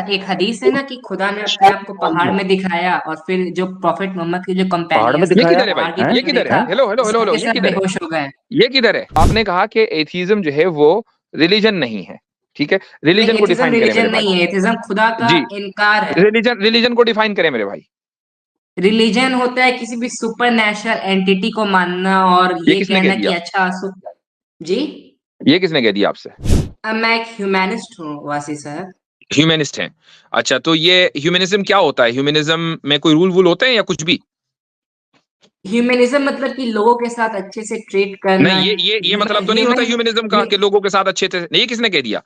एक हदीस है ना कि खुदा ने अपने आप को पहाड़ में दिखाया और फिर जो प्रॉफिट मोहम्मद के जो पहाड़ में कंपेनियंस ये थे दिखाया किधर है भाई? पहाड़ की ये तरफ किधर है? देखा, हेलो हेलो हेलो हेलो, सबके ये सब किधर है? बेहोश हो गए। ये किधर है? आपने कहा कि एथिज्म जो है वो रिलीजन नहीं है, ठीक है? नहीं, रिलीजन को एथिज्म डिफाइन करें मेरे रिलीजन भाई। नहीं है, एथिज्म खुदा का जी, इनकार है। रिलीजन को डिफाइन करें मेरे भाई। रिलीजन होता है किसी भी सुपर नेचुरल एंटिटी को मानना और ये ये किसने कह कहना कि दिया? अच्छा जी। ये किसने कह दिया आपसे? अब मैं एक ह्यूमैनिस्ट हूँ वासी साहब। ह्यूमनिस्ट हैं। अच्छा, तो ये ह्यूमनिज्म क्या होता है? ह्यूमनिज्म में कोई रूल वूल होते हैं या कुछ भी? ह्यूमनिज्म मतलब कि लोगों के साथ अच्छे से ट्रीट करना। नहीं, ये मतलब तो नहीं होता ह्यूमन ह्यूमनिज्म का कि लोगों के साथ अच्छे थे। नहीं, ये किसने कह दिया?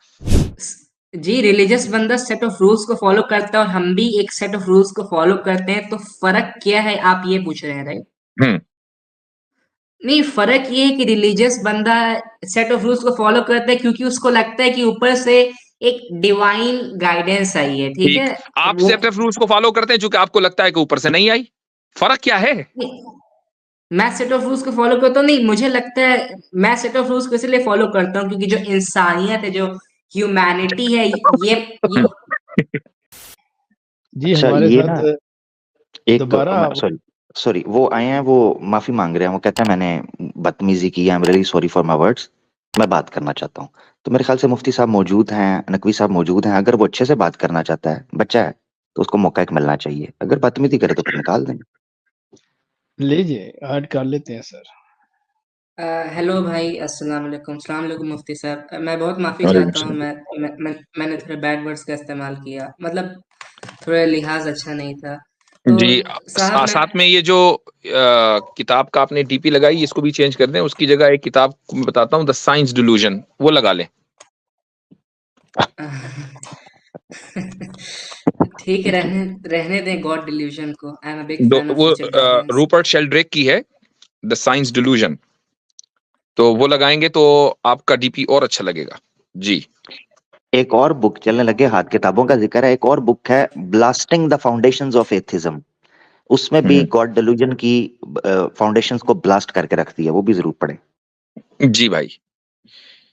जी, रिलीजियस बंदा सेट ऑफ रूल्स को फॉलो करता है और हम भी एक सेट ऑफ रूल्स को फॉलो करते हैं, तो फर्क क्या है आप ये पूछ रहे हैं, राइट? हम्म। नहीं, फर्क ये है कि रिलीजियस बंदा सेट ऑफ रूल्स को फॉलो करता है क्योंकि उसको लगता है कि ऊपर से एक डिवाइन गाइडेंस आई है, ठीक ठीक। है? आप वो सेट ऑफ रूल्स को फॉलो करते हैं क्योंकि आपको लगता है कि ऊपर से नहीं आई। फर्क क्या है? नहीं, मैं सेट ऑफ रूल्स को फॉलो करता हूँ, नहीं मुझे लगता है मैं सेट ऑफ रूल्स को इसलिए फॉलो करता हूँ क्योंकि जो इंसानियत है, जो ह्यूमैनिटी है, ये जी अच्छा, हमारे ये साथ ना एक दोबारा सॉरी सॉरी, वो आए हैं, वो माफी मांग रहे हैं। वो कहते हैं मैंने बदतमीजी की, I am really sorry for my words, मैं बात करना चाहता हूँ। तो मेरे ख्याल से मुफ्ती साहब मौजूद हैं, नकवी साहब मौजूद हैं। अगर वो अच्छे से बात करना चाहता है, बच्चा है, तो उसको मौका एक मिलना चाहिए। अगर बदतमीजी करे तो फिर निकाल दें। लीजिए ऐड कर लेते हैं सर। हेलो भाई, अस्सलाम वालेकुम। अस्सलाम वालेकुम मुफ्ती साहब। मैं बहुत माफ़ी वालेकुम चाहता हूँ, सलाम। मैंने थोड़े बैड वर्ड्स का इस्तेमाल किया, मतलब थोड़ा लिहाज अच्छा नहीं था। तो जी, साहब मैं साथ में ये जो किताब का आपने डीपी लगाई, इसको भी चेंज कर दें। उसकी जगह एक किताब को मैं बताता हूँ, द साइंस डिल्यूजन, वो लगा लें। ठीक है, रहने रहने दें गॉड डिल्यूजन को। आई am a big fan of वो रिचर्ड डॉकिंस। रूपर्ट शेल्ड्रेक की है, द साइंस डिल्यूजन। तो वो लगाएंगे तो आपका डीपी और अच्छा लगेगा। जी। एक और बुक चलने लगे, हाथ किताबों का जिक्र है, एक और बुक है blasting the foundations of atheism. उसमें भी गॉड डेल्यूजन की फाउंडेशंस को ब्लास्ट करके रख दिया, वो भी जरूर पढ़े। जी भाई।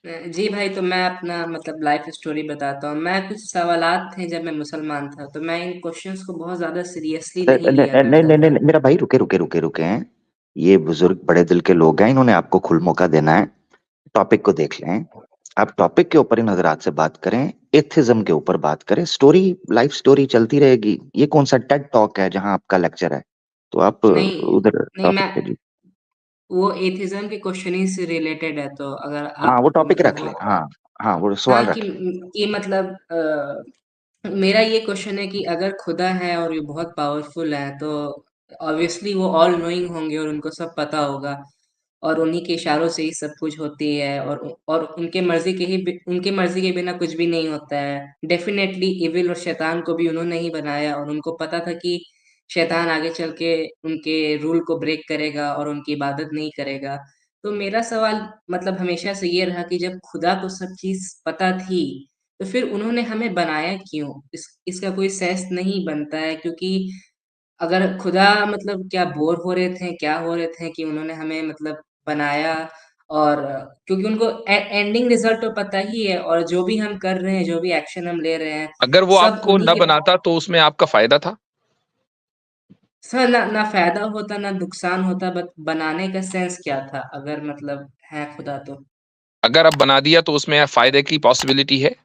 जी भाई, तो मैं अपना मतलब लाइफ स्टोरी बताता हूँ। मैं कुछ सवालात थे जब मैं मुसलमान था, तो मैं इन क्वेश्चंस को बहुत ज़्यादा सीरियसली नहीं लिया नहीं नहीं करता नहीं था। नहीं, मेरा भाई रुके रुके रुके रुके हैं। ये बुजुर्ग बड़े दिल के लोग हैं, इन्होंने आपको खुल मौका देना है। टॉपिक को देख लें, आप टॉपिक के ऊपर इन हजरात से बात करें, एथिज्म के ऊपर बात करें। स्टोरी, लाइफ स्टोरी चलती रहेगी। ये कौन सा टेड टॉक है जहां आपका लेक्चर है? तो आप नहीं, उधर नहीं टॉपिक मैं पे जी। वो एथिज्म के क्वेश्चन ही से रिलेटेड है, तो अगर हाँ, आप वो टॉपिक मतलब रख लें। वो हाँ हाँ, वो हाँ सवाल रख लें। कि मतलब मेरा ये क्वेश्चन है कि अगर खुदा है और ये बहुत पावरफुल है, तो ऑब्वियसली वो ऑल नोइंग होंगे और उनको सब पता होगा और उन्हीं के इशारों से ही सब कुछ होती है, और उनके मर्जी के बिना कुछ भी नहीं होता है। डेफिनेटली इविल और शैतान को भी उन्होंने ही बनाया और उनको पता था कि शैतान आगे चल के उनके रूल को ब्रेक करेगा और उनकी इबादत नहीं करेगा। तो मेरा सवाल मतलब हमेशा से ये रहा कि जब खुदा को सब चीज़ पता थी, तो फिर उन्होंने हमें बनाया क्यों? इसका कोई सेंस नहीं बनता है, क्योंकि अगर खुदा मतलब क्या बोर हो रहे थे, क्या हो रहे थे कि उन्होंने हमें मतलब बनाया, और क्योंकि उनको एंडिंग रिजल्ट तो पता ही है, और जो भी हम कर रहे हैं, जो भी एक्शन हम ले रहे हैं, अगर वो सब आपको उन्हीं न के। बनाता तो उसमें आपका फायदा था? सर, ना ना फायदा होता ना नुकसान होता, बट बनाने का सेंस क्या था अगर मतलब है खुदा तो? अगर अब बना दिया तो उसमें फायदे की पॉसिबिलिटी है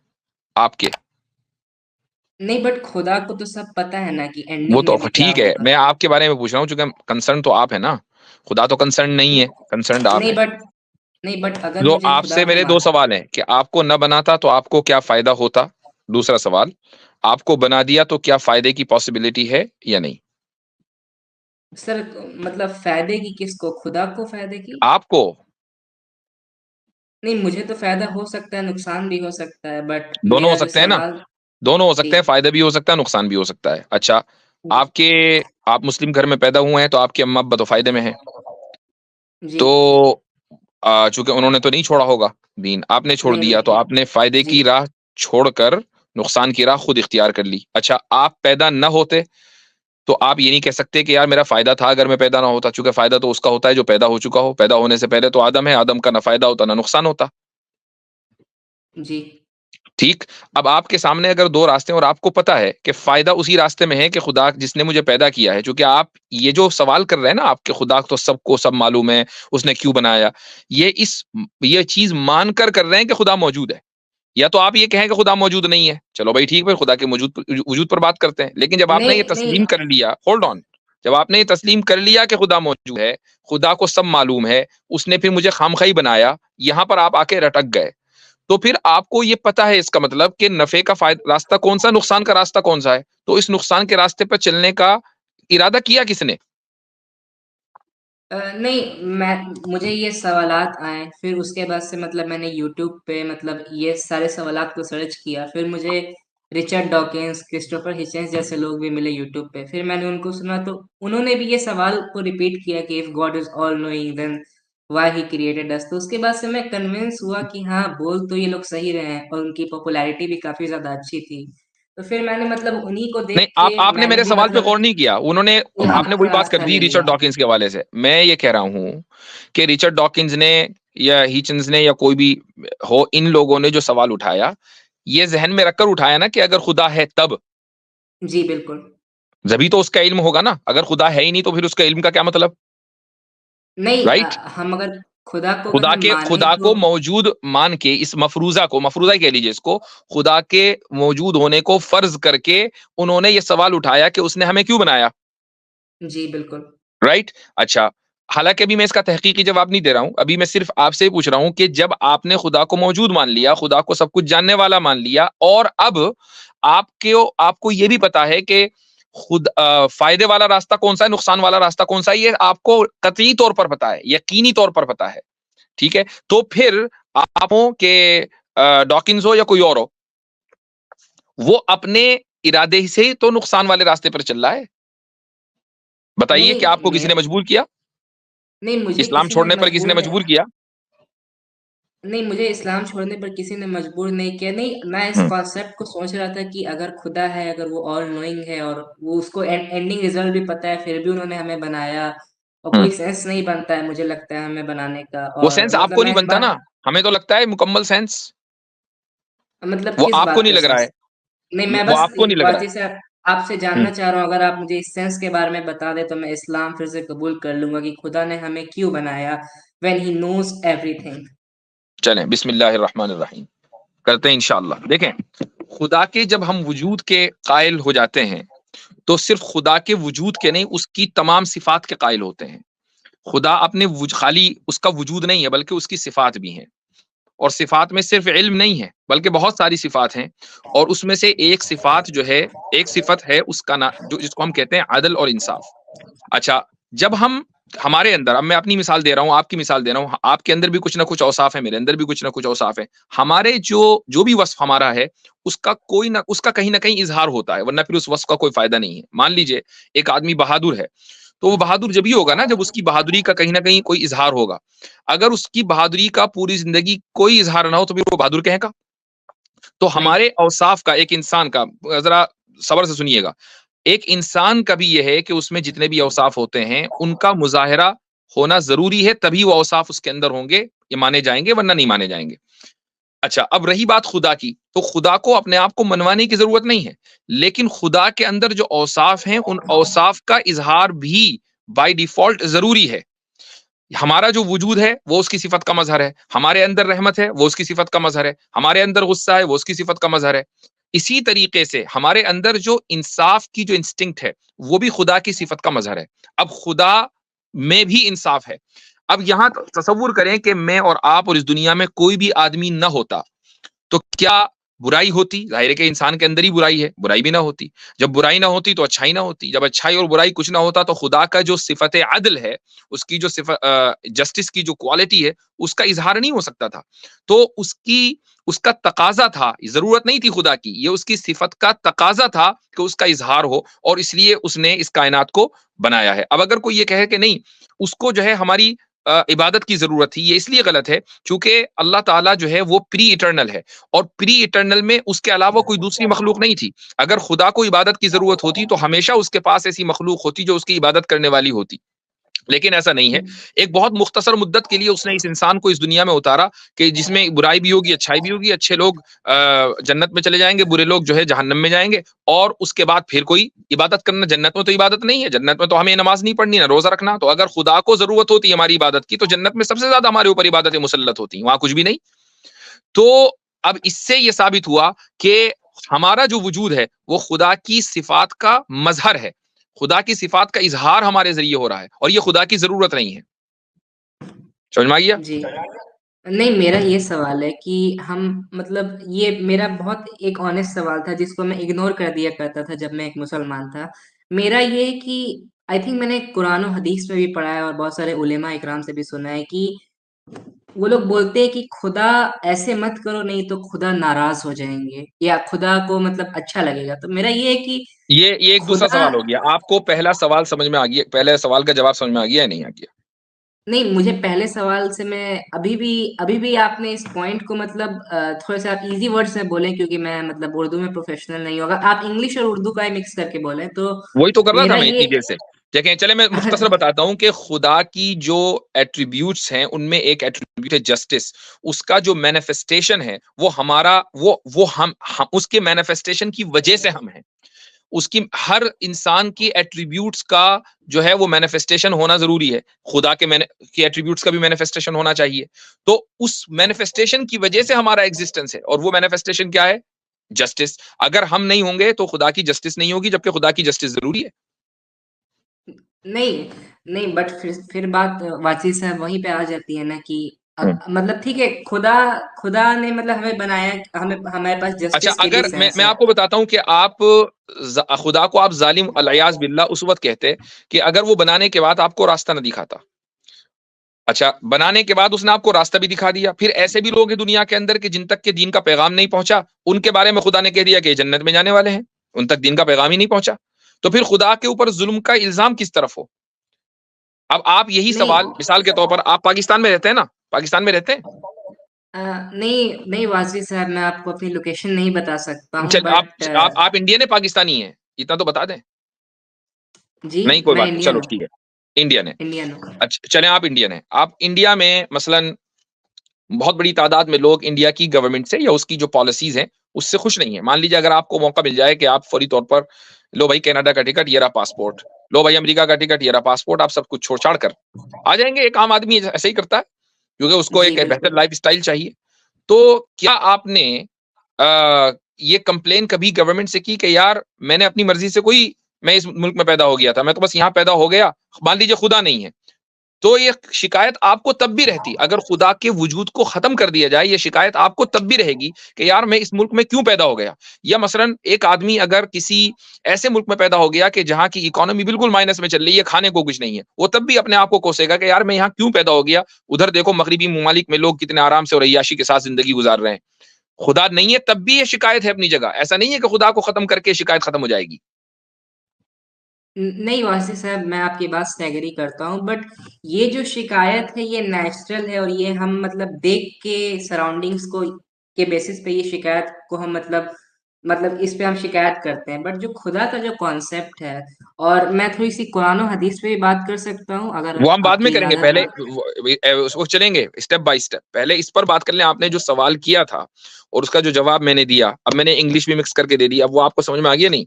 आपके? नहीं, बट खुदा को तो सब पता है ना कि वो एंडिंग तो में भी क्या ठीक है, होगा। मैं आपके बारे में पूछ रहा हूँ, चूंकि कंसर्न तो आप है ना। खुदा तो कंसर्न नहीं है, कंसर्न आप नहीं हैं। बट नहीं बट अगर जो मुझे खुदा आपसे को मेरे दो मान। सवाल हैं कि आपको न बनाता तो आपको क्या फायदा होता। दूसरा सवाल, आपको बना दिया तो क्या फायदे की पॉसिबिलिटी है या नहीं? सर, मतलब फायदे की किसको? खुदा को फायदे की? आपको। नहीं, मुझे तो फायदा हो सकता है, नुकसान भी हो सकता है, बट दोनों हो मेरा जो सकते हैं ना। सवाल। दोनों हो जी, सकते हैं, फायदा भी हो सकता है, नुकसान भी हो सकता है। अच्छा, आपके आप मुस्लिम घर में पैदा हुए हैं तो आपके अम्मा अब्बा तो फायदे में हैं। जी, तो चूंकि उन्होंने तो नहीं छोड़ा होगा दीन, आपने छोड़ नहीं, दिया, तो नहीं, आपने फायदे जी, की राह छोड़कर नुकसान की राह खुद इख्तियार कर ली। अच्छा, आप पैदा न होते तो आप ये नहीं कह सकते कि यार मेरा फायदा था अगर मैं पैदा ना होता, चूंकि फायदा तो उसका होता है जो पैदा हो चुका हो। पैदा होने से पहले तो आदम है, आदम का ना फायदा होता ना नुकसान होता। जी। ठीक। अब आपके सामने अगर दो रास्ते हैं और आपको पता है कि फायदा उसी रास्ते में है कि खुदा जिसने मुझे पैदा किया है, क्योंकि आप ये जो सवाल कर रहे हैं ना, आपके खुदा तो सबको सब मालूम है, उसने क्यों बनाया, ये चीज मानकर कर रहे हैं कि खुदा मौजूद है। या तो आप ये कहें कि खुदा मौजूद नहीं है, चलो भाई ठीक है, खुदा के वजूद पर बात करते हैं। लेकिन जब आपने ये नहीं नहीं तस्लीम कर लिया, होल्ड ऑन, जब आपने ये तस्लीम कर लिया कि खुदा मौजूद है, खुदा को सब मालूम है, उसने फिर मुझे खामखाई बनाया, यहां पर आप आके रटक गए। तो फिर आपको ये पता है इसका मतलब कि नफे का फायदा रास्ता कौन सा, नुकसान का रास्ता कौन सा है। तो इस नुकसान के रास्ते पर चलने का इरादा किया किसने? नहीं, मुझे ये सवालात आए, फिर उसके बाद से मतलब मैंने यूट्यूब पे मतलब ये सारे सवालात को सर्च किया, फिर मुझे रिचर्ड डॉकिंस, क्रिस्टोफर हिचेंस जैसे लोग भी मिले यूट्यूब पे, फिर मैंने उनको सुना तो उन्होंने भी ये सवाल को रिपीट किया कि if God is all knowing then why he created us. तो उसके बाद से मैं कन्विंस हुआ कि हाँ, बोल तो ये लोग सही रहे हैं और उनकी पॉपुलैरिटी भी काफ़ी ज़्यादा अच्छी थी। तो फिर मैंने मतलब उन्हीं को नहीं, देख के आपने मैंने मेरे भी सवाल पे मतलब गौर नहीं किया। उन्होंने आपने वही उनका बात कर रास्ता दी ले रिचर्ड लिया। डॉकिंस के हवाले से। मैं ये कह रहा हूं कि रिचर्ड डॉकिंस ने या हीचन्स ने या कोई भी हो, इन लोगों ने जो सवाल उठाया, ये जहन में रखकर उठाया ना कि अगर खुदा है तब, जी, बिल्कुल। जभी तो उसका इल्म होगा ना। अगर खुदा है ही नहीं तो फिर उसका इल्म का क्या मतलब? नहीं, राइट। हम अगर खुदा को अगर हम माने खुदा तो को मौजूद मान के, इस मफरूजा ही कह लीजिए इसको, खुदा के मौजूद होने को फर्ज करके उन्होंने ये सवाल उठाया कि उसने हमें क्यों बनाया। जी, बिल्कुल। राइट। अच्छा, हालांकि अभी मैं इसका तहकीकी जवाब नहीं दे रहा हूं, अभी मैं सिर्फ आपसे ही पूछ रहा हूं कि जब आपने खुदा को मौजूद मान लिया, खुदा को सब कुछ जानने वाला मान लिया, और अब आपको ये भी पता है कि फायदे वाला रास्ता कौन सा है, नुकसान वाला रास्ता कौन सा है, ये आपको कतई तौर पर पता है, यकीनी तौर पर पता है। ठीक है। तो फिर आप हो के डॉकिंस हो या कोई और हो, वो अपने इरादे से ही तो नुकसान वाले रास्ते पर चल रहा है। बताइए, क्या नहीं, आपको किसी ने मजबूर किया? नहीं मुझे इस्लाम किसी ने छोड़ने पर किसी ने मजबूर मजबूर किया? नहीं, मुझे इस्लाम छोड़ने पर किसी ने मजबूर नहीं किया। नहीं, मैं इस हम्म। कॉन्सेप्ट को सोच रहा था कि अगर खुदा है, अगर वो ऑल नोइंग है और वो उसको एंडिंग रिजल्ट भी पता है, फिर भी उन्होंने हमें बनाया और हम्म। कोई सेंस नहीं बनता है मुझे लगता है हमें बनाने का। वो और सेंस मतलब आपको नहीं मैं इस बनता ना, बात हमें तो लगता है मुकम्मल सेंस। मतलब वो किस आपको बात नहीं का लग रहा सेंस? है। नहीं, मैं वो बस आपको नहीं लग रहा है। वाक़ई से आपसे हम्म। जानना चाह रहा हूँ, अगर आप मुझे इस सेंस के बारे में बता दें, तो मैं इस्लाम फिर से कबूल कर लूँगा कि खुदा ने हमें क्यों बनाया व्हेन ही नोज़ एवरीथिंग। चलें, बिस्मिल्लाहिर्रहमानिर्रहीम करते हैं इंशाअल्लाह। देखें, खुदा के जब हम वजूद के कायल हो जाते हैं, तो सिर्फ खुदा के वजूद के नहीं, उसकी तमाम सिफात के कायल होते हैं। खुदा खाली उसका वजूद नहीं है, बल्कि उसकी सिफात भी हैं। और सिफात में सिर्फ इल्म नहीं है, बल्कि बहुत सारी सिफात हैं। और उसमें से एक सिफात जो है, एक सिफत है उसका ना, जो जिसको हम कहते हैं अदल और इंसाफ। अच्छा, जब हम हमारे अंदर, अब मैं अपनी मिसाल दे रहा हूँ, आपकी मिसाल दे रहा हूँ, आपके अंदर भी कुछ ना कुछ औसाफ है, मेरे अंदर भी कुछ ना कुछ औसाफ है। हमारे जो जो भी वस्फ हमारा है, उसका कहीं ना कहीं इजहार होता है, वरना फिर उस वस्फ का कोई फायदा नहीं है। मान लीजिए एक आदमी बहादुर है, तो वो बहादुर जब ही होगा ना जब उसकी बहादुरी का कहीं ना कहीं कोई इजहार होगा। अगर उसकी बहादुरी का पूरी जिंदगी कोई इजहार ना हो, तो फिर वो बहादुर कहेगा। तो नहीं, हमारे औसाफ का, एक इंसान का, जरा सबर से सुनिएगा, एक इंसान का भी यह है कि उसमें जितने भी औसाफ होते हैं उनका मुजाहिरा होना जरूरी है, तभी वो औसाफ उसके अंदर होंगे, ये माने जाएंगे, वरना नहीं माने जाएंगे। अच्छा, अब रही बात खुदा की, तो खुदा को अपने आप को मनवाने की जरूरत नहीं है, लेकिन खुदा के अंदर जो औसाफ हैं, उन औसाफ का इजहार भी बाय डिफॉल्ट जरूरी है। हमारा जो वजूद है वो उसकी सिफत का मजहर है, हमारे अंदर रहमत है वो उसकी सिफत का मजहर है, हमारे अंदर गुस्सा है वो उसकी सिफत का मजहर है। इसी तरीके से हमारे अंदर जो इंसाफ की जो इंस्टिंक्ट है, वो भी खुदा की सिफत का मजहर है। अब खुदा में भी इंसाफ है। अब यहां तसव्वुर करें कि मैं और आप और इस दुनिया में कोई भी आदमी न होता, तो क्या बुराई होती? जाहिर है कि इंसान के अंदर ही बुराई है, बुराई भी ना होती। जब बुराई ना होती तो अच्छाई ना होती, जब अच्छाई और बुराई कुछ ना होता, तो खुदा का जो सिफत अदल है, उसकी जो सिफत जस्टिस की जो क्वालिटी है, उसका इजहार नहीं हो सकता था। तो उसका तकाजा था, जरूरत नहीं थी खुदा की, ये उसकी सिफत का तकाजा था कि उसका इजहार हो, और इसलिए उसने इस कायनात को बनाया है। अब अगर कोई ये कहे कि नहीं, उसको जो है हमारी इबादत की जरूरत थी, ये इसलिए गलत है क्योंकि अल्लाह ताला जो है वो प्री इटर्नल है, और प्री इटर्नल में उसके अलावा कोई दूसरी मखलूक नहीं थी। अगर खुदा को इबादत की जरूरत होती तो हमेशा उसके पास ऐसी मखलूक होती जो उसकी इबादत करने वाली होती। लेकिन ऐसा नहीं है। एक बहुत मुख्तसर मुद्दत के लिए उसने इस इंसान को इस दुनिया में उतारा कि जिसमें बुराई भी होगी, अच्छाई भी होगी। अच्छे लोग जन्नत में चले जाएंगे, बुरे लोग जो है जहन्नम में जाएंगे। और उसके बाद फिर कोई इबादत करना, जन्नत में तो इबादत नहीं है, जन्नत में तो हमें नमाज नहीं पढ़नी, ना रोजा रखना। तो अगर खुदा को जरूरत होती है हमारी इबादत की, तो जन्नत में सबसे ज्यादा हमारे ऊपर इबादतें मुसल्लत होती, वहां कुछ भी नहीं। तो अब इससे यह साबित हुआ कि हमारा जो वजूद है वो खुदा की सिफात का मजहर है, खुदा की सिफात का इजहार हमारे जरिए हो रहा है, और ये खुदा की जरूरत नहीं है। समझ में आ गया? जी। नहीं, मेरा ये सवाल है कि हम मतलब ये मेरा बहुत एक ऑनेस्ट सवाल था जिसको मैं इग्नोर कर दिया करता था जब मैं एक मुसलमान था। मेरा ये है कि आई थिंक मैंने कुरान और हदीस में भी पढ़ा है और बहुत सारे उलेमा इकराम से भी सुना है कि वो लोग बोलते हैं कि खुदा ऐसे मत करो नहीं तो खुदा नाराज हो जाएंगे या खुदा को मतलब अच्छा लगेगा। तो मेरा ये है कि ये एक दूसरा खुदा सवाल हो गया। आपको पहला सवाल समझ में आ गया? पहले सवाल का जवाब समझ में आ गया या नहीं आ गया? नहीं, मुझे पहले सवाल से मैं अभी भी आपने इस पॉइंट को मतलब थोड़ा-सा आप ईज़ी वर्ड्स में बोलें क्योंकि मैं मतलब उर्दू में प्रोफ़ेशनल नहीं हूँ। अगर आप इंग्लिश और उर्दू का ही मिक्स करके बोलें तो वही तो कर रहा था मेरा मैं ये इतनी देर से। देखें, चले मैं मुख्तसर बताता हूं कि खुदा की जो एट्रीब्यूट्स हैं उनमें एक एट्रीब्यूट है जस्टिस। उसका जो मैनिफेस्टेशन है वो हमारा वो हम उसके मैनिफेस्टेशन की वजह से हम हैं। उसकी हर इंसान की एट्रीब्यूट्स का जो है वो मैनिफेस्टेशन होना जरूरी है। खुदा के एट्रीब्यूट्स का भी मैनिफेस्टेशन होना चाहिए। तो उस मैनिफेस्टेशन की वजह से हमारा एग्जिस्टेंस है, और वो मैनिफेस्टेशन क्या है? जस्टिस। अगर हम नहीं होंगे तो खुदा की जस्टिस नहीं होगी, जबकि खुदा की जस्टिस जरूरी है। नहीं, नहीं बट फिर बात वाची साहब वहीं पे आ जाती है ना कि हम्म। मतलब ठीक है खुदा खुदा ने मतलब हमें बनाया, हमें हमारे पास अच्छा, जस्टिस के भी अगर मैं सेंस मैं है। आपको बताता हूं कि आप खुदा को आप जालिम अलयाज बिल्ला उस वक्त कहते कि अगर वो बनाने के बाद आपको रास्ता न दिखाता। अच्छा, बनाने के बाद उसने आपको रास्ता भी दिखा दिया, फिर ऐसे भी लोग हैं दुनिया के अंदर कि जिन तक के दीन का पैगाम नहीं पहुंचा, उनके बारे में खुदा ने कह दिया कि ये जन्नत में जाने वाले हैं, उन तक दीन का पैगाम ही नहीं पहुंचा। तो फिर खुदा के ऊपर जुल्म का इल्जाम किस तरफ हो? अब आप यही नहीं सवाल, मिसाल के तौर पर आप पाकिस्तान में रहते हैं ना, पाकिस्तान में रहते हैं? नहीं नहीं वाजी साहब मैं आपको अपनी लोकेशन नहीं बता सकता हूँ चल, बट आप इंडियन है पाकिस्तानी है, इतना तो बता दें। जी नहीं, कोई मैं बात नहीं, इंडियन चलो हूँ। ठीक है, इंडियन है। इंडियन हूँ। अच्छा, चलें, आप इंडियन है। आप इंडिया में मसलन बहुत बड़ी तादाद में लोग इंडिया की गवर्नमेंट से या उसकी जो पॉलिसीज हैं उससे खुश नहीं है। मान लीजिए अगर आपको मौका मिल जाए कि आप फौरी तौर पर, लो भाई कनाडा का टिकट, ये रहा पासपोर्ट, लो भाई अमेरिका का टिकट, ये रहा पासपोर्ट, आप सब कुछ छोड़ छाड़ कर आ जाएंगे। एक आम आदमी ऐसे ही करता है क्योंकि उसको जी एक बेहतर बिल्कुल। लाइफ स्टाइल चाहिए। तो क्या आपने आ, ये कंप्लेन कभी गवर्नमेंट से की कि यार मैंने अपनी मर्जी से कोई, मैं इस मुल्क में पैदा हो गया था, मैं तो बस यहाँ पैदा हो गया, मान लीजिए खुदा नहीं है। तो ये शिकायत आपको तब भी रहती, अगर खुदा के वजूद को खत्म कर दिया जाए, ये शिकायत आपको तब भी रहेगी कि यार मैं इस मुल्क में क्यों पैदा हो गया। या मसलन एक आदमी अगर किसी ऐसे मुल्क में पैदा हो गया कि जहां की इकोनॉमी बिल्कुल माइनस में चल रही है, खाने को कुछ नहीं है, वो तब भी अपने आप को कोसेगा कि यार मैं यहाँ क्यों पैदा हो गया। उधर देखो मगरिबी ममालिक में लोग कितने आराम से और अय्याशी के साथ जिंदगी गुजार रहे हैं। खुदा नहीं है तब भी ये शिकायत है अपनी जगह। ऐसा नहीं है कि खुदा को खत्म करके शिकायत खत्म हो जाएगी। नहीं वासी साहब मैं आपकी बात से एग्री करता हूँ बट ये जो शिकायत है ये नेचुरल है और ये हम मतलब देख के सराउंडिंग्स को के बेसिस पे ये शिकायत को हम मतलब इस पे हम शिकायत करते हैं बट जो खुदा का जो कॉन्सेप्ट है और मैं थोड़ी सी कुरान और हदीस पे भी बात कर सकता हूँ अगर वो हम बाद में आपकी करेंगे, इजाजत पहले हो। उसको चलेंगे स्टेप बाय स्टेप। पहले इस पर बात कर लें। आपने जो सवाल किया था और उसका जो जवाब मैंने दिया, अब मैंने इंग्लिश भी मिक्स करके दे दिया, अब वो आपको समझ में आ गया नहीं?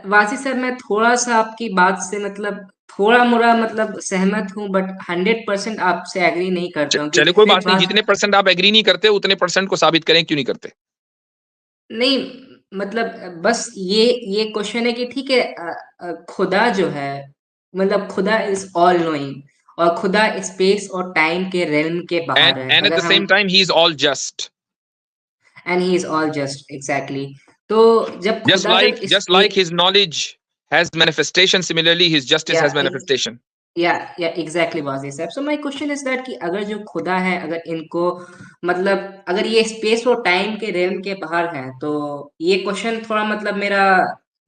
वासी सर मैं थोड़ा सा आपकी बात से मतलब थोड़ा मोड़ा मतलब सहमत हूँ बट 100% आपसे एग्री नहीं करता हूँ चले, क्योंकि कोई फिर बात नहीं, बात जितने परसेंट आप एग्री नहीं करते उतने परसेंट को साबित करें, क्यों नहीं करते? नहीं मतलब बस ये क्वेश्चन है कि ठीक है खुदा जो है मतलब खुदा इज ऑल नोइंग और खुदा स्पेस और टाइम के रेल्म के बाहर है एंड एट द अगर सेम हम time he is all just. And he is all just exactly तो जब खुदा जब Just like his knowledge has manifestation, similarly his justice या has manifestation. या एग्जैक्टली वाजी साहब so my question is that कि अगर जो खुदा है अगर इनको मतलब अगर ये स्पेस और टाइम के रेल्म के बाहर हैं तो ये क्वेश्चन थोड़ा मतलब मेरा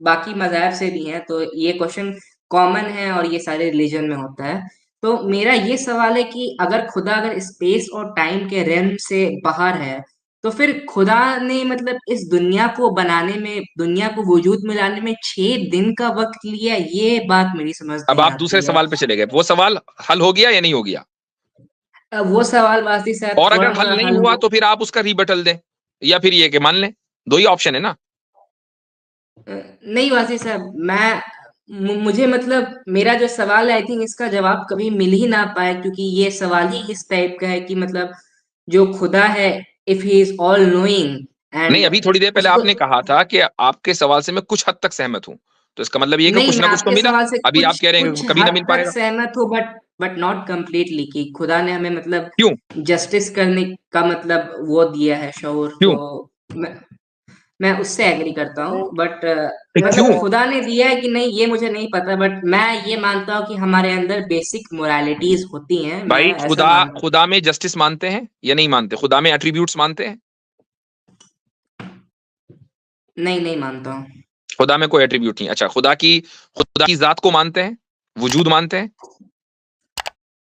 बाकी मज़ाहिब से भी है तो ये क्वेश्चन कॉमन है और ये सारे रिलीजन में होता है तो मेरा ये सवाल है कि अगर खुदा अगर स्पेस और टाइम के रेल्म से बाहर है तो फिर खुदा ने मतलब इस दुनिया को बनाने में, दुनिया को वजूद में लाने में 6 दिन का वक्त लिया, ये बात मेरी समझ अब नहीं आप दूसरे आती है। सवाल पे चले गए, वो सवाल हल हो गया या नहीं हो गया? वो सवाल वासी साहब और थोड़ा अगर हल थोड़ा नहीं हल हुआ हो। तो फिर आप उसका रिबटल दें, या फिर ये कि मान लें। दो ही ऑप्शन है ना। नहीं वासी साहब, मुझे मतलब मेरा जो सवाल है, आई थिंक इसका जवाब कभी मिल ही ना पाए, क्योंकि ये सवाल ही इस टाइप का है कि मतलब जो खुदा है, if he is all knowing नहीं, एंड अभी थोड़ी देर पहले उसको। आपने कहा था कि आपके सवाल से मैं कुछ हद तक सहमत हूं, तो इसका मतलब ये कि नहीं, कुछ मैं ना कुछ तो आपके मिला। सवाल से अभी आप कुछ कह रहे हैं कुछ कि कभी ना हद मिल तक पाएगा। सहमत हूँ, बट नॉट कंप्लीटली, कि खुदा ने हमें मतलब क्यों? जस्टिस करने का मतलब वो दिया है शऊर, क्यों? तो मैं उससे एग्री करता हूँ, बट क्यों? मतलब खुदा ने दिया है कि नहीं ये मुझे नहीं पता, बट मैं ये मानता हूँ कि हमारे अंदर बेसिक मोरालिटीज होती हैं, मैं भाई, ऐसा खुदा मानता खुदा में जस्टिस मानते हैं या नहीं मानते? खुदा में एट्रीब्यूट्स मानते हैं? हूँ। नहीं मानता हूँ। खुदा में कोई एट्रीब्यूट नहीं। अच्छा, खुदा की जात को मानते हैं? वजूद मानते हैं?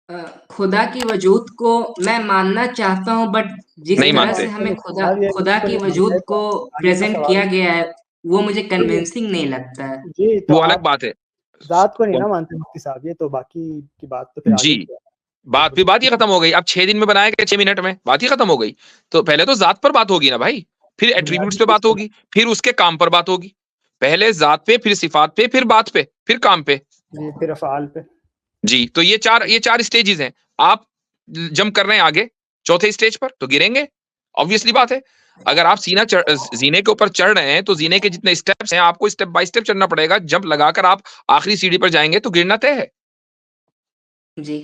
अ, खुदा की वजूद को मैं मानना चाहता हूँ, बट जिस नहीं तरह मानते? से हमें खुदा साहब, ये खुदा इसको की नहीं मानते वजूद तो को आगे का प्रेजेंट सवाल। किया गया है, वो मुझे जी कन्विंसिंग नहीं लगता है। जी, तो वो अलग आप बात है। जात को नहीं ना मानते मुफ्ती साहब, ये तो बाकी की बात तो फिर आगे जी, की है। बात ही खत्म हो गई। अब 6 दिन में बनाया गया, 6 मिनट में बात ही खत्म हो गई। तो पहले तो जात पर बात होगी ना भाई, फिर एट्रीब्यूट्स बुनियादी पे बात चीज़ होगी, फिर उसके काम पर बात होगी। पहले जात पे, फिर सिफात पे, फिर बात पे, फिर काम पे। जी, फिर अफ़आल पे। जी, तो ये चार स्टेजेस हैं। आप जंप कर रहे हैं आगे चौथे स्टेज पर, तो गिरेंगे। ऑब्वियसली बात है। अगर आप जीने के ऊपर चढ़ रहे हैं, तो जीने के जितने स्टेप्स हैं, आपको स्टेप बाय स्टेप चढ़ना पड़ेगा। जंप लगाकर आप आखिरी सीढ़ी पर जाएंगे तो गिरना तय है। जी।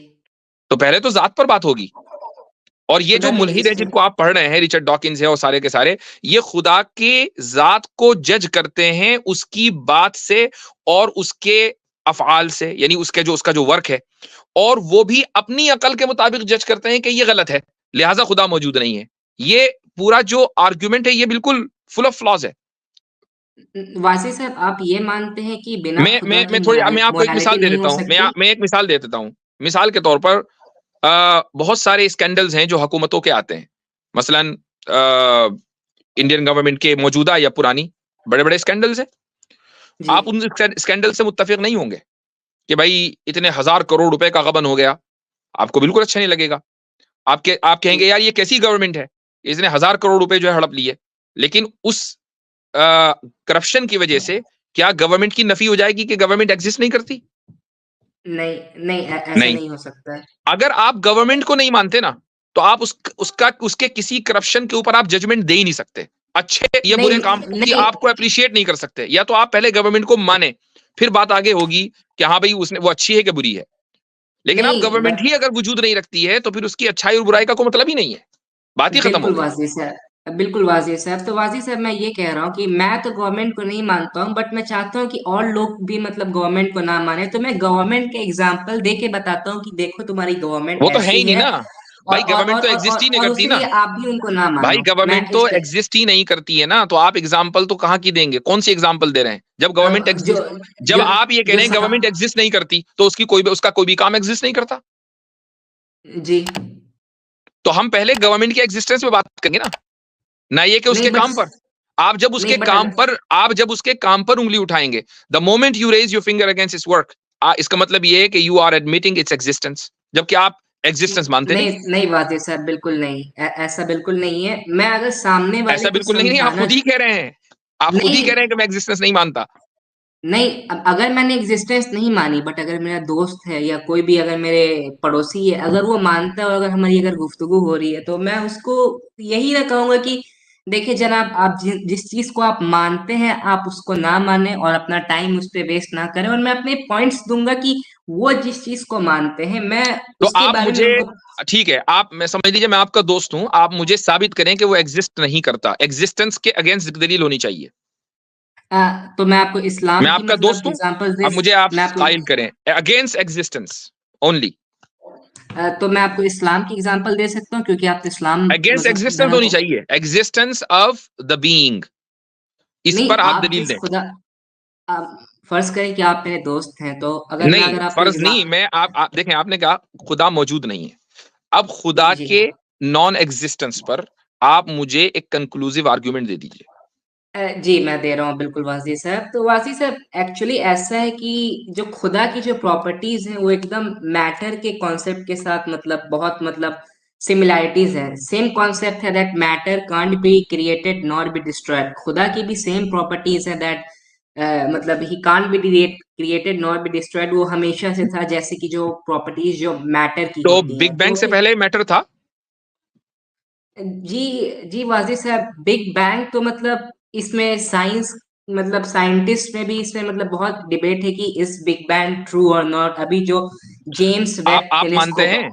तो पहले तो जात पर बात होगी। और ये खुदा जो की मुल्हिद है एग्जिस्टेंस। जिनको आप पढ़ रहे हैं, रिचर्ड डॉकिंस है और सारे के सारे, ये खुदा के जात को जज करते हैं उसकी बात से और उसके अफआल से, यानी उसका जो वर्क है। और वो भी अपनी अकल के मुताबिक जज करते हैं कि ये गलत है, लिहाजा खुदा मौजूद नहीं है। ये पूरा जो आर्ग्यूमेंट है, ये बिल्कुल फुल ऑफ फ्लॉज है। वासी साहब, आप ये मानते हैं कि बिना खुदा की मैं आपको एक मिसाल मोरालिटी दे नहीं देता हो हूं। सकती? मैं एक मिसाल दे देता हूं। मिसाल के तौर पर बहुत सारे स्कैंडल्स हैं जो हुकूमतों के आते हैं। मसलन इंडियन गवर्नमेंट के मौजूदा या पुरानी बड़े बड़े स्कैंडल्स हैं। जी। आप उन स्कैंडल से मुत्तफिक नहीं होंगे कि भाई इतने 1000 करोड़ रुपए का गबन हो गया, आपको बिल्कुल अच्छा नहीं लगेगा। आप जी। कहेंगे यार ये कैसी गवर्नमेंट है, इसने 1000 करोड़ रुपए जो है हड़प लिए। लेकिन उस करप्शन की वजह से क्या गवर्नमेंट की नफी हो जाएगी कि गवर्नमेंट एग्जिस्ट नहीं करती? नहीं, ऐसा नहीं। नहीं हो सकता है। अगर आप गवर्नमेंट को नहीं मानते ना, तो आप उसके किसी करप्शन के ऊपर आप जजमेंट दे ही नहीं सकते। अच्छे या नहीं बुरे काम की नहीं आपको अप्रिशिएट नहीं कर सकते। या तो आप पहले गवर्नमेंट को माने, फिर बात आगे होगी कि हाँ भाई उसने वो अच्छी है कि बुरी है। लेकिन आप नहीं गवर्नमेंट ही अगर वजूद नहीं रखती है, तो फिर उसकी अच्छाई और बुराई का कोई मतलब ही नहीं है। बात ही खत्म हो बिल्कुल गई। वाजिब साहब, बिल्कुल वाजिब साहब। तो वाजिब साहब, मैं ये कह रहा हूँ कि मैं तो गवर्नमेंट को नहीं मानता हूँ, बट मैं चाहता हूँ कि और लोग भी मतलब गवर्नमेंट को ना माने, तो मैं गवर्नमेंट के एग्जांपल दे के बताता हूँ कि देखो तुम्हारी गवर्नमेंट वो तो है ऐसी ही नहीं है, ना भाई, गवर्नमेंट तो एग्जिस्ट ही नहीं और करती ना। इसीलिए आप भी उनको ना भाई मानो। मैं गवर्नमेंट तो इस एग्जिस्ट ही नहीं करती है ना, तो आप एग्जाम्पल तो कहाँ की देंगे? कौन सी एग्जाम्पल दे रहे हैं जब गवर्नमेंट जो एग्जिस्ट? जब जो आप ये कह जो रहे हैं गवर्नमेंट एग्जिस्ट नहीं करती, तो उसका कोई भी काम एग्जिस्ट नहीं करता। जी। तो हम पहले गवर्नमेंट के एग्जिस्टेंस पे बात करेंगे ना ये कि उसके नहीं बट काम पर। नहीं बट अगर आप जब उसके काम पर उंगली उठाएंगे, the moment you raise your finger against its work, इसका मतलब ये है कि you are admitting its existence, जबकि आप एग्जिस्टेंस मानते नहीं। नहीं बात है सर, बिल्कुल नहीं, ऐसा बिल्कुल नहीं है। मैं अगर सामने वाले ऐसा को बिल्कुल नहीं, आप समझाना खुद ही कह रहे हैं। आप खुद ही नहीं कह रहे हैं कि मैं एग्जिस्टेंस नहीं मानता। नहीं, अगर मैंने एग्जिस्टेंस नहीं मानी, बट अगर मेरा दोस्त है या कोई भी अगर मेरे पड़ोसी है, अगर वो मानता है और अगर हमारी अगर गुफ्तगू हो रही है, तो मैं उसको यही ना कहूंगा कि देखिए जनाब, आप जिस चीज को आप मानते हैं आप उसको ना माने और अपना टाइम उस पर वेस्ट ना करें, और मैं अपने पॉइंट्स दूंगा कि वो जिस चीज को मानते हैं मैं तो उसके आप बारे में मुझे, उनको। ठीक है, आप, मैं समझ लीजिए मैं आपका दोस्त हूं, आप मुझे साबित करें कि वो एग्जिस्ट नहीं करता। एग्जिस्टेंस के अगेंस्ट दलील होनी चाहिए। तो मैं आपको मैं इस्लाम की आपका मतलब दोस्त हूं, एग्जांपल दे अब मुझे आप मैं आपको कायल करें अगेंस्ट एग्जिस्टेंस ओनली। तो मैं आपको इस्लाम की एग्जांपल दे सकता हूँ, क्योंकि आप तो इस्लाम अगेंस्ट मतलब एग्जिस्टेंस धर्म होनी को चाहिए, एग्जिस्टेंस ऑफ द बीइंग, इस नहीं। पर आप आप दलील जिस दें। खुदा आप फर्ज करें कि आप मेरे दोस्त हैं, तो मैं नहीं, अगर आपको फर्ज नहीं, मैं आप देखें, आपने कहा खुदा मौजूद नहीं है। अब खुदा जी। के नॉन एग्जिस्टेंस पर आप मुझे एक कंक्लूसिव आर्ग्यूमेंट दे दीजिए। जी, मैं दे रहा हूँ बिल्कुल वासी साहब। तो वासी साहब एक्चुअली ऐसा है कि जो खुदा की जो प्रॉपर्टीज़ हैं वो एकदम मैटर के कॉन्सेप्ट के साथ मतलब बहुत मतलब सिमिलैरिटीज़ है। सेम कॉन्सेप्ट है that matter can't be created nor be destroyed. खुदा की भी सेम प्रॉपर्टीज़ है दैट मतलब he can't be created nor be destroyed. वो हमेशा से था जैसे कि जो प्रॉपर्टीज़ जो मैटर की तो होती बिग हैं। बैंग तो से पहले मैटर था? जी, जी वाज़ी साहब, बिग बैंग तो मतलब इसमें साइंस मतलब साइंटिस्ट में भी इसमें मतलब बहुत डिबेट है कि इज़ बिग बैंग ट्रू और नॉट। अभी जो जेम्स वेब आप मानते टेलीस्कोप हैं?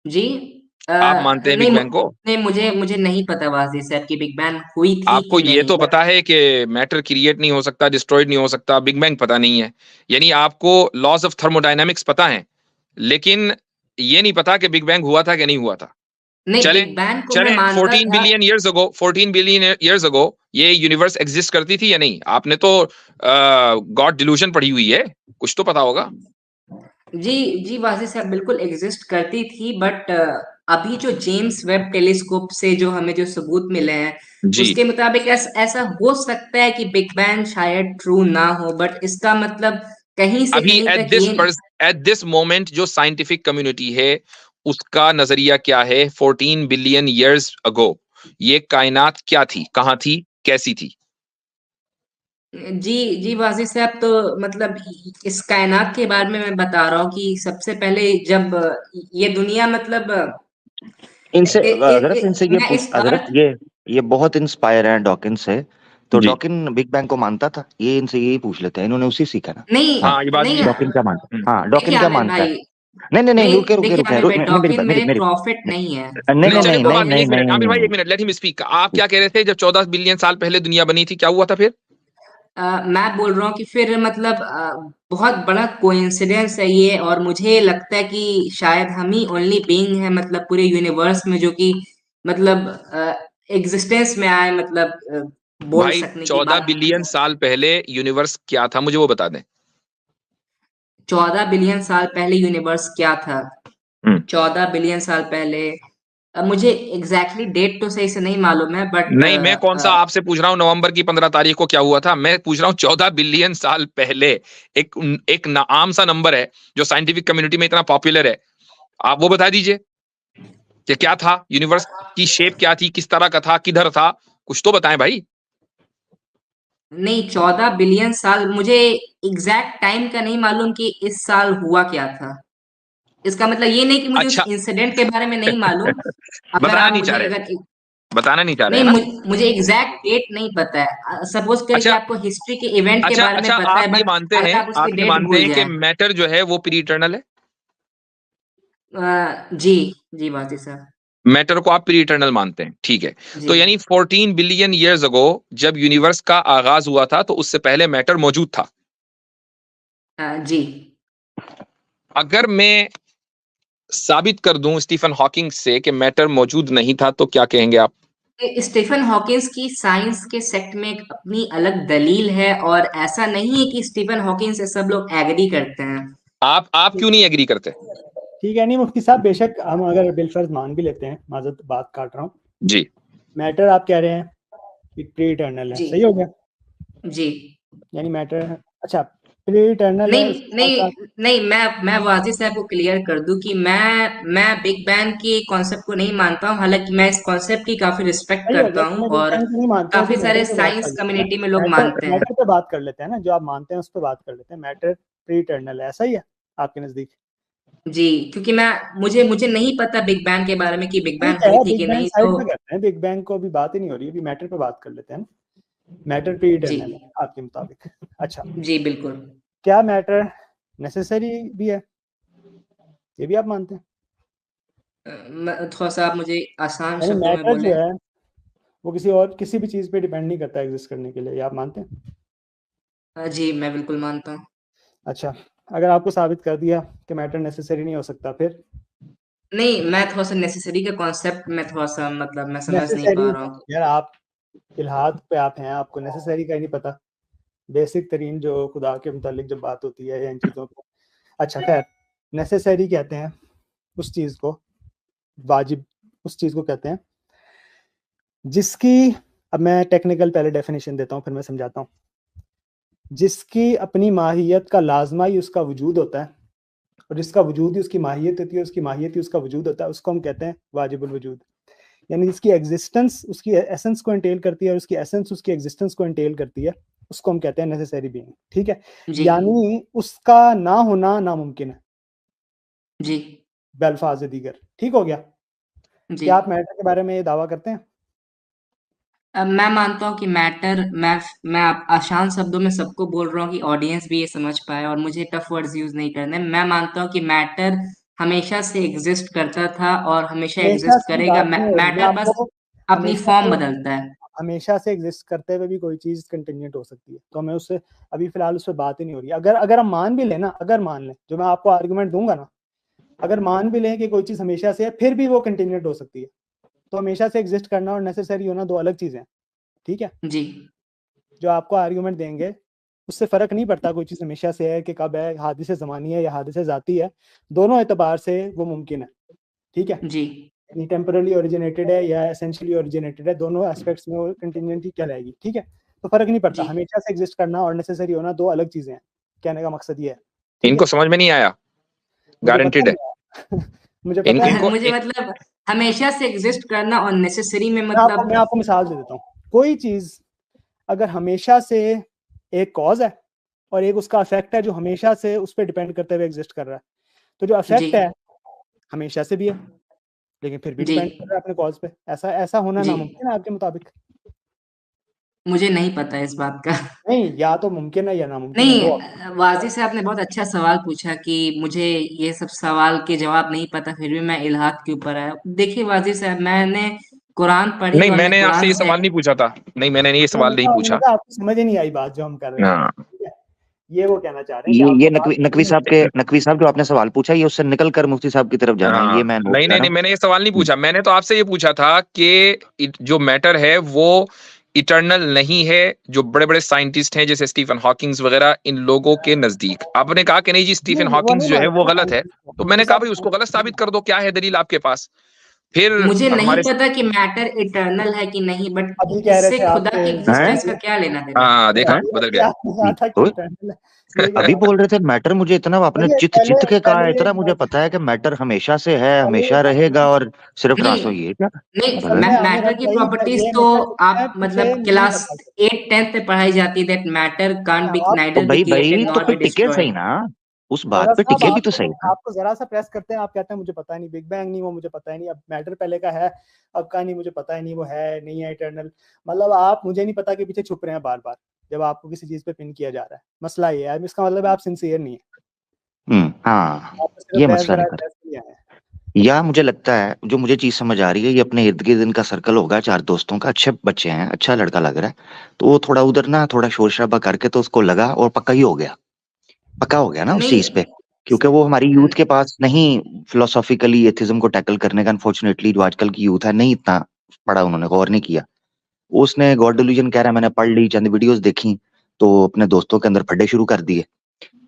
जी आप मानते हैं नहीं बिग बैंग को? नहीं मुझे मुझे नहीं पता वाज़ी साहब कि बिग बैंग हुई थी आपको कि ये नहीं तो बट पता है कि मैटर क्रिएट नहीं हो सकता, डिस्ट्रॉयड नहीं हो सकता, बिग बैंग पता नहीं है। यानी आपको लॉज ऑफ थर्मोडायनामिक्स पता है, लेकिन ये नहीं पता कि बिग बैंग हुआ था कि नहीं हुआ था। नहीं चलें, बिग बैंग को मैं चलें, मानता 14 था। Billion years ago, 14 billion years ago ये यूनिवर्स एग्जिस्ट करती थी या नहीं? आपने तो गॉड डिल्यूजन पढ़ी हुई है, कुछ तो पता होगा। जी, जी वाज़ी साहब बिल्कुल एग्ज़िस्ट करती थी बट अभी जो जेम्स वेब टेलीस्कोप से जो हमें जो सबूत मिले हैं, जी। उसके मुताबिक ऐसा हो सकता है कि बिग बैंग शायद ट्रू ना हो बट इसका मतलब कहीं से अभी कहीं तक ये एट दिस मोमेंट जो साइंटिफिक कम्युनिटी है उसका नजरिया क्या है? 14 बिलियन ईयर्स अगो ये कायनात क्या थी, कहां थी, कैसी थी? जी, जी वाज़ी साहब तो मतलब इस कायनात के बारे में मैं बता रहा हूँ कि सबसे पहले जब ये दुनिया मतलब इनसे ए ए ए हजरत इनसे ये मैं पूछ इस हजरत अर्थ ये बहुत इंस्पायर है डॉकिंस से। तो जी। डॉकिन बिग बैंग को मानता था? ये इनसे यही पूछ लेते हैं, इन्होंने उसी सीखा ना। नहीं, हाँ, हाँ, ये बात भी नहीं है। डॉकिन क्या मानता है? हाँ, डॉकिन देखिए क्या आमिर मानता है? भाई नहीं नहीं नहीं, नहीं रुके रुके देखिए रुके आमिर भाई मेरी डॉकिन बात मेरे मेरी प्रॉफिट नहीं है। नहीं नहीं नहीं चले नहीं वो नहीं बात, नहीं एक मिनट नहीं आमिर भाई, नहीं। एक मिनट, लेट हिम स्पीक। आप क्या कह रहे थे? जब 14 बिलियन साल पहले दुनिया बनी थी, क्या हुआ था फिर? मैं बोल रहा हूँ कि फिर मतलब बहुत बड़ा कोइंसिडेंस है ये और मुझे लगता है कि शायद हम ही ओनली बीइंग है मतलब पूरे यूनिवर्स में जो कि मतलब एग्जिस्टेंस में आए मतलब बोल भाई सकने की 14 बात। बिलियन साल पहले यूनिवर्स क्या था, मुझे वो बता दें। 14 बिलियन साल पहले यूनिवर्स क्या था? हम्म। 14 बिलियन साल पहले मुझे एग्जैक्टली डेट तो सही से नहीं मालूम है बट नहीं, मैं कौन सा आपसे पूछ रहा हूँ नवंबर की 15 तारीख को क्या हुआ था? मैं पूछ रहा हूँ 14 बिलियन साल पहले। एक एक आम सा नंबर है जो साइंटिफिक कम्युनिटी में इतना पॉपुलर है, आप वो बता दीजिए कि क्या था, यूनिवर्स की शेप क्या थी, किस तरह का था, किधर था, कुछ तो बताएं भाई। नहीं 14 बिलियन साल मुझे एग्जैक्ट टाइम का नहीं मालूम कि इस साल हुआ क्या था। इसका मतलब ये नहीं कि मुझे उस अच्छा। इंसिडेंट के बारे में नहीं मालूम। अगर बताना आप नहीं चाह मुझे रहे, अगर बताना नहीं चाह रहे नहीं हैं ना? मुझे एग्जैक्ट डेट नहीं पता है। सपोज करिए कि अच्छा, आपको हिस्ट्री के इवेंट के अच्छा, बारे में अच्छा, पता है आप ये बट मानते अगर हैं, आप उसकी आप ये डेट मानते भूल हैं कि जाएं। मैटर जो है वो प्री इटर्नल है? जी, जी वाजी साहब। मैटर को आप प्री इटर्नल मानते हैं, ठीक है। जी, तो यानी 14 बिलियन ईयर्स अगो जब यूनिवर्स का आगाज हुआ था तो उससे पहले मैटर मौजूद था। जी। अगर मैं साबित कर दूं स्टीफन हॉकिंग से कि मैटर मौजूद नहीं था तो क्या कहेंगे आप? स्टीफन हॉकिंस की साइंस के सेक्ट में एक अपनी अलग दलील है और ऐसा नहीं है कि स्टीफन हॉकिंस से सब लोग एग्री करते हैं। आप क्यों नहीं एग्री करते? ठीक है, नहीं मुफ्ती साहब, बेशक हम अगर बिलफर्ज मान भी लेते हैं, माजरत बात काट रहा हूँ, जी। मैटर आप कह रहे हैं कि प्री इटर्नल है, जी, सही हो गया? जी। यानी मैटर, अच्छा, प्री इटर्नल है, नहीं, इसके साथ नहीं, साथ नहीं मैं वाज़ी साहब को क्लियर कर दूं कि मैं बिग बैंग के कॉन्सेप्ट को नहीं मानता हूं। हालांकि मैं इस कॉन्सेप्ट की काफी रिस्पेक्ट सही हो करता गया, हूं चलो बिग और बैंग को नहीं मानते हैं तो काफी मैटर सारे पे बात कर साइंस लेते हैं कम्युनिटी में ना। लोग मैटर मानते हैं। मैटर पे बात कर लेते हैं ना, जो आप मानते हैं उस पर बात कर लेते हैं। मैटर प्री इटर्नल है, ऐसा ही है आपके नजदीक? जी, क्योंकि मैं मुझे मुझे नहीं पता बिग बैंग के बारे में कि बिग बैंग ठीक है, हुई थी बिग कि बैंग नहीं साइड तो पे करते हैं, बिग बैंग को अभी बात ही नहीं हो रही है, अभी मैटर पे बात कर लेते हैं ना। मैटर प्री जी, इटर्नल है आपके मुताबिक? अच्छा, जी बिल्कुल। क्या मैटर नेसेसरी भी है, ये भी आप मानते हैं? थोड़ा सा आप मुझे आसान यानी शब्दों में मैटर जो बोले। है वो किसी और किसी भी चीज पे डिपेंड नहीं करता एग्जिस्ट करने के लिए, ये आप मानते हैं? जी मैं बिल्कुल मानता हूँ। अच्छा, अगर आपको साबित कर दिया कि मैटर नेसेसरी नहीं हो सकता, फिर? नहीं मैं थोड़ा सा नेसेसरी के कॉन्सेप्ट में थोड़ा सा मतलब मैं समझ नहीं नेसेसरी, पा रहा हूँ। यार आप इल्हाद पे आप हैं, आपको नेसेसरी का ही नहीं पता। बेसिक तरीन जो खुदा के मुतालिक जब बात होती है या इन चीज़ों को, अच्छा खैर, नेसेसरी कहते हैं उस चीज़ को, वाजिब उस चीज़ को कहते हैं जिसकी, अब मैं टेक्निकल पहले डेफिनेशन देता हूँ फिर मैं समझाता हूँ। जिसकी अपनी माहियत का लाजमा ही उसका वजूद होता है और जिसका वजूद ही उसकी माहियत होती है, उसकी माहियत ही उसका वजूद होता है, उसको हम कहते हैं वाजिबुल वजूद। यानी जिसकी एग्जिस्टेंस उसकी एसेंस को एंटेल करती है और उसकी एसेंस उसकी एग्जिस्टेंस को एंटेल करती है, उसको हम कहते हैं नेसेसरी बीइंग। ठीक है, जी यानी उसका ना होना नामुमकिन है जी बेल्फाज दीगर। ठीक हो गया? जी। क्या आप मैटर के बारे में ये दावा करते हैं? मैं मानता हूँ कि मैटर, मैं आसान शब्दों में सबको बोल रहा हूँ कि ऑडियंस भी ये समझ पाए और मुझे टफ वर्ड्स यूज नहीं करने। मैं मानता हूँ कि मैटर हमेशा से एग्जिस्ट करता था और हमेशा हमेशा एग्जिस्ट से करेगा। बात नहीं हो रही, मैं मैटर बस आपको अपनी हमेशा फॉर्म से बदलता है। हमेशा से एग्जिस्ट करते हुए भी कोई चीज कंटिन्यूट हो सकती है, तो हमें उससे अभी फिलहाल उस पर बात ही नहीं हो रही। अगर हम मान भी लें ना, अगर मान लें, जो मैं आपको आर्गुमेंट दूंगा ना, अगर मान भी लें कि कोई चीज हमेशा से है फिर भी वो कंटिन्यूट हो सकती है, तो हमेशा से एग्जिस्ट करना और नेसेसरी होना दो अलग चीजें हैं। ठीक है, जी जो आपको आर्गुमेंट देंगे उससे फर्क नहीं पड़ता कोई चीज हमेशा से है कि कब है, हादिसे ज़मानी है या हादिसे ज़ाती है, दोनों एतबार से वो मुमकिन है। ठीक है, जी यानी टेम्परली ओरिजिनेटेड है या एसेंशियली ओरिजिनेटेड है, दोनों एस्पेक्ट्स में वो कंटिन्यूटी कहलाएगी। ठीक है, तो फर्क नहीं पड़ता, जी। हमेशा से एग्जिस्ट करना और नेसेसरी होना दो अलग चीजें हैं, कहने का मकसद ये है। ठीक इनको है, समझ में नहीं आया, मुझे पता गारंटेड है। नहीं है मुझे पता है। इनको मुझे मतलब हमेशा से एग्जिस्ट करना और नेसेसरी में मतलब मैं आपको मिसाल दे देता हूँ। कोई चीज अगर हमेशा से एक कॉज है और एक उसका इफेक्ट है जो हमेशा से उस पर डिपेंड करते हुए एग्जिस्ट कर रहा है, तो जो जी इफेक्ट है हमेशा से भी है लेकिन फिर भी जी डिपेंड कर रहा है अपने कॉज पे। ऐसा ऐसा होना जी। नामुमकिन है आपके मुताबिक? मुझे नहीं पता इस बात का। नहीं, या तो मुमकिन है या नामुमकिन है, नहीं, दो वाज़ी से आपने बहुत अच्छा सवाल पूछा कि मुझे ये सब सवाल के जवाब नहीं पता, फिर भी मैं इल्हाद के ऊपर आया। देखिए वाज़ी साहब, मैंने कुरान पढ़ी नहीं, और मैं मैंने आपसे कुरान ये से सवाल नहीं पूछा था। नहीं, मैंने ये सवाल नहीं पूछा। आपको समझ ही नहीं आई बात जो हम कर रहे हैं। हाँ, ठीक है, ये वो कहना चाह रहे हैं कि आपको ये बात नकवी साहब जो आपने सवाल पूछा, ये उससे निकल कर मुफ्ती साहब की तरफ जा रहे हैं, हाँ। ये मैं नोट नहीं कर नहीं रहा नहीं, हूँ। मैंने ये सवाल नहीं पूछा। मैंने तो आपसे ये पूछा था कि जो मैटर है वो इटर्नल नहीं है। जो बड़े बड़े साइंटिस्ट हैं जैसे स्टीफन हॉकिंग्स वगैरह, इन लोगों के नजदीक आपने कहा कि नहीं जी, स्टीफन नहीं, वो हॉकिंग्स नहीं जो है मानते वो ना गलत है। साइंटिस्ट को, तो मुफ्ती मैंने कहा साहब भाई उसको गलत साबित कर दो, क्या है दलील आपके पास? फिर मुझे नहीं हमारे पता कि मैटर इटर्नल है कि नहीं, बट अभी कह रहे इससे थे खुदा की आपसे हैं? एग्जिस्टेंस का क्या लेना-देना? हाँ, देखा, हैं? बदल अभी गए। आपने कहा था कि तो eternal है, यही कह अभी रहा था। बोल रहे थे मैटर, मुझे इतना आपने चलिए, चित पहले चित के कहा, पहले इतना मुझे पता है कि मैटर हमेशा से है, पहले हमेशा रहेगा हमें और सिर्फ ट्रांसफर, नहीं, ये क्या नहीं, गलत। हमें मैटर रब की वही प्रॉपर्टीज चाहिए, तो हमेशा से है, आप पीछे मतलब नहीं क्लास पता। 8 10th में पढ़ाई जाती है दैट मैटर कांट बी आप तो नाइदर बी भाई क्रिएटेड तो नॉर फिर बी टिके सही डिस्ट्रॉयड। ना, उस रजा बात पे साहब, टिके भी तो सही ना। आपको जरा सा प्रेस करते हैं, आप कहते हैं मुझे पता ही नहीं, बिग बैंग नहीं वो मुझे पता ही नहीं, अब मैटर पहले का है अब का नहीं मुझे पता ही नहीं, वो है नहीं है इटर्नल। मतलब आप मुझे नहीं पता के पीछे छुप रहे हैं बार बार जब आपको किसी चीज पे पिन किया जा रहा है। मसला ये है, इसका मतलब आप सिंसियर नहीं है, हाँ, आप सिर्फ ये बहस मसला बराए निकल। बहस के लिए आए हैं। या मुझे लगता है, जो मुझे चीज समझ आ रही है, ये अपने इर्द गिर्द इनका सर्कल होगा 4 दोस्तों का, अच्छे बच्चे हैं, अच्छा लड़का लग रहा है, तो वो थोड़ा उधर ना थोड़ा शोर शराबा करके तो उसको लगा और पक्का ही हो गया, पक्का हो गया ना उस चीज नहीं, पे। क्योंकि वो हमारी यूथ के पास नहीं फिलोसॉफिकली एथिज्म को टैकल करने का, अनफॉर्चुनेटली जो आजकल की यूथ है नहीं इतना पढ़ा, उन्होंने गौर नहीं किया। उसने गॉड डिल्यूजन कह रहा है, मैंने पढ़ ली, चंद वीडियोस देखी, तो अपने दोस्तों के अंदर फड्डे शुरू कर दिए।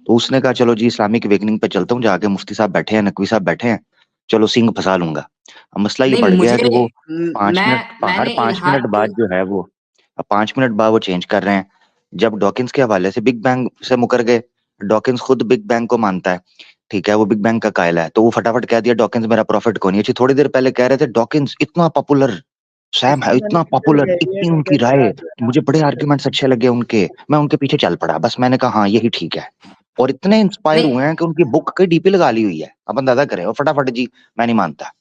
तो उसने कहा चलो जी इस्लामिक अवेकनिंग पे चलता हूँ, जाके मुफ्ती साहब बैठे हैं, नकवी साहब बैठे हैं, चलो सिंह फंसा लूंगा। अब मसला ये नहीं बढ़ गया है मुझे कि वो 5 मिनट, हर मैंने 5 मिनट इल्हाद को बाद जो है वो, अब 5 मिनट बाद वो चेंज कर रहे हैं। जब डॉकिंस के हवाले से बिग बैंग से मुकर गए, डॉकिंस खुद बिग बैंग को मानता है, ठीक है, वो बिग बैंग का कायल है, तो वो फटाफट कह दिया डॉकिंस मेरा प्रॉफिट कौन है। अच्छी थोड़ी देर पहले कह रहे थे डॉकिंस इतना पॉपुलर, सैम है इसमें मैंने इतना डिटेल पॉपुलर, में ये इतनी उनकी डिटेल राय, वगैरह जो है ना, मुझे बड़े आर्ग्यूमेंट्स अच्छे लगे उनके, मैं उनके पीछे चल पड़ा, बस मैंने कहा हाँ यही ठीक है। और इतने इंस्पायर नहीं हुए हैं कि उनकी बुक की डीपी लगा ली हुई है, अब अंदाजा करें, और फटाफट जी मैं नहीं मानता।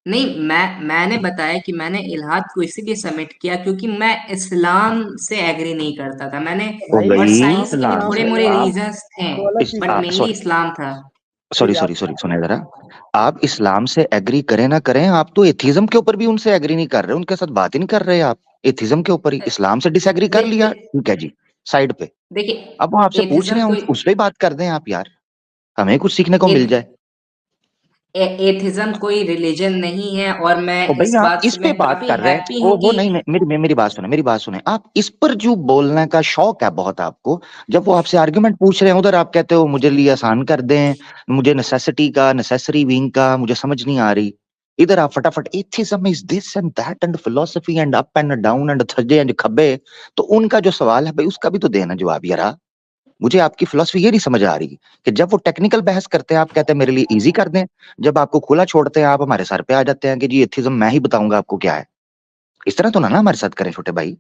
नहीं मैंने बताया कि मैंने इल्हाद को इसीलिए सबमिट किया क्योंकि मैं इस्लाम से एग्री नहीं करता था। मैंने तो भाई और भाई साइंस के भी इस्लाम थोड़े से मोरे आप रीजंस थे, दो अलग इस चीजें बट हैं। मेनली सॉरी इस्लाम था। सॉरी ठीक है, सॉरी आप सॉरी सुने जरा, आप इस्लाम से एग्री करें ना करें, आप तो एथिज्म के ऊपर भी उनसे एग्री नहीं कर रहे, उनके साथ बात ही नहीं कर रहे आप, एथिज्म के ऊपर ही इस्लाम से डिसएग्री कर लिया, ठीक है जी, साइड पे। अब वो आपसे देखिए पूछ रहे एथिज्म हैं, कोई उस पे ही बात कर दें आप यार, हमें कुछ सीखने को मिल जाए। एथिज्म कोई रिलीजन नहीं है और मैं तो इस भाई आप बात इस से पे मैं बात काफी कर रहे हैं, हैप्पी हूँ वो कि नहीं नहीं, मेरी बात सुने, मेरी बात सुने, आप इस पर जो बोलने का शौक है बहुत आपको, जब वो आपसे आर्गुमेंट पूछ रहे हैं उधर आप कहते हो मुझे लिए आसान कर दें, मुझे नेसेसिटी का, नेसेसरी बीइंग का मुझे समझ नहीं आ रही। इधर आप फटाफट atheism is this and that and philosophy and up and down and Thursday and खब्बे, तो उनका जो सवाल है भाई उसका भी तो देना जवाब यार। मुझे आपकी फिलोसफी ये नहीं समझ आ रही कि जब वो टेक्निकल बहस करते हैं आप कहते हैं मेरे लिए इजी कर दें, जब आपको खुला छोड़ते हैं आप हमारे सर पे आ जाते हैं कि जी एथिज्म मैं ही बताऊंगा आपको क्या है। इस तरह तो ना हमारे साथ करें छोटे भाई,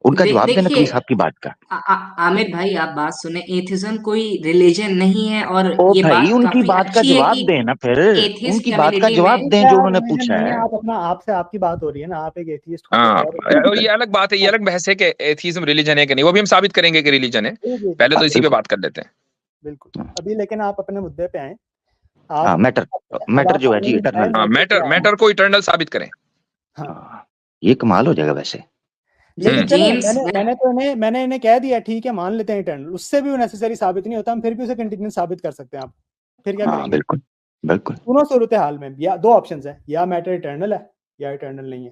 उनका जवाब देना देखिए प्लीज आपकी बात का। आमिर भाई, आप बात सुने, एथिज्म कोई रिलीजन नहीं है, और ओ ये भाई बात उनकी काफी बात का अच्छी है जवाब कि दें ना, फिर एथिस्ट उनकी बात का कम्युनिटी जवाब में दें जो उन्होंने रिलीजन पूछा नहीं है, है। आप अपना आपसे आपकी बात हो रही है ना, आप एक एथियस्ट को हाँ, कह रहे और ये अलग बात है, ये अलग बहस है कि एथिज्म रिलीजन है कि नहीं, वो भी हम साबित करेंगे कि रिलीजन है। जी, पहले तो इसी पे बिल्कुल बात कर लेते हैं। बिल्कुल। अभी लेकिन आप अपने मुद्दे पे आए। हाँ, आप मैटर अब मैटर आप जो है अपने जी में जाए इटरनल। हाँ, मौके पे मैटर आए। मैटर को इटर्नल साबित करें। हाँ, हाँ, ये कमाल हो जाएगा वैसे। लेकिन चले जेम्स मैंने इन्हें कह दिया ठीक है मान लेते हैं इटर्नल, उससे भी वो नेसेसरी साबित नहीं होता, हम फिर भी उसे कंटिन्यूस साबित कर सकते हैं। आप फिर क्या हाँ करेंगे? बिल्कुल बिल्कुल। दोनों सूरत हाल में या दो ऑप्शंस है, या मैटर इटर्नल है या इटर्नल नहीं है।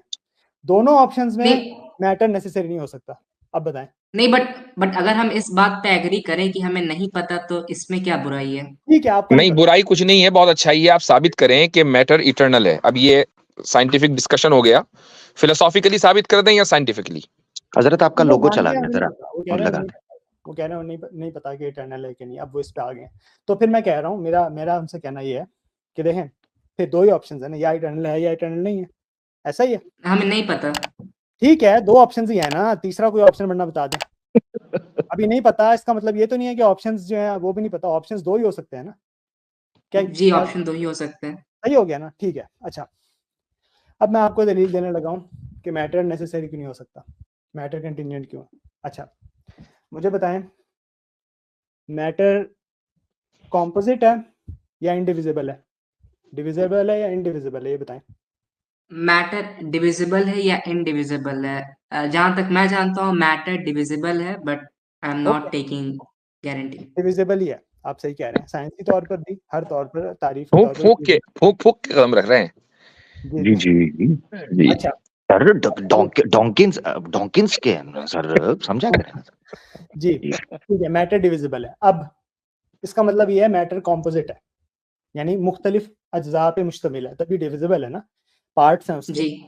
दोनों ऑप्शंस में नहीं मैटर नेसेसरी नहीं हो सकता। अब बताएं। नहीं, बट अगर हम इस बात पे एग्री करें कि हमें नहीं पता, तो इसमें क्या बुराई है? ठीक है, आपको नहीं, पता। बुराई कुछ नहीं है, बहुत अच्छा ही है। आप साबित करें कि मैटर इटर्नल है। अब ये साइंटिफिक डिस्कशन हो गया, फिलोसॉफिकली साबित कर दें या साइंटिफिकली? हजरत आपका वो लोगो मान चला गया, गया नहीं जरा पता, वो कह और रहे हैं लगा नहीं दे। पता, वो कह रहे हैं नहीं पता कि इटर्नल है कि नहीं। अब वो इस पे आ गए हैं। तो फिर मैं कह रहा हूँ, मेरा उनसे कहना ये है कि देखें, फिर दो ही ऑप्शन है ना, या इटर्नल है या इटर्नल नहीं है, ऐसा ही है। हमें नहीं पता। ठीक है, दो ऑप्शन ही है ना, तीसरा कोई ऑप्शन बनना बता दें। अभी नहीं पता, इसका मतलब ये तो नहीं है कि ऑप्शंस जो है वो भी नहीं पता। ऑप्शंस दो ही हो सकते हैं ना। क्या जी, ऑप्शन दो ही हो सकते हैं। सही हो गया ना? ठीक है, अच्छा। अब मैं आपको दलील देने लगा हूँ कि मैटर नेसेसरी क्यों नहीं हो सकता, मैटर कंटीन्यूएंट क्यों। अच्छा, मुझे बताएं, मैटर कॉम्पोजिट है या इंडिविजिबल है? डिविजिबल है या इंडिविजिबल है, ये बताएं। मैटर डिविजिबल है या इनडिविजिबल है? जहां तक मैं जानता हूँ मैटर डिविजिबल है, but I am not okay, taking guarantee. Divisible ही है, आप सही कह रहे हैं। साइंसी तौर पर भी, हर तौर पर, तारीफ के फूक तौर पर फूक के फूक फूक के कदम रख रहे हैं। जी जी जी। जी जी। अच्छा, सर डोंकिंस के हैं ना सर, समझा करें ना सर। जी ठीक है, मैटर डिविजिबल है। अब इसका मतलब ये है मैटर कॉम्पोजिट है, यानी मुख्तलिफ अज्जा पे मुश्तमिल है, तभी डिविजिबल है ना। पार्ट्स हैं उसके, जी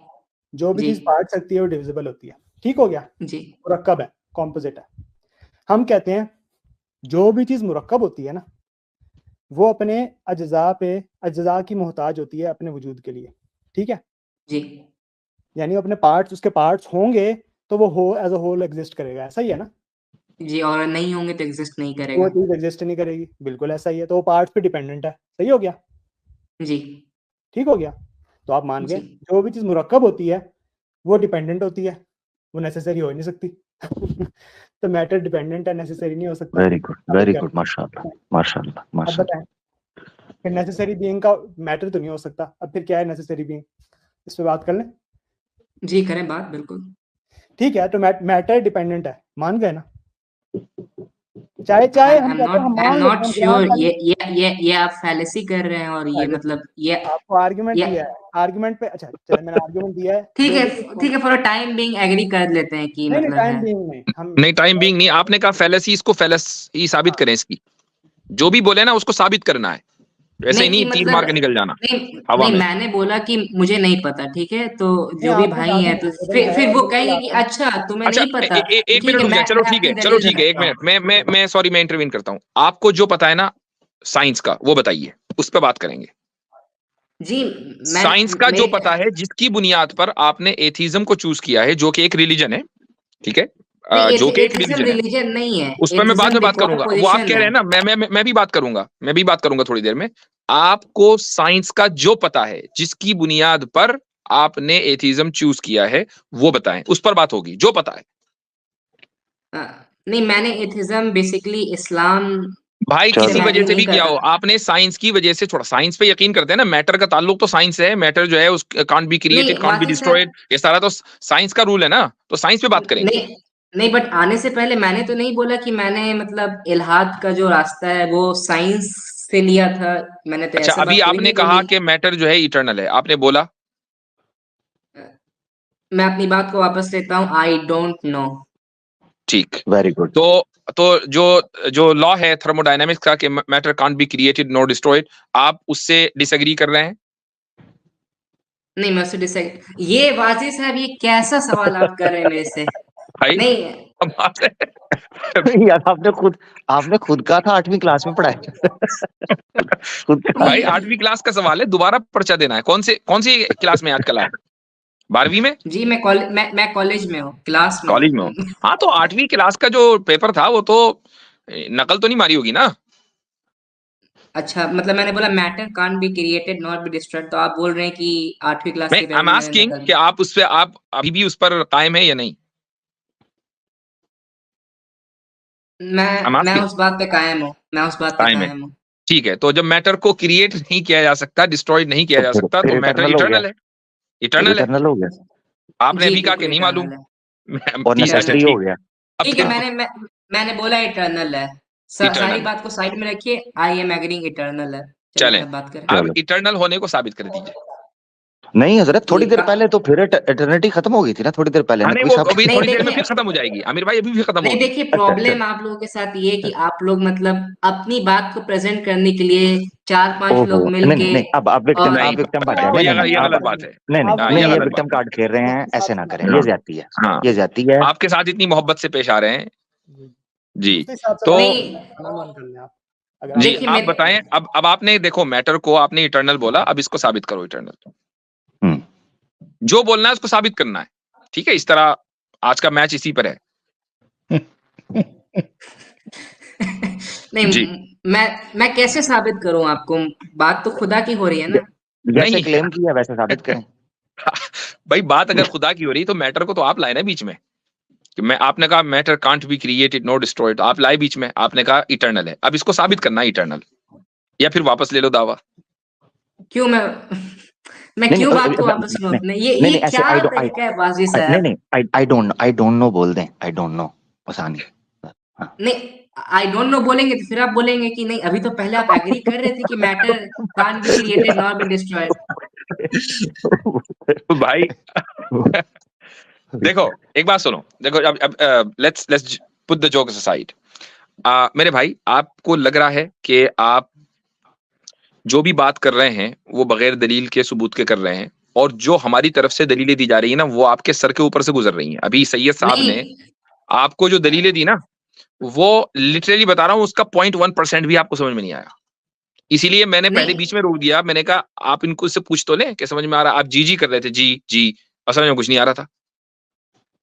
जो भी जी चीज पार्ट्स रखती है वो डिविजिबल होती है। ठीक हो गया, जी मुरक्कब है, कॉम्पोजिट है। हम कहते हैं जो भी चीज मुरक्कब होती है ना, वो अपने अज्जा की मोहताज होती है अपने वजूद के लिए। ठीक है, जी यानी अपने पार्ट्स, उसके पार्ट्स होंगे तो वो हो एज अ होल एग्जिस्ट करेगा, ऐसा ही है ना। जी, और नहीं होंगे तो एग्जिस्ट नहीं वो करेगा। चीज एग्जिस्ट नहीं करेगी, बिल्कुल ऐसा ही है। तो वो पार्ट्स पे डिपेंडेंट है। सही हो गया, जी ठीक हो गया। तो आप मान गए, जी जो भी चीज मुरक्कब होती है वो डिपेंडेंट होती है, वो नेसेसरी हो ही नहीं सकती। तो मैटर डिपेंडेंट है, नेसेसरी नहीं हो सकता। वेरी गुड माशाल्लाह माशाल्लाह अब माशाल्लाह। बताएं, फिर नेसेसरी बीइंग का मैटर तो नहीं हो सकता, अब फिर क्या है नेसेसरी बीइंग, इस पे बात कर लें। जी, करें बात, बिल्कुल। ठीक है, तो मैटर डिपेंडेंट है, मान गए ना। चाहे चाहे हम कहते हैं, हम आई एम मान लेते नॉट हैं, ग्रांट श्योर, कर ये आप फैलेसी कर रहे हैं, और ये लेते मतलब हैं। आपको आर्गुमेंट ये दिया है, आर्गुमेंट पे, अच्छा चले, मैंने आर्गुमेंट दिया है, ठीक जो है, भी चीज ठीक है, for a time being agree कर लेते हैं कि नहीं मतलब टाइम है। बीइंग नहीं, हम नहीं, टाइम बीइंग नहीं, आपने कहा फैलेसी, इसको फैलेसी साबित करें इसकी। जो भी बोले ना उसको साबित करना है, ऐसे ही नहीं कि नहीं तीर मतलब मार के निकल जाना नहीं हवा नहीं, में। मैंने बोला कि मुझे नहीं पता, ठीक है, तो नहीं, जो भी आपने भाई कहा था हैं, तो possible है फिर वो और बिल्कुल कहेंगे कि आपने अच्छा तुम्हें अच्छा, नहीं पता, तो एक ठीक मिनट है, रुक जाए, चलो मैं ठीक है, अपनी चलो दलील ठीक है, एक रखता हूँ। मिनट, मैं सॉरी, मैं इंटरवीन करता हूँ। आपको जो पता है ना साइंस का, वो बताइए, उस पर बात करेंगे। जी, मैं साइंस का जो मेरे पता है, जिसकी बुनियाद पर आपने एथिज्म को चूज किया है, जो कि एक रिलीजन है, ठीक है, नहीं, जो कि एक एथिज्म रिलीजन है, रिलीजन नहीं है, उस पर मैं बाद एथिज्म में बात डिफॉल्ट करूंगा। वो आप पोजीशन कह रहे है। हैं ना, मैं भी बात करूंगा, मैं भी बात करूंगा थोड़ी देर में। आपको साइंस का जो पता है, जिसकी बुनियाद पर आपने एथिज्म चूज किया है, वो बताएं, उस पर बात होगी, जो पता है। नहीं, मैंने एथिज्म बेसिकली इस्लाम भाई से किसी चलो वजह मैटर से नहीं भी किया करता। हो, आपने साइंस की वजह से, थोड़ा साइंस पे यकीन करते हैं ना, मैटर का ताल्लुक तो साइंस से है, मैटर जो है उस कांट बी क्रिएटेड, नहीं कांट बी वासिफ साहब, डिस्ट्रॉयड, ये सारा तो साइंस का रूल है ना, तो साइंस पे बात करेंगे। नहीं नहीं, बट आने से पहले मैंने तो नहीं बोला कि मैंने मतलब इल्हाद का जो रास्ता है वो साइंस से लिया था। मैंने तो अच्छा, ऐसे अभी बात कभी आपने नहीं कहा बोली। कि मैटर जो है इटर्नल है, आपने बोला। मैं अपनी बात को वापस लेता हूँ, आई डोंट नो। ठीक, वेरी गुड। तो जो जो लॉ है थर्मोडायनेमिक्स का कि matter can't be created nor destroyed, आप उससे डिसएग्री कर रहे हैं? नहीं मैं उससे डिसएग्री, ये वाजिद साहब ये कैसा सवाल आप कर रहे हैं मेरे से? भाई नहीं अब बात है यार आपने खुद कहा था 8वीं क्लास में पढ़ाया। खुद भाई ये 8वीं क्लास का सवाल है, दोबारा पर्चा देना है। कौन सी क्लास में आजकल है? 12वीं में? जी मैं कॉलेज में हूँ, क्लास में कॉलेज में हो? हूँ। हाँ, तो 8वीं क्लास का जो पेपर था वो तो नकल तो नहीं मारी होगी ना? अच्छा मतलब मैंने बोला matter can't be created not be destroyed, तो आप बोल रहे हैं कि 8वीं क्लास मैं के आई पेपर एम में मैंने आस्किंग नकल कि आप उस पे, आप अभी भी उस पर कायम है या नहीं? आई एम मैं आस्किंग। उस बात पे कायम हूँ, मैं उस बात पे कायम है, कायम हूँ। ठीक है। तो जब मैटर को क्रिएट नहीं किया जा सकता, डिस्ट्रॉय नहीं किया तो जा सकता, फिर तो मैटर इटर्नल हो गया, इटर्नल है। फिर इटर्नल है। इटर्नल हो गया आपने जी अभी कहा कि बिल्कुल नहीं मालूम। इटर्नल है। और अच्छा, नेसेसरी हो ठीक। गया। अब ठीक है, फिर मैंने बोला इटर्नल है। सारी इटर्नल है। बात को साइड में रखिए, आई एम एग्रीइंग इटर्नल है। चलिए चलें, अब बात करें। अब चलो इटर्नल होने को साबित कर दीजिए। नहीं हजरत, थोड़ी जी देर पहले तो फिर इटर्निटी खत्म हो गई थी ना, थोड़ी देर पहले हाँ नहीं, नकवी वो साहब। अभी नहीं थोड़ी देर में फिर देखिए, खत्म हो जाएगी। आमिर भाई अभी भी खत्म नहीं होगी। देखिए, अच्छा अच्छा। प्रॉब्लम आप लोगों के साथ ये है कि आप लोग मतलब अपनी बात को प्रेजेंट करने के लिए 4-5 ओहो, लोग नहीं नहीं मिलके नहीं, अब आप विक्टिम, और नहीं, आप विक्टिम बन रहे हैं। वो नहीं नहीं नहीं, ये आप गलत बात है। नहीं नहीं हाँ, नहीं ये ये गलत बात विक्टिम है। कार्ड खेल रहे हैं, ऐसे ना करें, ये हाँ, ज्यादती है, हाँ, ये ज्यादती है। आपके साथ इतनी मोहब्बत से पेश आ रहे हैं जी। उस हिसाब से तो बात नहीं करना ऑन कर लें आप, अगर जी, देखिए आप मेरे बताएं। अब आपने देखो मैटर को, आपने इटर्नल बोला, अब इसको साबित करो इटर्नल। हम्म, जो बोलना है उसको साबित करना है, ठीक है? इस तरह आज का मैच इसी पर है नहीं जी। मैं कैसे साबित करूं आपको? बात तो खुदा की हो रही है ना। जैसे नहीं क्लेम किया वैसे साबित करें। भाई, बात अगर खुदा की हो रही तो मैटर को तो आप लाए ना बीच में, कि मैं, आपने कहा matter can't be created no destroyed, आप लाए बीच में, आपने कहा इटर्नल है। अब इसको साबित करना है इटर्नल, या फिर वापस ले लो दावा। क्यों मैं नहीं क्यों बात को नहीं वापस लूं नहीं अपने? नहीं ये नहीं, ऐसे क्या तरीका है बाजी नहीं साहब? नहीं, आई डोंट नो बोल दें, आई डोंट नो, आसानी। हाँ। नहीं, आई डोंट नो बोलेंगे तो फिर आप बोलेंगे कि नहीं, अभी तो पहले आप एग्री कर रहे थे कि matter can't be created not be destroyed. भाई देखो, एक बात सुनो, देखो अब let's put the jokes aside. मेरे भाई, आपको लग रहा है कि आप जो भी बात कर रहे हैं वो बगैर दलील के, सबूत के कर रहे हैं, और जो हमारी तरफ से दलीलें दी जा रही है ना, वो आपके सर के ऊपर से गुजर रही हैं। अभी सैयद साहब नहीं ने आपको जो दलीलें दी ना, वो लिटरली बता रहा हूं, उसका 0.1% भी आपको समझ में नहीं आया। इसीलिए मैंने पहले नहीं बीच में रोक दिया। मैंने कहा आप इनको से पूछ तो लें कि समझ में आ रहा। आप जी जी कर रहे थे, जी जी, और समझ में कुछ नहीं आ रहा था।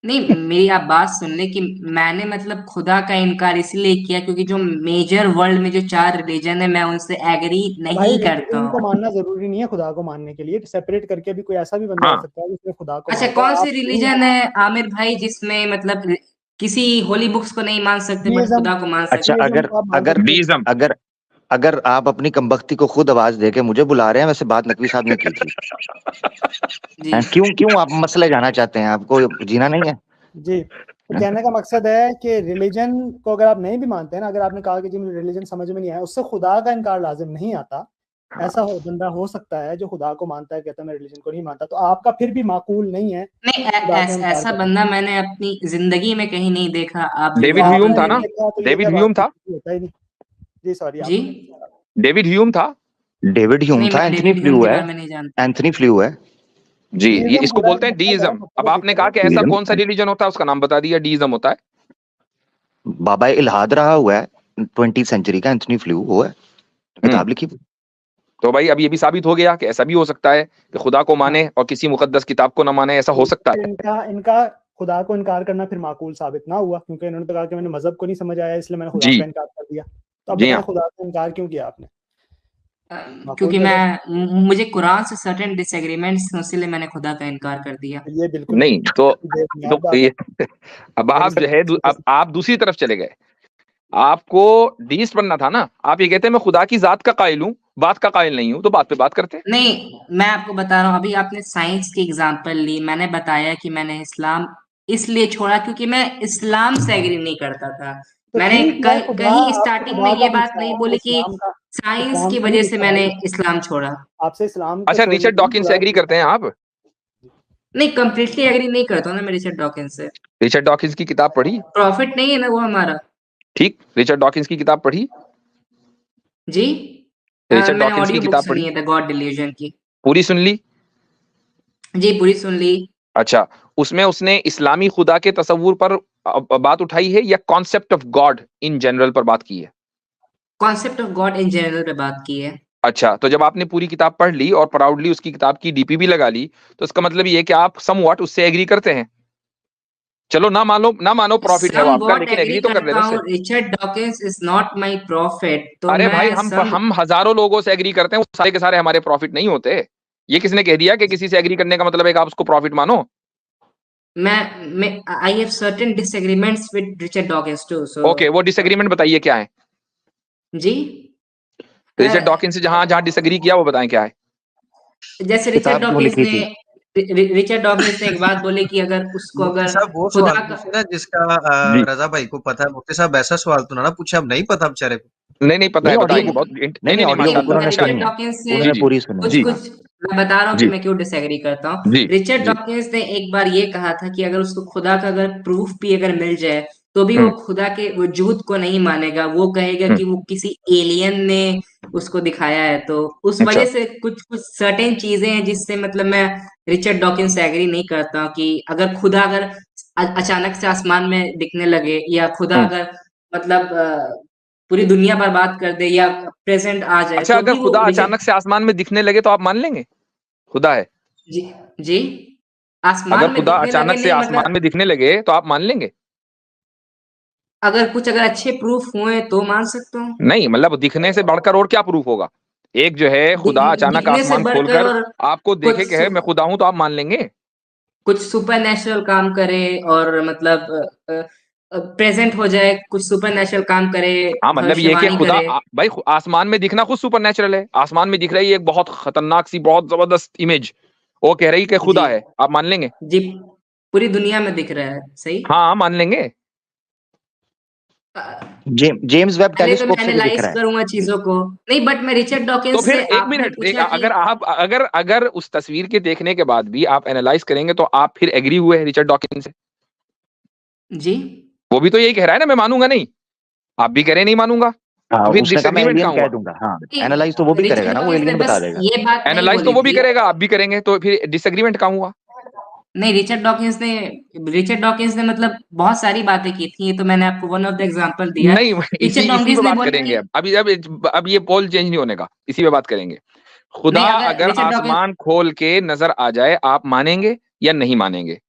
नहीं, मेरी आप बात सुन ले कि मैंने मतलब खुदा का इनकार इसलिए किया क्योंकि जो मेजर वर्ल्ड में जो 4 रिलीजन है मैं उनसे एग्री भाई नहीं करता रिलीजन को हूँ। मानना जरूरी नहीं है खुदा को मानने के लिए, सेपरेट करके भी कोई ऐसा भी बंदा हो हाँ, सकता है जिसने खुदा को अच्छा मानता कौन है। सी आप रिलीजन है आमिर भाई जिसमें मतलब किसी होली बुक्स को नहीं मान सकते बट डीइज्म, खुदा को मान अच्छा, सकते? डीइज्म को आप मान अगर सकते हो। डीइज्म। अगर अगर आप अपनी कमबख्ती को खुद आवाज देके मुझे बुला रहे हैं, वैसे बात नकवी साहब ने की थी। जी क्यों क्यों आप मसले जाना चाहते हैं? आपको जीना नहीं है? जी, तो कहने का मकसद है कि रिलीजन को अगर आप नहीं भी मानते हैं ना, अगर आपने कहा कि जी मुझे रिलीजन समझ में नहीं आया, उससे खुदा का इनकार लाजिम नहीं आता। ऐसा बंदा हो सकता है जो खुदा को मानता है, कहता है मैं रिलीजन को नहीं मानता, तो आपका फिर भी माकूल नहीं है नहीं, खुदा का इनकार ऐसा करना। बंदा मैंने अपनी जिंदगी में कहीं नहीं देखा। आप जो डेविड बात ह्यूम कर आपने था रहे ना? नहीं हैं देखा तो ये डेविड क्या बात ह्यूम था। होता ही नहीं। जी सॉरी जी, आप। डेविड ह्यूम था। डेविड ह्यूम नहीं था, मैं एंथनी डेविड ह्यूम फ्लू के है, बारे में नहीं जानता। एंथनी फ्लू है। जी, ये डीइज्म इसको खुदा बोलते हैं मतलब है, डीइज्म। अब मतलब आपने कहा कि ऐसा कौन सा रिलीजन होता है, उसका नाम बता दिया, डीइज्म होता है। बाबा इल्हाद रहा हुआ है 20वीं सेंचुरी का, एंथनी फ्लू वो है, किताब लिखी। तो भाई अब ये भी साबित हो गया कि ऐसा भी हो सकता है कि खुदा को माने और किसी मुकद्दस किताब को ना माने, ऐसा हो सकता है। इनका इनका खुदा को इनकार करना फिर माकूल साबित ना हुआ, क्योंकि इन्होंने तो कहा कि मैंने मजहब को नहीं समझ आया इसलिए मैंने खुदा जी का इनकार कर दिया। तो अब जी बताएं हाँ। खुदा का इनकार क्यों किया आपने? माकूल क्योंकि तो है। मुझे कुरान से सर्टेन डिसएग्रीमेंट्स, इसलिए मैंने खुदा का इनकार कर दिया। ये बिल्कुल नहीं तो बेबुनियाद बात ये है। अब मेरे आप जो है अब आप दूसरी तरफ चले गए। आपको डीस्ट बनना था ना। आप ये कहते हैं मैं खुदा की जात का कायल हूं, बात का कायल नहीं हूं, तो बात पे बात करते। नहीं, मैं आपको बता रहा हूँ, अभी आपने साइंस की एग्जांपल ली, मैंने बताया कि मैंने इस्लाम इसलिए छोड़ा क्योंकि मैं इस्लाम से एग्री नहीं करता था। तो मैंने ठीक है, खुदा कहीं आपसे स्टार्टिंग में खुदा का ये बात पूछा है, नहीं आपसे बोली कि साइंस इस्लाम की का नहीं वजह से पूछा मैंने भाई। इस्लाम छोड़ा। आपसे इस्लाम को अच्छा, छोड़ने रिचर्ड के लिए डॉकिंस से खुदा एग्री पूछा करते हैं आप? नहीं, कंप्लीटली एग्री नहीं करता हूँ ना मैं रिचर्ड डॉकिंस से। रिचर्ड डॉकिंस की किताब पढ़ी? प्रॉफिट नहीं है ना वो हमारा। ठीक, रिचर्ड डॉकिंस की किताब पढ़ी? जी, रिचर्ड मैंने डॉकिंस की ऑडियो बुक किताब सुनी पढ़ी? है द गॉड डिल्यूजन की। पूरी सुन ली? जी पूरी सुन ली। अच्छा, उसमें उसने इस्लामी खुदा के तसव्वुर पर बात उठाई है या concept of God in general पर बात की है? Concept of God in general पे बात की है। अच्छा, तो जब आपने पूरी किताब पढ़ ली और प्राउडली उसकी किताब की डीपी भी लगा ली, तो इसका मतलब ये है कि आप समव्हाट उससे एग्री करते हैं। चलो ना मानो प्रॉफिट है वो आपका, समवॉट लेकिन एग्री एग्री तो कर करता लेना हूँ, उससे। Richard Dawkins is not my profit, तो अरे भाई, मैं हम हजारों लोगों से एग्री करते हैं, वो सारे के सारे हमारे प्रॉफिट नहीं होते। ये किसने कह दिया कि किसी से एग्री करने का मतलब है कि आप उसको प्रॉफिट मानो? मैं I have certain disagreements with Richard Dawkins too, so okay, वो डिसएग्रीमेंट बताइए क्या है। जी। रिचर्ड डॉकिंस से जहां जहां डिसएग्री किया वो बताएं क्या है। जैसे किताब क्यों लिखी थी? रिचर्ड डॉकिंस ने एक बात बोली कि अगर उसको मुफ्ती अगर साहब वो खुदा सवाल का पूछे ना जिसका जी, रजा भाई को पता है। मुफ्ती साहब ऐसा सवाल तो ना पूछे, अब नहीं पता बेचारे को। नहीं पता है, नहीं, बताइए। ऑडियो वो नहीं बहुत नहीं, नहीं नहीं नहीं ऑडियो माशाल्लाह उन्होंने रिचर्ड सुनी माशाल्लाह। है, डॉकिंस से जी उन्होंने जी पूरी सुनी है। कुछ जी हाँ। कुछ मैं बता रहा हूँ कि जी मैं क्यों डिसएग्री करता हूँ। जी रिचर्ड जी। डॉकिंस ने एक बार ये कहा था कि अगर उसको खुदा का अगर प्रूफ भी अगर मिल जाए तो भी वो हम्म खुदा के वजूद को नहीं मानेगा, वो कहेगा हम्म। कि वो किसी एलियन ने उसको दिखाया है। तो उस अच्छा, वजह से कुछ कुछ सर्टेन चीजें हैं जिससे मतलब मैं रिचर्ड डॉकिंस से एग्री नहीं करता हूँ कि अगर खुदा अगर अचानक से आसमान में दिखने लगे, या खुदा हम्म। अगर मतलब पूरी दुनिया बर्बाद कर दे या प्रेजेंट आ जाए, अच्छा, तो अगर भी वो खुदा रिचर्ड अचानक से आसमान में दिखने लगे तो आप मान लेंगे खुदा है? जी जी अगर आसमान में खुदा दिखने लगे अचानक से नहीं आसमान मतलब में दिखने लगे तो आप मान लेंगे? अगर कुछ अगर अच्छे प्रूफ हुए तो मान सकता हूँ। नहीं, मतलब दिखने से बढ़कर और क्या प्रूफ होगा? एक जो है खुदा अचानक दिखने से आसमान बढ़कर खोलकर और आपको कुछ देखे कि है मैं खुदा हूं, तो आप मान लेंगे? कुछ सुपर नेचुरल काम करे और मतलब प्रेजेंट हो जाए, कुछ सुपर नेचुरल काम करे, हाँ, मतलब ये कि भविष्यवाणी खुदा करे। भाई आसमान में दिखना खुद सुपर नेचुरल है। आसमान में दिख रही है एक बहुत खतरनाक सी बहुत जबरदस्त इमेज, वो कह रही कि जी खुदा है, आप मान लेंगे? जी पूरी दुनिया में दिख रहा है, सही। हाँ, मान लेंगे। अ, जेम्स वेब पहले तो मैं टेलीस्कोप से भी दिख एनालाइज रहा है। करूंगा चीजों को। नहीं, बट मैं रिचर्ड तो डॉकिंस फिर से एक आपने मिनट पूछा कि अगर आप अगर उस तस्वीर के देखने के बाद भी आप एनालाइज करेंगे तो आप फिर एग्री हुए हैं रिचर्ड डॉकिंस से? जी वो भी तो यही कह रहा है ना, मैं मानूंगा नहीं। आप भी कह रहे हैं नहीं मानूंगा, हाँ, तो फिर उसने कहा मैं डिसएग्रीमेंट एलियन कहाँ कह हुआ? दूंगा। हाँ, एनालाइज तो वो भी रिचर्ड करेगा ना, वो डॉकिंस ने एलियन बस बता देगा। ये बात नहीं एनालाइज तो बोली वो भी थी। करेगा, आप भी करेंगे, तो फिर डिसएग्रीमेंट कहाँ हुआ? नहीं, रिचर्ड डॉकिंस ने मतलब बहुत सारी बातें की थी, ये तो मैंने आपको वन ऑफ द एग्जांपल दिया है। नहीं, इसी रिचर्ड इसी पे डॉकिंस ने बात बोला करेंगे। कि अब ये पोल चेंज नहीं होने का, इसी पे बात करेंगे। खुदा नहीं, अगर अगर रिचर्ड डॉकिंस आसमान खोल के नजर आ जाए, आप मानेंगे या नहीं मानेंगे?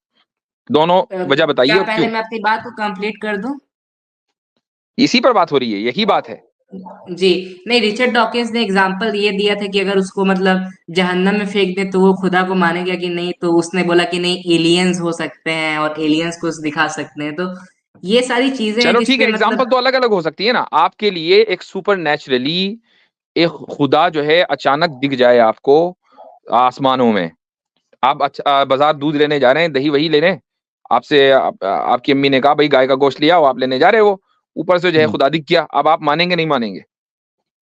दोनों वजह बताइए क्या और पहले क्यों। मैं आपकी बात को कंप्लीट कर दूं? इसी पर बात हो रही है, यही बात है। जी। नहीं, रिचर्ड डॉकिंस ने एग्जांपल ये दिया था कि अगर उसको मतलब जहन्नम में फेंक दे तो वो खुदा को मानेगा कि नहीं, तो उसने बोला कि नहीं, एलियंस हो सकते हैं और एलियंस को दिखा सकते हैं। तो ये सारी चीजें हैं चलो ठीक जिसपे है, एग्जाम्पल मतलब तो अलग अलग हो सकती है ना। आपके लिए एक सुपर नेचुरली एक खुदा जो है अचानक दिख जाए आपको आसमानों में, आप बाजार दूध लेने जा रहे हैं, दही वही लेने, आपसे आपकी अम्मी ने कहा भाई गाय का गोश्त लिया, आप लेने जा रहे हो, ऊपर से जो है खुदा दिख गया, अब आप मानेंगे नहीं मानेंगे?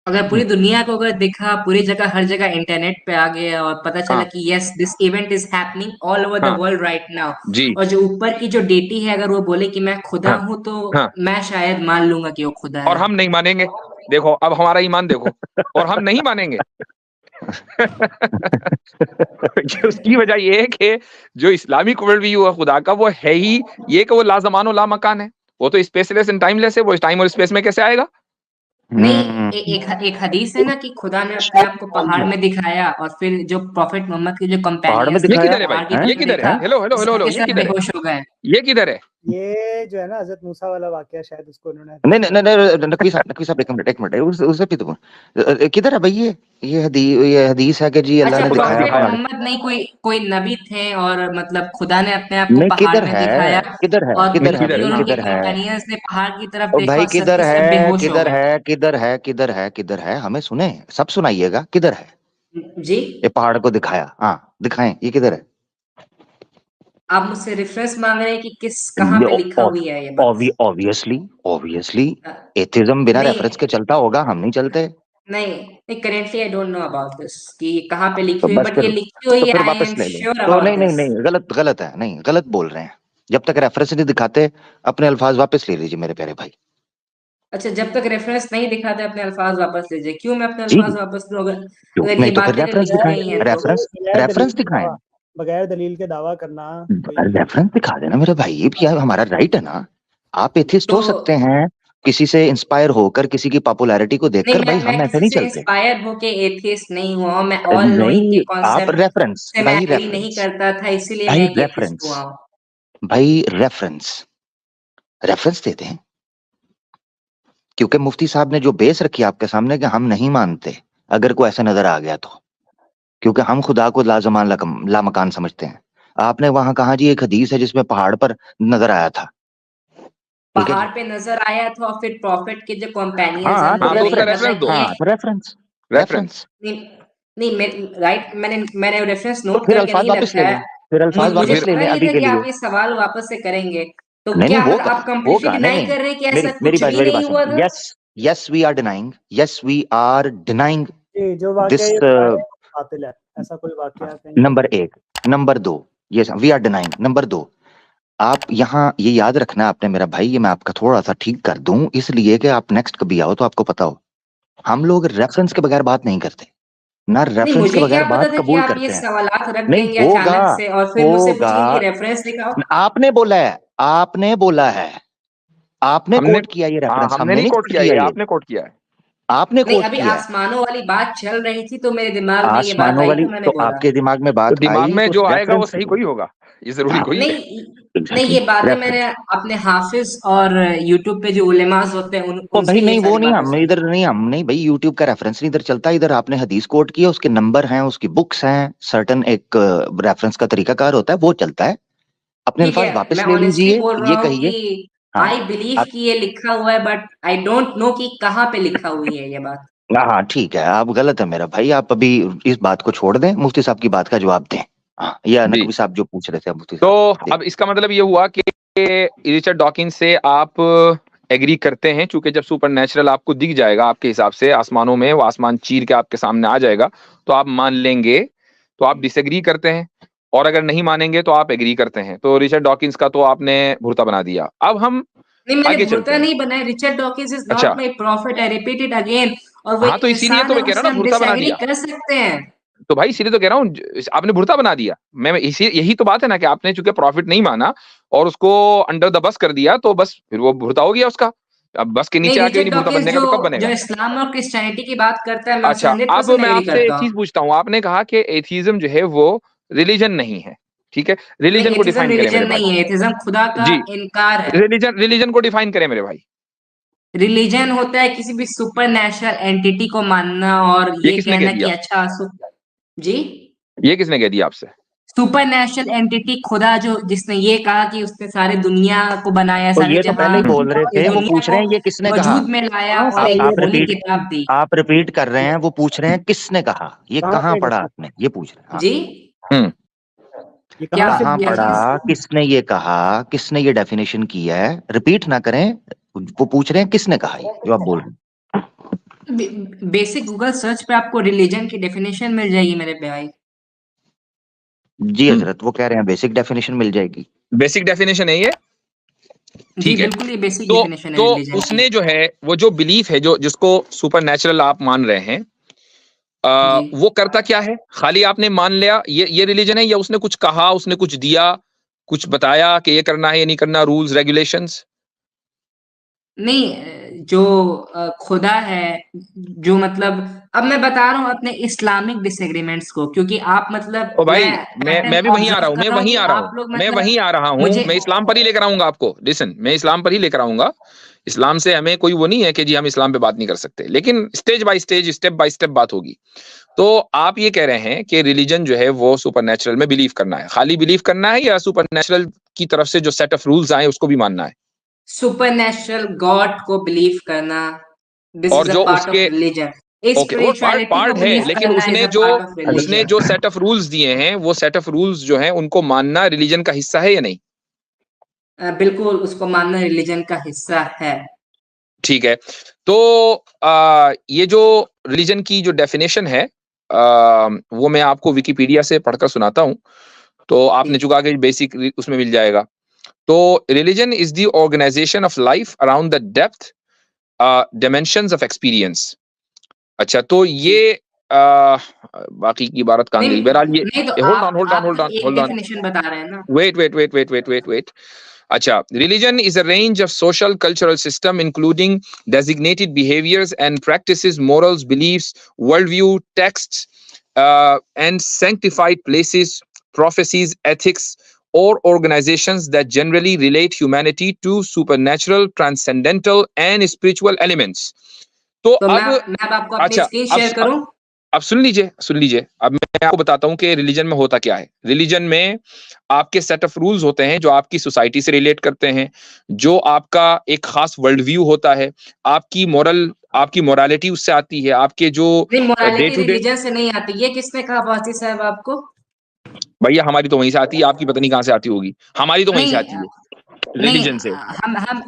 अगर पूरी दुनिया को अगर दिखा, पूरी जगह हर जगह इंटरनेट पे आ गया और पता चला हाँ कि yes this event is happening all over the हाँ वर्ल्ड राइट नाउ, जी और जो ऊपर की जो डेटी है अगर वो बोले कि मैं खुदा हाँ हूं, तो हाँ। मैं शायद मान लूंगा कि वो खुदा और है। हम नहीं मानेंगे। देखो अब हमारा ईमान देखो, और हम नहीं मानेंगे। उसकी वजह ये है कि जो इस्लामिक वर्ल्ड व्यू है खुदा का, वो है ही ये कि वो लाजमान और लामकान है। वो तो स्पेसलेस एंड टाइमलेस है, वो टाइम और स्पेस में कैसे आएगा? नहीं, हम्म। एक हदीस है ना कि खुदा ने अपने आप को पहाड़ में दिखाया और फिर जो प्रॉफिट मोहम्मद के जो पहाड़ में कंपेनियंस ये थे वो दिखाया किधर है भाई? पहाड़ की है? ये तरफ किधर है? देखा, हेलो हेलो हेलो सब हेलो, के ये सब किधर है? बेहोश हो गए। ये किधर है? ये जो है ना हजरत मूसा वाला वाकया, शायद उसको उन्होंने नहीं हदीस नहीं में नहीं नहीं, नकवी साहब एक मिनट उसे भी तो किधर है भाई? ये हदीस है कि जी अल्लाह अच्छा, ये ने खुदा ने दिखाया प्रॉफिट दिखाया। पहाड़। मोहम्मद नहीं, कोई कोई नबी थे और मतलब खुदा ने अपने आप को नहीं, पहाड़ किधर में है? दिखाया, किधर है? और किधर नहीं है किधर फिर है? भाई? हाँ, उनके किधर है? कंपेनियंस ने पहाड़ की तरफ ओ देखा भाई, और किधर सबके सब है? बेहोश हो किधर गए। है? किधर है? किधर है? किधर है? हमें सुने, सब सुनाइएगा, किधर है? जी। ये पहाड़ को दिखाया, हाँ दिखाएं, ये किधर है? आप मुझसे रेफरेंस मांग रहे हैं कि किस कहाँ पे लिखा हुई है ये बात? ऑब्वियसली ऑब्वियसली अ, एथिज्म बिना नहीं रेफरेंस के चलता होगा? हम नहीं चलते। नहीं नहीं, currently I don't know about this कि कहाँ पे तो लिखी हुई, बस बट फिर ये लिखी हुई तो है, फिर आई वापस एम ले लो। श्योर तो अबाउट नहीं नहीं दिस। नहीं, गलत गलत है, नहीं गलत बोल रहे हैं। जब तक रेफरेंस नहीं दिखाते अपने अल्फाज वापस ले लीजिए मेरे प्यारे भाई। अच्छा, जब तक रेफरेंस नहीं दिखाते अपने अल्फाज वापस लीजिए, क्यों मैं अपने जी, अल्फाज वापस लूं? अगर क्यों अगर नहीं? ये तो फिर बातें अगर रेफरेंस लिखी दिखाएं। गई हैं तो रेफरेंस बगैर दलील रेफरेंस के दिखाएं। गवाह। बगैर दलील के दावा करना कोई रेफरेंस दिखा देना मेरे भाई, ये भी हमारा राइट है ना। आप एथिस्ट हो तो सकते हैं किसी से इंस्पायर होकर, किसी की पॉपुलैरिटी को नहीं, देखकर, भाई मैं हम ऐसे किसी नहीं से चलते। इंस्पायर होके एथियस्ट नहीं हुआ हूँ, मैं ऑल नोइंग के नहीं, आप कॉन्सेप्ट रेफरेंस, से मैं भाई एग्री नहीं रेफरेंस, करता था, इसीलिए भाई मैं एक एथियस्ट रेफरेंस, हुआ हूँ। भाई रेफरेंस देते हैं, क्योंकि मुफ्ती साहब ने जो बेस रखी आपके सामने कि हम नहीं मानते अगर कोई ऐसा नजर आ गया तो, क्योंकि हम खुदा को लाजमान लामकान समझते हैं। आपने वहां कहा जी एक हदीस है जिसमें पहाड़ पर नजर आया था, ठीक है पहाड़ जी। पे नजर आया था और फिर प्रॉफिट के जो कंपेनियंस हैं हाँ तो हाँ, उन्होंने तो नहीं उसका रेफरेंस, रेफरेंस दो। बताया हाँ तो रेफरेंस, रेफरेंस नहीं नहीं राइट, मैंने रेफरेंस तो नोट फिर करके अल्फाज नहीं वापस ले रखा है। लें, फिर अल्फाज मुझे वापस फिर ले पता लें नहीं अभी था के कि आप लिए। ये सवाल वापस से करेंगे, तो नहीं क्या नहीं मतलब होगा, आप कंप्लीटली नहीं डिनाई नहीं, कर रहे हैं कि मेरी ऐसा मेरी कुछ बात भी मेरी नहीं बात हुआ सुनो। था? Yes we are denying, yes we are denying ये जो वाकया दिस। ये बता रहे हैं बातिल है, ऐसा कोई वाकया कहीं नंबर एक, नंबर दो, ये वी आर डिनाइंग। नंबर दो, आप यहाँ ये याद रखना आपने मेरा भाई, ये मैं आपका थोड़ा सा ठीक कर दूं इसलिए कि आप नेक्स्ट कभी आओ तो आपको पता हो, हम लोग रेफरेंस के बगैर बात नहीं करते, ना नहीं, रेफरेंस के मुझे बगैर क्या पता बात था कि कबूल आप ये करते हैं। सवालात रख नहीं देंगे होगा, अचानक से और फिर मुझसे होगा, पूछेंगे कि रेफरेंस दिखाओ। आपने बोला है, आपने बोला है, आपने हमने कोट किया ये हाँ, रेफरेंस, हमने हमने नहीं नहीं कोट कोट किया, किया ये ये, आपने कोट किया है। आपने नहीं, कोट अभी किया है। आसमानों वाली बात चल रही थी तो मेरे दिमाग में ये बात आसमानों आई वाली तो मैंने तो बोला। आपके दिमाग में तो बात दिमाग आई में तो जो आएगा वो रेफरेंस, सही कोई होगा, ये जरूरी हाँ कोई है। नहीं, ये बातें मैंने रेफरेंस। अपने हाफिज और यूट्यूब पे जो उलेमास होते हैं तो उनसे भाई ये नहीं, वो सारी नहीं, बातें हम सुनी। इधर नहीं, हम नहीं भाई, यूट्यूब का रेफरेंस नहीं इधर चलता, इधर आपने हदीस कोट किया, उसके नंबर हैं, उसकी बुक्स हैं, सर्टन एक रेफरेंस का तरीकाकार होता है, वो चलता है। अपने ठीक अल्फाज है, वापस मैं ले ऑनेस्टली लीजिए, बोल रहा ये हूँ कहिए। कि हाँ आई बिलीव आप, कि ये लिखा हुआ है, बट आई डोंट नो कि कहाँ पे लिखा हुई है ये बात। हाँ ठीक है, आप गलत है मेरा भाई, आप अभी इस बात को छोड़ दें, मुफ्ती साहब की बात का जवाब दें। हाँ, या जी, नकवी साहब जो पूछ रहे थे, मुफ्ती तो साहब अब इसका मतलब ये हुआ कि रिचर्ड डॉकिंस से आप एग्री करते हैं, क्योंकि जब सुपर नेचुरल आपको दिख जाएगा आपके हिसाब से आसमानों में, वो आसमान चीर के आपके सामने आ जाएगा तो आप मान लेंगे, तो आप डिसएग्री करते हैं, और अगर नहीं मानेंगे तो आप एग्री करते हैं। तो रिचर्ड डॉकिंस का तो आपने भुर्ता बना दिया। अब हम नहीं, मैंने आगे चलते भुर्ता हैं। नहीं बनाया। रिचर्ड डॉकिंस इज अच्छा, not my profit, I repeat it again. और वो हाँ, एक तो इसीलिए इंसान तो है, मैं कह रहा उससे हूँ ना हम भुर्ता बना डिसएग्री दिया। कर सकते हैं। तो भाई इसीलिए तो कह रहा हूँ, आपने भुर्ता बना दिया। मैं इसी यही तो बात है ना कि आपने चूंकि प्रॉफिट नहीं माना और उसको अंडर द बस कर दिया, तो बस फिर वो भुर्ता हो गया उसका। अब बस के नहीं, नीचे आके भी रिचर्ड नहीं भुर्ता डॉकिंस बनने का, जो तो कब जो बनेगा? इस्लाम और क्रिश्चियनिटी की बात करता है, मैं उससे अच्छा, अब 100% मैं एग्री आपसे एक करता हूँ। चीज पूछता हूँ। आपने कहा कि एथीज्म जो है वो रिलीजन नहीं है, ठीक है, नहीं, रिलीजन को एथिज्म डिफाइन करें मेरे रिलीजन भाई। नहीं है, एथिज्म खुदा का जी, इनकार है। रिलीजन को डिफाइन करें मेरे भाई। रिलीजन होता है किसी भी सुपर नेचुरल एंटिटी को मानना और ये ये किसने कह कहना कि दिया? अच्छा जी, ये किसने कह दिया आपसे? सुपर नेचुरल एंटिटी खुदा, जो जिसने ये कहा कि उसने सारे दुनिया को बनाया, तो सारे ये तो जहां, पहले ही बोल रहे इस थे, वो दुनिया पूछ को रहे हैं ये किसने कहा। वजूद में लाया कहाँ और से एक ये होली रिपीट, किताब दी। आप रिपीट कर रहे हैं, वो पूछ रहे हैं किसने कहा, ये कहाँ कहाँ से पढ़ा डिफरेंस, आपने, ये पूछ रहे हैं। हाँ, जी, हम्म ये क्या कहाँ से कहाँ क्या डिफरेंस चीज? पढ़ा, किसने ये कहा, किसने ये डेफिनेशन की है, रिपीट ना करें, वो पूछ रहे हैं किसने कहा ये जो आप बोल रहे हैं। बेसिक गूगल सर्च पे आपको रिलीजन की डेफिनेशन मिल जाएगी मेरे भाई। जी हजरत, वो कह रहे हैं बेसिक डेफिनेशन मिल जाएगी। बेसिक डेफिनेशन है ये, जी ठीक है। बिल्कुल, ये बेसिक तो डेफिनेशन है तो रिलीजन की। उसने जो है, वो जो बिलीफ है, जो जिसको सुपर नेचुरल आप मान रहे हैं, जी वो करता क्या है? खाली आपने मान लिया ये रिलीजन है, या उसने कुछ कहा, उसने कुछ दिया, कुछ बताया कि ये करना है, ये नहीं करना, रूल्स रेगुलेशंस? नहीं, जो खुदा है, जो मतलब, अब मैं बता रहा हूँ अपने इस्लामिक डिसएग्रीमेंट्स को, क्योंकि आप मतलब ओ भाई, पैटर्न मैं भी वहीं आ रहा ऑब्जर्व हूँ, कर मैं रहा हूँ वहीं कि आ रहा हूँ, आप लोग मैं मतलब वहीं आ रहा हूँ, मुझे मैं इस्लाम पर ही लेकर आऊंगा आपको। लिसन, मैं इस्लाम पर ही लेकर आऊंगा। इस्लाम से हमें कोई वो नहीं है कि जी हम इस्लाम पे बात नहीं कर सकते, लेकिन stage by stage, step by step बात होगी। तो आप ये कह रहे हैं कि रिलीजन जो है वो सुपरनेचुरल में बिलीव करना है, खाली बिलीव करना है, या सुपरनेचुरल की तरफ से जो सेट ऑफ रूल्स आए उसको भी मानना है? सुपरनेचुरल गॉड को बिलीव करना, दिस और इज अ जो पार्ट ऑफ उसके, रिलीजन। ओके, वो पार्ट स्पिरिचुअलिटी को पार्ट है, बिलीव लेकिन करना इज अ पार्ट ऑफ उसने रिलीजन। जो सेट ऑफ रूल्स दिए हैं, वो सेट ऑफ रूल्स जो हैं उनको मानना रिलीजन का हिस्सा है या नहीं? बिल्कुल, उसको मानना रिलीजन का हिस्सा है। ठीक है। तो ये जो रिलीजन की जो डेफिनेशन है, वो मैं आपको विकिपीडिया से पढ़कर सुनाता हूँ, तो आपने चुका के बेसिक उसमें मिल जाएगा। तो religion is the organisation of life around the depth dimensions of experience. अच्छा, तो ये बाकी की इबारत कहाँ गई? बहरहाल ये नहीं तो होल्ड ऑन डेफिनेशन बता रहे हैं ना। वेट। अच्छा, religion is a range of social cultural system including designated behaviors and practices, morals, beliefs, worldview, texts, and sanctified places, prophecies, ethics, or organizations that generally relate humanity to supernatural, transcendental, and spiritual elements. तो तो अब मैं अब आपको अपनी अच्छा, screen share करूं? अब सुन लीजिए। अब मैं आपको बताता हूं कि रिलीजन में होता क्या है। रिलीजन में आपके सेट ऑफ रूल्स होते हैं जो आपकी सोसाइटी से रिलेट करते हैं, जो आपका एक खास वर्ल्ड व्यू होता है, आपकी मोरालिटी उससे आती है, आपके जो नहीं, day morality today. Religion से नहीं आती। ये किसने कहा वासी साहब आपको? भैया हमारी तो वहीं से आती है, आपकी पता नहीं कहां से आती होगी, हमारी तो वहीं से नहीं आती है, नहीं, रिलीजन से।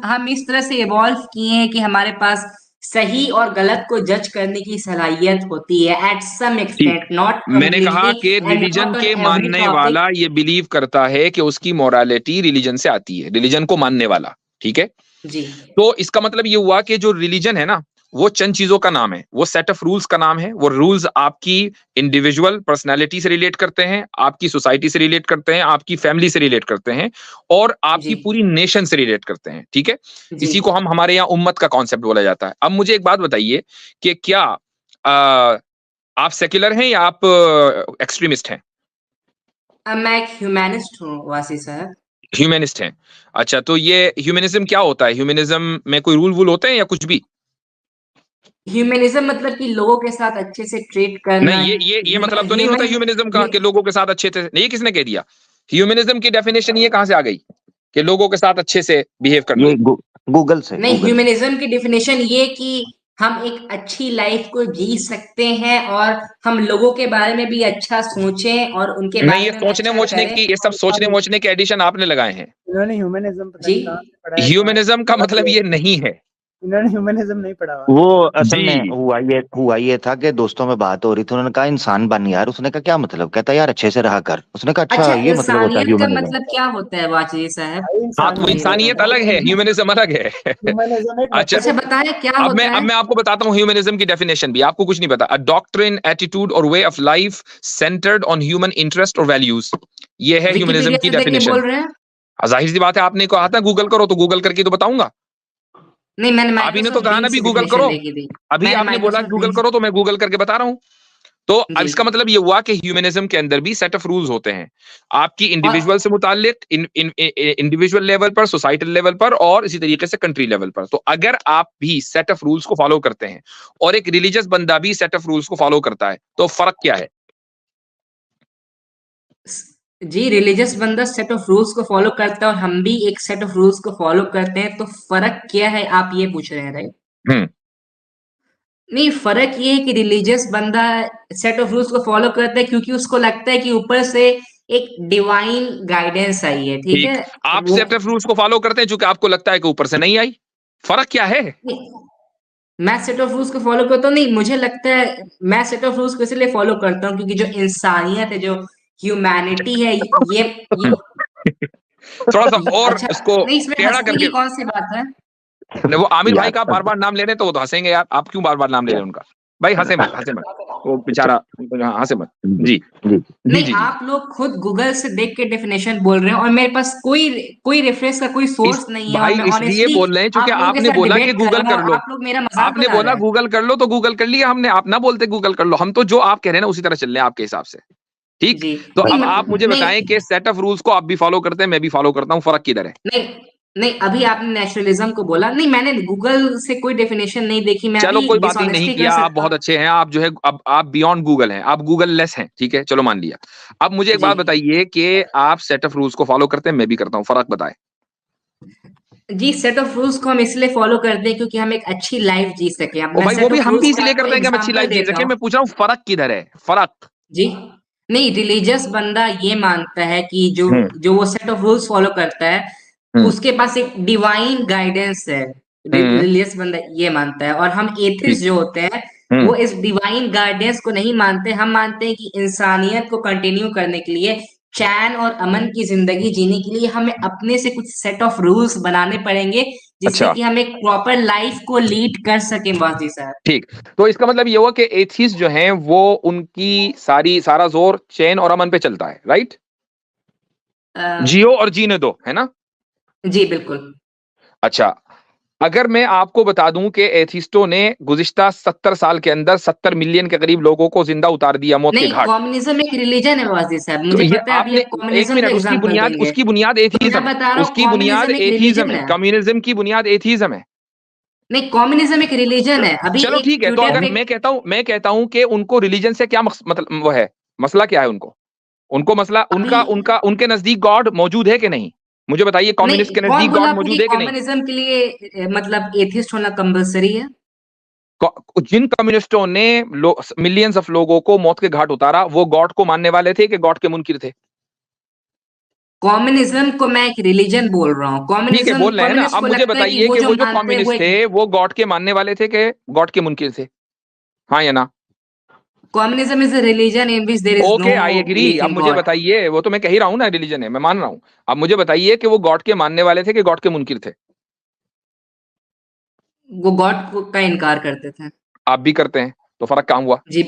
हम इस तरह से इवॉल्व किए हैं कि हमारे पास सही और गलत को जज करने की सलाहियत होती है एट सम ठीक, एक्सटेंट, नॉट मैंने कहा कंप्लीटली कि एंड रिलीजन नॉट ऑन के एवरी मानने टॉपिक। वाला ये बिलीव करता है कि उसकी मोरालिटी रिलीजन से आती है, रिलीजन को मानने वाला, ठीक है। जी, तो इसका मतलब ये हुआ कि जो रिलीजन है ना, वो चंद चीजों का नाम है, वो सेट ऑफ रूल्स का नाम है। वो रूल्स आपकी इंडिविजुअल पर्सनालिटी से रिलेट करते हैं, आपकी सोसाइटी से रिलेट करते हैं, आपकी फैमिली से रिलेट करते हैं, और आपकी जी, पूरी नेशन से रिलेट करते हैं, ठीक है। जी। इसी को हम हमारे यहाँ उम्मत का कॉन्सेप्ट बोला जाता है। अब मुझे एक बात बताइए कि क्या आप सेक्युलर हैं या आप एक्सट्रीमिस्ट हैं? अब मैं एक ह्यूमैनिस्ट हूँ वासी साहब। ह्यूमनिस्ट हैं। अच्छा, तो ये ह्यूमनिज्म क्या होता है? ह्यूमनिज्म में कोई रूल वूल होते हैं या कुछ भी? ह्यूमनिज्म मतलब कि लोगों के साथ अच्छे से ट्रीट करना। नहीं, ये मतलब तो नहीं होता ह्यूमनिज्म का कि लोगों के साथ अच्छे से, नहीं, किसने कह दिया? ह्यूमनिज्म की डेफिनेशन ये कहां से आ गई कि लोगों के साथ अच्छे से बिहेव करना? ये गूगल से। नहीं, ह्यूमनिज्म की डेफिनेशन ये कि हम एक अच्छी लाइफ को जी सकते हैं और हम लोगों के बारे में भी अच्छा सोचें और उनके नहीं, बारे ये में सोचने अच्छा मोचने करें। की, ये सब सोचने मोचने के एडिशन आपने लगाए हैं। इन्होंने ह्यूमनिज्म पता जी, नहीं कहाँ से पढ़ा है, ह्यूमनिज्म का मतलब ये नहीं है। इन्होंने ह्यूमनिज्म नहीं पढ़ा हुआ। वो असल में जी, हुआ ये था कि दोस्तों में बात हो रही थी, उन्होंने कहा इंसान बन यार। उसने कहा क्या मतलब? कहता यार अच्छे से रहा कर। उसने कहा अच्छा अच्छा, ये मतलब होता है इंसानियत का ह्यूमनिज्म। मतलब क्या होता है वाची साहब? भाई हाँ, तो वो जी, इंसानियत बताएं। अलग है, ह्यूमनिज्म अलग है। ह्यूमनिज्म एक अच्छा, अच्छा, मतलब बताएं क्या अब होता है? मैं आपको बताता हूँ ह्यूमनिज्म की डेफिनेशन भी, आपको कुछ नहीं पता। अ डॉक्ट्रिन, एटीट्यूड और way of life centred on human interest और वैल्यूज, ये है ह्यूमनिज्म विकिपीडिया की से देख के डेफिनेशन। बोल रहे हैं? जाहिर सी बात है, आपने कहा था गूगल करो, तो गूगल करके तो बताऊंगा। नहीं, मैंने आप ही ने तो माइक्रोसॉफ्ट कहा ना बिंग भी से गूगल डेफिनेशन करो, देखी थी। अभी मैंने आपने बोला माइक्रोसॉफ्ट गूगल बिंग। करो, तो मैं गूगल करके बता रहा हूँ। तो अब जी, इसका मतलब ये हुआ कि ह्यूमनिज्म के अंदर भी सेट ऑफ रूल्स होते हैं, आपकी और इंडिविजुअल से मुताल्लिक, इंडिविजुअल लेवल पर, सोसाइटल लेवल पर, और इसी तरीके से कंट्री लेवल पर। तो अगर आप भी सेट ऑफ रूल्स को फॉलो करते हैं और एक रिलीजियस बंदा भी सेट ऑफ रूल्स को फॉलो करता है, तो फर्क क्या है? जी, रिलीजियस बंदा सेट ऑफ रूल्स को फॉलो करता है और हम भी एक सेट ऑफ रूल्स को फॉलो करते हैं, तो फर्क क्या है आप ये पूछ रहे हैं, राइट? हम्म नहीं, फर्क ये है कि रिलीजियस बंदा सेट ऑफ रूल्स को फॉलो करता है क्योंकि उसको लगता है कि ऊपर से एक डिवाइन गाइडेंस आई है, ठीक ठीक, है? आप वो सेट ऑफ रूल्स को फॉलो करते हैं चूंकि आपको लगता है कि ऊपर से नहीं आई। फर्क क्या है? मैं सेट ऑफ रूल्स को फॉलो करता हूँ, नहीं मुझे लगता है मैं सेट ऑफ रूल्स को इसलिए फॉलो करता हूँ क्योंकि जो इंसानियत है, जो ह्यूमैनिटी है, ये थोड़ा सा और अच्छा, इसको नहीं इसमें टेढ़ा हंसने की करके। कौन सी बात है? वो आमिर भाई यार का बार बार नाम ले रहे हैं तो वो तो हंसेंगे यार, आप क्यों बार बार नाम ले रहे हैं उनका? भाई हंसे मत, वो बेचारा, हंसे मत। जी जी जी नहीं, जी जी। आप लोग खुद गूगल से देख के डेफिनेशन बोल रहे हैं और मेरे पास कोई रेफरेंस का कोई इस सोर्स नहीं है और भाई मैं इसलिए ऑनेस्टली बोल रहे हैं क्योंकि आप लोगों के आपने साथ बोला कि डिबेट कर गूगल रहा हूँ कर और लो। आप लोग मेरा मजाक आपने बना बोला रहे हैं। गूगल कर लो, तो गूगल कर लिया हमने। आप ना बोलते गूगल कर लो, हम तो जो आप कह रहे हैं ना उसी तरह चल रहे हैं आपके हिसाब से। ठीक, जी, तो नहीं अब आप मुझे नहीं बताएं कि सेट ऑफ रूल्स को आप भी फॉलो करते हैं, मैं भी फॉलो करता हूँ, फर्क किधर है? नहीं नहीं, अभी आपने नेचुरलिज्म को बोला, नहीं मैंने गूगल से कोई डेफिनेशन नहीं देखी, मैं चलो अभी कोई बात ही नहीं डिसऑनेस्टी कर किया, आप सकता बहुत हूँ। अच्छे हैं, आप जो है अब आप बियॉन्ड गूगल हैं, आप गूगल लेस हैं, ठीक है, चलो मान लिया। अब मुझे एक जी, बात बताइए कि आप सेट ऑफ रूल्स को फॉलो करते हैं, मैं भी करता हूँ, फर्क बताएं। जी, सेट ऑफ रूल्स को हम इसलिए फॉलो करते हैं क्योंकि हम एक अच्छी लाइफ जी सके। अब ओ मैं भाई, वो सेट भी ऑफ हम भी रूल्स का इसलिए आपको करते हैं कि हम अच्छी एग्जांपल लाइफ जी देता सके। हूँ। मैं पूछ रहा हूँ फर्क किधर है, फर्क। जी, नहीं रिलीजियस बंदा ये मानता है कि जो हम्म जो वो सेट ऑफ रूल्स फॉलो करता है हम्म उसके पास एक डिवाइन गाइडेंस है। हम्म रिलीजियस बंदा ये मानता है और हम ठीक, एथिस्ट जो होते हैं हम्म वो इस डिवाइन गाइडेंस को नहीं मानते। हम मानते हैं कि इंसानियत को कंटिन्यू करने के लिए, चैन और अमन की जिंदगी जीने के लिए हमें अपने से कुछ सेट ऑफ रूल्स बनाने पड़ेंगे जिससे अच्छा कि हम एक प्रॉपर लाइफ को लीड कर सकें वाजी साहब। ठीक, तो इसका मतलब ये हुआ कि एथिस्ट जो हैं वो उनकी सारा जोर चैन और अमन पे चलता है, राइट? जियो और जीने दो, है ना? जी बिल्कुल। अच्छा, अगर मैं आपको बता दूं कि एथिस्टों ने गुज़िश्ता 70 साल के अंदर 70 मिलियन के करीब लोगों को जिंदा उतार दिया मौत के नहीं, घाट, कम्युनिज्म एक रिलीजन है वाजी साहब, तो मुझे ये पता है। अभी आपने आप एक कम्युनिज्म का मिनट, एग्जांपल देंगे, उसकी बुनियाद मैं एथिज्म है, बता रहा हूँ उसकी बुनियाद कम्युनिज्म एक एथिज्म रिलीजन है, है। कम्युनिज्म की बुनियाद एथिज्म है। नहीं, कम्युनिज्म एक रिलीजन है। अभी चलो एक ठीक है, तो ट्विटर अगर पे मैं कहता हूं कि उनको रिलीजन से क्या मतलब वो है, मसला क्या है उनको मसला, अभी उनके नजदीक गॉड मौजूद है कि नहीं? मुझे बताइए, कम्युनिस्ट नहीं, के कौन नजदीक बोला गॉड आपको कि मौजूद है कि नहीं? कम्युनिज्म के लिए मतलब एथिस्ट होना कंपलसरी है? जिन कम्युनिस्टों ने मिलियंस ऑफ लोगों को मौत के घाट उतारा, वो गॉड को मानने वाले थे कि गॉड के मुनकिर थे? कम्युनिज्म को मैं एक रिलीजन बोल रहा हूँ। ठीक है, कम्युनिज्म, बोल रहे हैं ना। कम्युनिस्ट अब को मुझे लगता है कि बताइए वो कि जो वो जो मानते हैं वो कम्युनिस्ट एक, थे वो गॉड के मानने वाले थे कि गॉड के मुनकिर थे? हाँ या ना? Communism is a religion in which there is no okay, I agree. Belief अब इन मुझे गॉड। बताइए, वो तो मैं कह ही रहा हूं ना, रिलीजन है, मैं मान रहा हूं। अब मुझे बताइए कि वो गॉड के मानने वाले थे कि गॉड के मुनकिर थे? वो गॉड का इनकार करते थे। आप भी करते हैं, तो फर्क कहां हुआ? जी,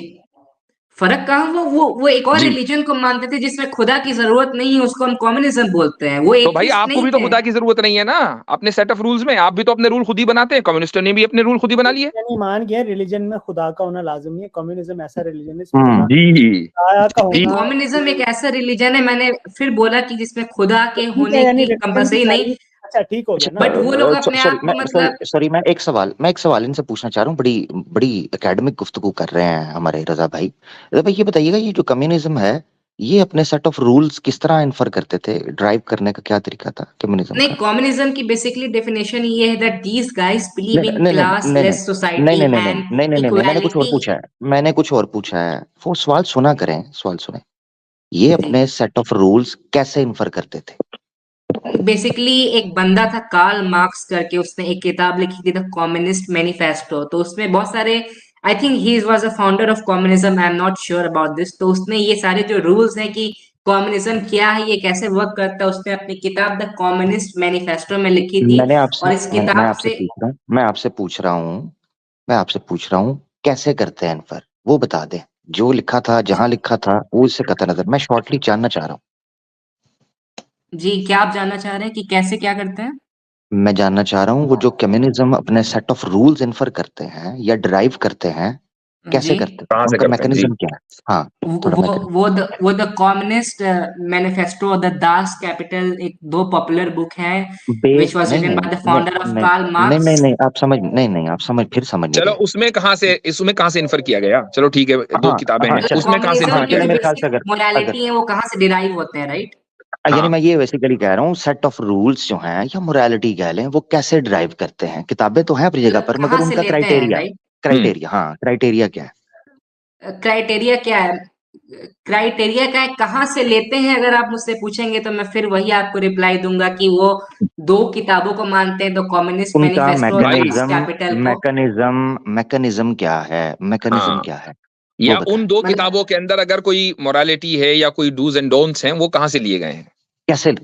फर्क कहाँ हुआ? वो एक और जी, रिलीजन को मानते थे जिसमें खुदा की जरूरत नहीं है, उसको हम कम्युनिज्म बोलते हैं। वो तो भाई एथिस्ट आपको नहीं भी तो थे। खुदा की जरूरत नहीं है ना अपने सेट ऑफ रूल्स में? आप भी तो अपने रूल खुद ही बनाते हैं, कम्युनिस्टों ने भी अपने रूल खुद ही बना लिए। नहीं मान गया रिलीजन में खुदा का होना लाजम नहीं है। कम्युनिज्म ऐसा रिलीजन है इसमें खुदा जी आया का नहीं, होना कम्युनिज्म एक ऐसा रिलीजन है, मैंने फिर बोला कि जिसमें खुदा के ठीक है, होने यानी की रिलीजन की कंपलसरी नहीं, तारीफ। अच्छा ठीक हो गया ना। बट वो लोग अपने सॉरी आप को मतलब सॉरी, मैं एक सवाल इनसे पूछना चाह रहा हूँ। बड़ी बड़ी एकेडमिक गुफ्तगू कर रहे हैं हमारे रजा भाई, ये बताइएगा, ये जो कम्युनिज्म है, ये अपने सेट ऑफ रूल्स किस तरह इन्फर करते थे? ड्राइव करने का क्या तरीका था कम्युनिज्म नहीं, का? कम्युनिज्म की बेसिकली डेफिनेशन ये है दैट दीस गाइस बिलीव नहीं इन नहीं क्लास नहीं नहीं लेस सोसाइटी एंड मैंने कुछ और इक्वालिटी। पूछा है। मैंने कुछ और पूछा है, वो सवाल सुना करें, सवाल सुने। ये जी, अपने सेट ऑफ रूल्स कैसे इन्फर करते थे? बेसिकली एक बंदा था कार्ल मार्क्स करके, उसने एक किताब लिखी थी द कम्युनिस्ट मैनिफेस्टो। तो उसमें बहुत सारे, I think he was a founder of communism, I am not sure about this. तो उसने ये सारे जो रूल्स हैं कि कम्युनिज्म क्या है, ये कैसे वर्क करता है, उसने अपनी किताब द कम्युनिस्ट मैनिफेस्टो में लिखी थी। और इस मैं किताब आपसे से पूछ रहा हूँ, कैसे करते हैं इन्फर, वो बता दें। जो लिखा था, जहां लिखा था, वो इससे कतई नजर, मैं शॉर्टली जानना चाह रहा हूँ। जी, क्या आप जानना चाह रहे हैं कि कैसे क्या करते हैं? मैं जानना चाह रहा हूँ वो जो कम्युनिज्म अपने सेट ऑफ रूल्स इन्फर करते हैं या ड्राइव करते हैं, जी, कैसे करते हैं, कहां से उनका करते हैं जी? मैकेनिज्म क्या है? हाँ, थोड़ा मैकेनिज्म। वो the communist manifesto the Das Kapital, एक दो पॉपुलर बुक है बेस विच वाज नहीं रिटन नहीं बाय द नहीं फाउंडर ऑफ नहीं कार्ल नहीं मार्क्स। नहीं नहीं आप समझ नहीं नहीं आप समझ फिर समझ नहीं चलो, रहे। उसमें कहां से इन्फर किया गया? चलो ठीक है, दो हाँ किताबें हाँ हैं, चले, उसमें कहां से कम्युनिज्म इन्फर हाँ के किया चले, जो गया? मेरे ख्याल से बेसिक अगर मोरालिटी है वो कहाँ से डिराइव होते हैं, राइट? हाँ, मैं ये बेसिकली कह रहा हूँ, सेट ऑफ रूल्स जो हैं या मोरालिटी कह लें, वो कैसे ड्राइव करते हैं? किताबें तो हैं अपनी जगह मतलब पर, मगर कहाँ से उनका लेते हैं, क्राइटेरिया, राइट? क्राइटेरिया क्या है? क्राइटेरिया क्या है? क्राइटेरिया क्या है, कहाँ से लेते हैं? अगर आप मुझसे पूछेंगे तो मैं फिर वही आपको रिप्लाई दूंगा कि वो दो किताबों को मानते हैं, द कम्युनिस्ट उनका मैनिफेस्टो और भाई दास कैपिटल को। मैकेनिज्म क्या है? मैकेनिज्म हाँ, क्या है, वो या उन बताएं। दो मतलब किताबों के अंदर अगर कोई मोरालिटी है या कोई डूज एंड डोंट्स हैं, वो कहां से लिए गए हैं?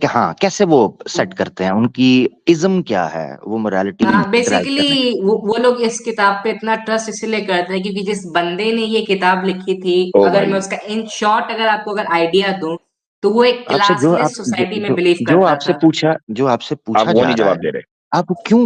हाँ, कैसे वो सेट करते हैं? उनकी इज्म क्या है वो मोरालिटी ड्राइव बेसिकली करने? वो लोग इस किताब पे इतना ट्रस्ट इसलिए करते हैं क्योंकि जिस बंदे ने ये किताब लिखी थी, ओ अगर मैं भाई, उसका इन शॉर्ट अगर आपको अगर आइडिया दूं, तो वो एक आपसे जो आप क्लासलेस सोसाइटी में बिलीव करता था। जो आपसे आप पूछा वो जा नहीं रहा है, जवाब दे रहे। आप क्यों,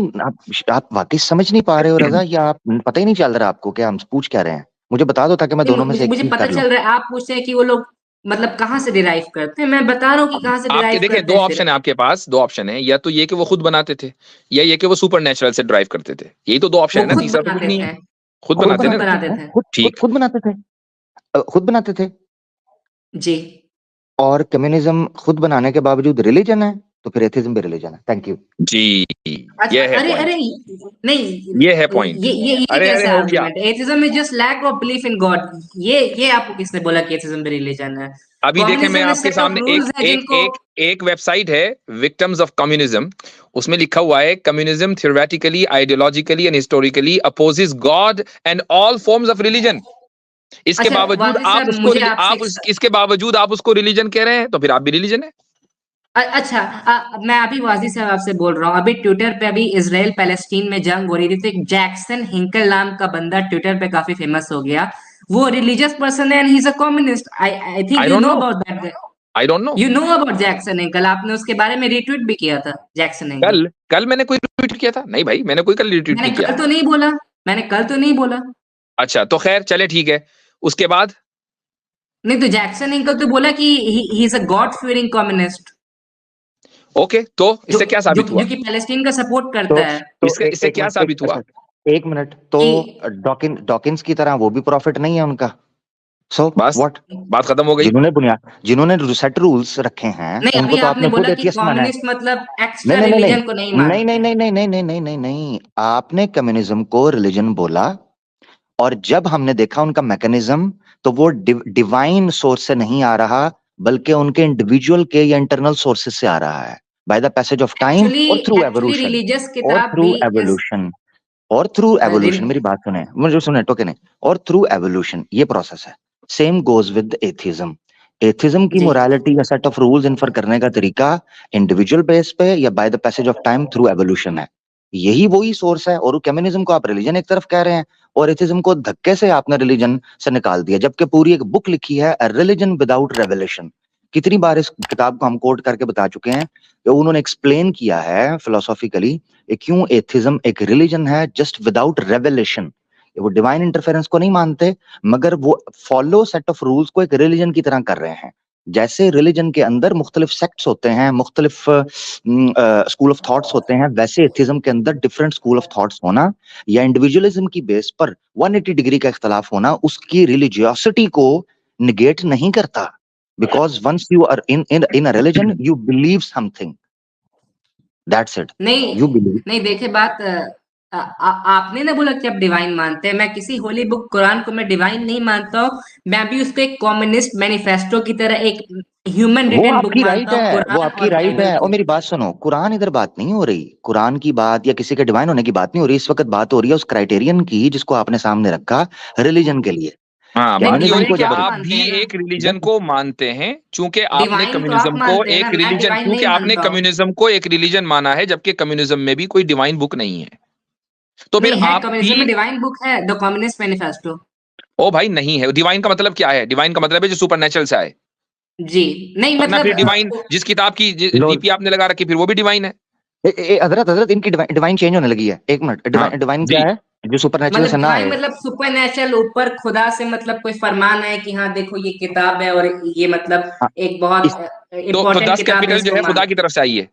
आप वाकई समझ नहीं पा रहे हो रजा, या आप पता ही नहीं चल रहा आपको कि हम पूछ क्या रहे हैं? मुझे बता दो ताकि मैं नहीं, दोनों में से मुझे एक मुझे चीज पता कर लूं। चल रहा है, आप पूछते हैं कि वो लोग मतलब कहाँ से डिराइव करते हैं, मैं बता रहा हूँ कि कहाँ से आपके डिराइव देखें, करते दो हैं फिर। ऑप्शन है आपके पास, दो ऑप्शन है, या तो ये कि वो खुद बनाते थे, या ये कि वो सुपर नेचुरल से ड्राइव करते थे। यही तो दो ऑप्शन वो है ना, खुद तीसरा तो कुछ बनाते नहीं है। थे। खुद खुद बनाते खुद ना? बनाते थे, बनाते थे। ठीक। खुद बनाते थे, खुद बनाते थे। जी। और कम्युनिज्म खुद बनाने के बावजूद रिलीजन है, तो फिर एथिज्म भी रिलीजन है। Thank you. जी, अच्छा, ये है अरे पॉइंट, अरे, नहीं, ये है पॉइंट। ये अरे अरे, कैसा हो गया। आर्गुमेंट है? Atheism is just lack of belief in God. ये आपको किसने बोला कि एथिज्म भी रिलीजन है? अभी देखें, मैं कम्युनिज्म में आपके सेट ऑफ सामने एक रूल्स है एक जिनको, एक एक वेबसाइट है, विक्टिम्स ऑफ कम्युनिज्म। उसमें लिखा हुआ है, communism theoretically, ideologically and historically opposes God and all forms of religion. इसके अच्छा बावजूद वाजिद आप साहब, उसको मुझे आपसे आप इसके बावजूद आप उसको रिलीजन कह रहे हैं, तो फिर आप भी रिलीजन है। अच्छा, मैं अभी वाजी साहब आपसे बोल रहा हूँ, अभी ट्विटर पे अभी इसराइल पैलेस्टीन में जंग हो रही थी, तो एक जैक्सन हिंकल नाम का बंदा ट्विटर पे काफी फेमस हो गया। वो रिलीजियस पर्सन है and he is a communist. I think I you don't know no, about that. I don't know. You know about Jackson Hinkle, आपने उसके बारे में रिट्वीट भी किया था, जैक्सन हिंकल। कल कल मैंने कोई ट्वीट किया था? नहीं भाई, मैंने कोई कल रिट्वीट मैंने नहीं किया। कल तो नहीं बोला, मैंने कल तो नहीं बोला। अच्छा तो खैर चले ठीक है। उसके बाद नहीं, तो जैक्सन हिंकल तो बोला कि ही is a God fearing communist, okay, तो जो इससे क्या जो साबित हुआ? जो कि पैलेस्टीन का सपोर्ट तो करता है। इससे क्या साबित हुआ? एक मिनट तो कि डॉकिंस की तरह वो भी प्रॉफिट नहीं है उनका। सो बस व्हाट? बात खत्म हो गई। जिन्होंने सेट रूल्स रखे हैं नहीं, उनको अभी तो आपने आपने खुद बोला कि एथियस्ट माना है। कम्युनिस्ट मतलब नहीं एक्स्ट्रा नहीं नहीं रिलीजन को नहीं नहीं मानते। नहीं नहीं नहीं नहीं नहीं नहीं नहीं नहीं, आपने कम्युनिज्म को रिलीजन बोला, और जब हमने देखा उनका मैकेनिज्म, तो वो डिवाइन सोर्स से नहीं आ रहा, बल्कि उनके इंडिविजुअल के या इंटरनल सोर्सेस से आ रहा है, by the passage of time actually और थ्रू एक्चुअली एवोल्यूशन। रिलीजियस और किताब थ्रू भी इस एवोल्यूशन मेरी बात सुने, मुझे सुने, टोके नहीं। और थ्रू एवोल्यूशन ये प्रोसेस है। Same goes with atheism. Atheism की जी मोरालिटी या सेट ऑफ रूल्स इन्फर करने का तरीका इंडिविजुअल बेस पे या by the passage of time through evolution है। यही वही सोर्स है। और कम्युनिज्म को आप रिलीजन एक तरफ कह रहे हैं, और एथिज्म को धक्के से आपने रिलीजन से निकाल दिया, जबकि पूरी एक बुक लिखी है रिलीजन विदाउट रेवलेशन। कितनी बार इस किताब को हम कोट करके बता चुके हैं कि उन्होंने एक्सप्लेन किया है फिलोसॉफिकली क्यों एथिज्म एक रिलीजन है जस्ट विदाउट रेवलेशन। वो डिवाइन इंटरफेरेंस को नहीं मानते, मगर वो फॉलो सेट ऑफ रूल्स को एक रिलीजन की तरह कर रहे हैं। जैसे रिलीजन के अंदर मुख्तलिफ सेक्ट्स होते हैं, मुख्तलिफ स्कूल ऑफ थॉट्स होते हैं, वैसे एथिज्म के अंदर डिफरेंट स्कूल ऑफ थॉट्स होना या इंडिविजुअलिज्म की बेस पर 180 डिग्री का इख्तलाफ होना उसकी रिलीजियोसिटी को निगेट नहीं करता। Because once you are in a religion you believe something, that's it, नहीं यू बिलीव। नहीं, देखे बात आपने ना बोला कि आप डिवाइन मानते हैं, मैं किसी होली बुक कुरान को मैं डिवाइन नहीं मानता हूँ। मैं भी उसको एक कम्युनिस्ट मैनिफेस्टो की तरह एक ह्यूमन वो रिटन बुक आपकी राइट मानता हूँ, है, वो कुरान आपकी और राइट बाइबल है। और को। मेरी बात सुनो, कुरान इधर बात नहीं हो रही, कुरान की बात या किसी के डिवाइन होने की बात नहीं हो रही। इस वक्त बात हो रही है उस क्राइटेरियन की जिसको आपने सामने रखा रिलीजन के लिए। हाँ, नहीं, बात ये हो कम्युनिज्म रही डिवाइन है को कि तो आप जबरदस्त आप मानते भी हैं ना। एक रिलीजन को मानते हैं, चूंकि आपने मानता हूँ। कम्युनिज्म को एक रिलीजन माना है, जबकि कम्युनिज्म में भी कोई डिवाइन बुक नहीं है। तो फिर नहीं है, आप भी, कम्युनिज्म में डिवाइन बुक है, द कम्युनिस्ट मैनिफेस्टो। ओ भाई नहीं है। डिवाइन का मतलब क्या है? डिवाइन का मतलब है जो सुपरनेचुरल से आए। जी, नहीं वरना मतलब फिर डिवाइन जिस किताब की लोग डीपी आपने लगा रखी, फिर वो भी डिवाइन है। हजरत हजरत इनकी डिवाइन चेंज होने लगी है। एक मिनट, हाँ डिवाइन क्या जी। है? जो सुपरनेचुरल मतलब से ना डिवाइन आए। मतलब सुपरनेचुरल, ऊपर खुदा से मतलब कोई फरमान है कि हाँ देखो ये किताब है और ये मतलब हाँ, एक इस बहुत तो इंपॉर्टेंट 10 किताब है, कैपिटल जो इसको है मान। खुदा की तरफ से आई है। ये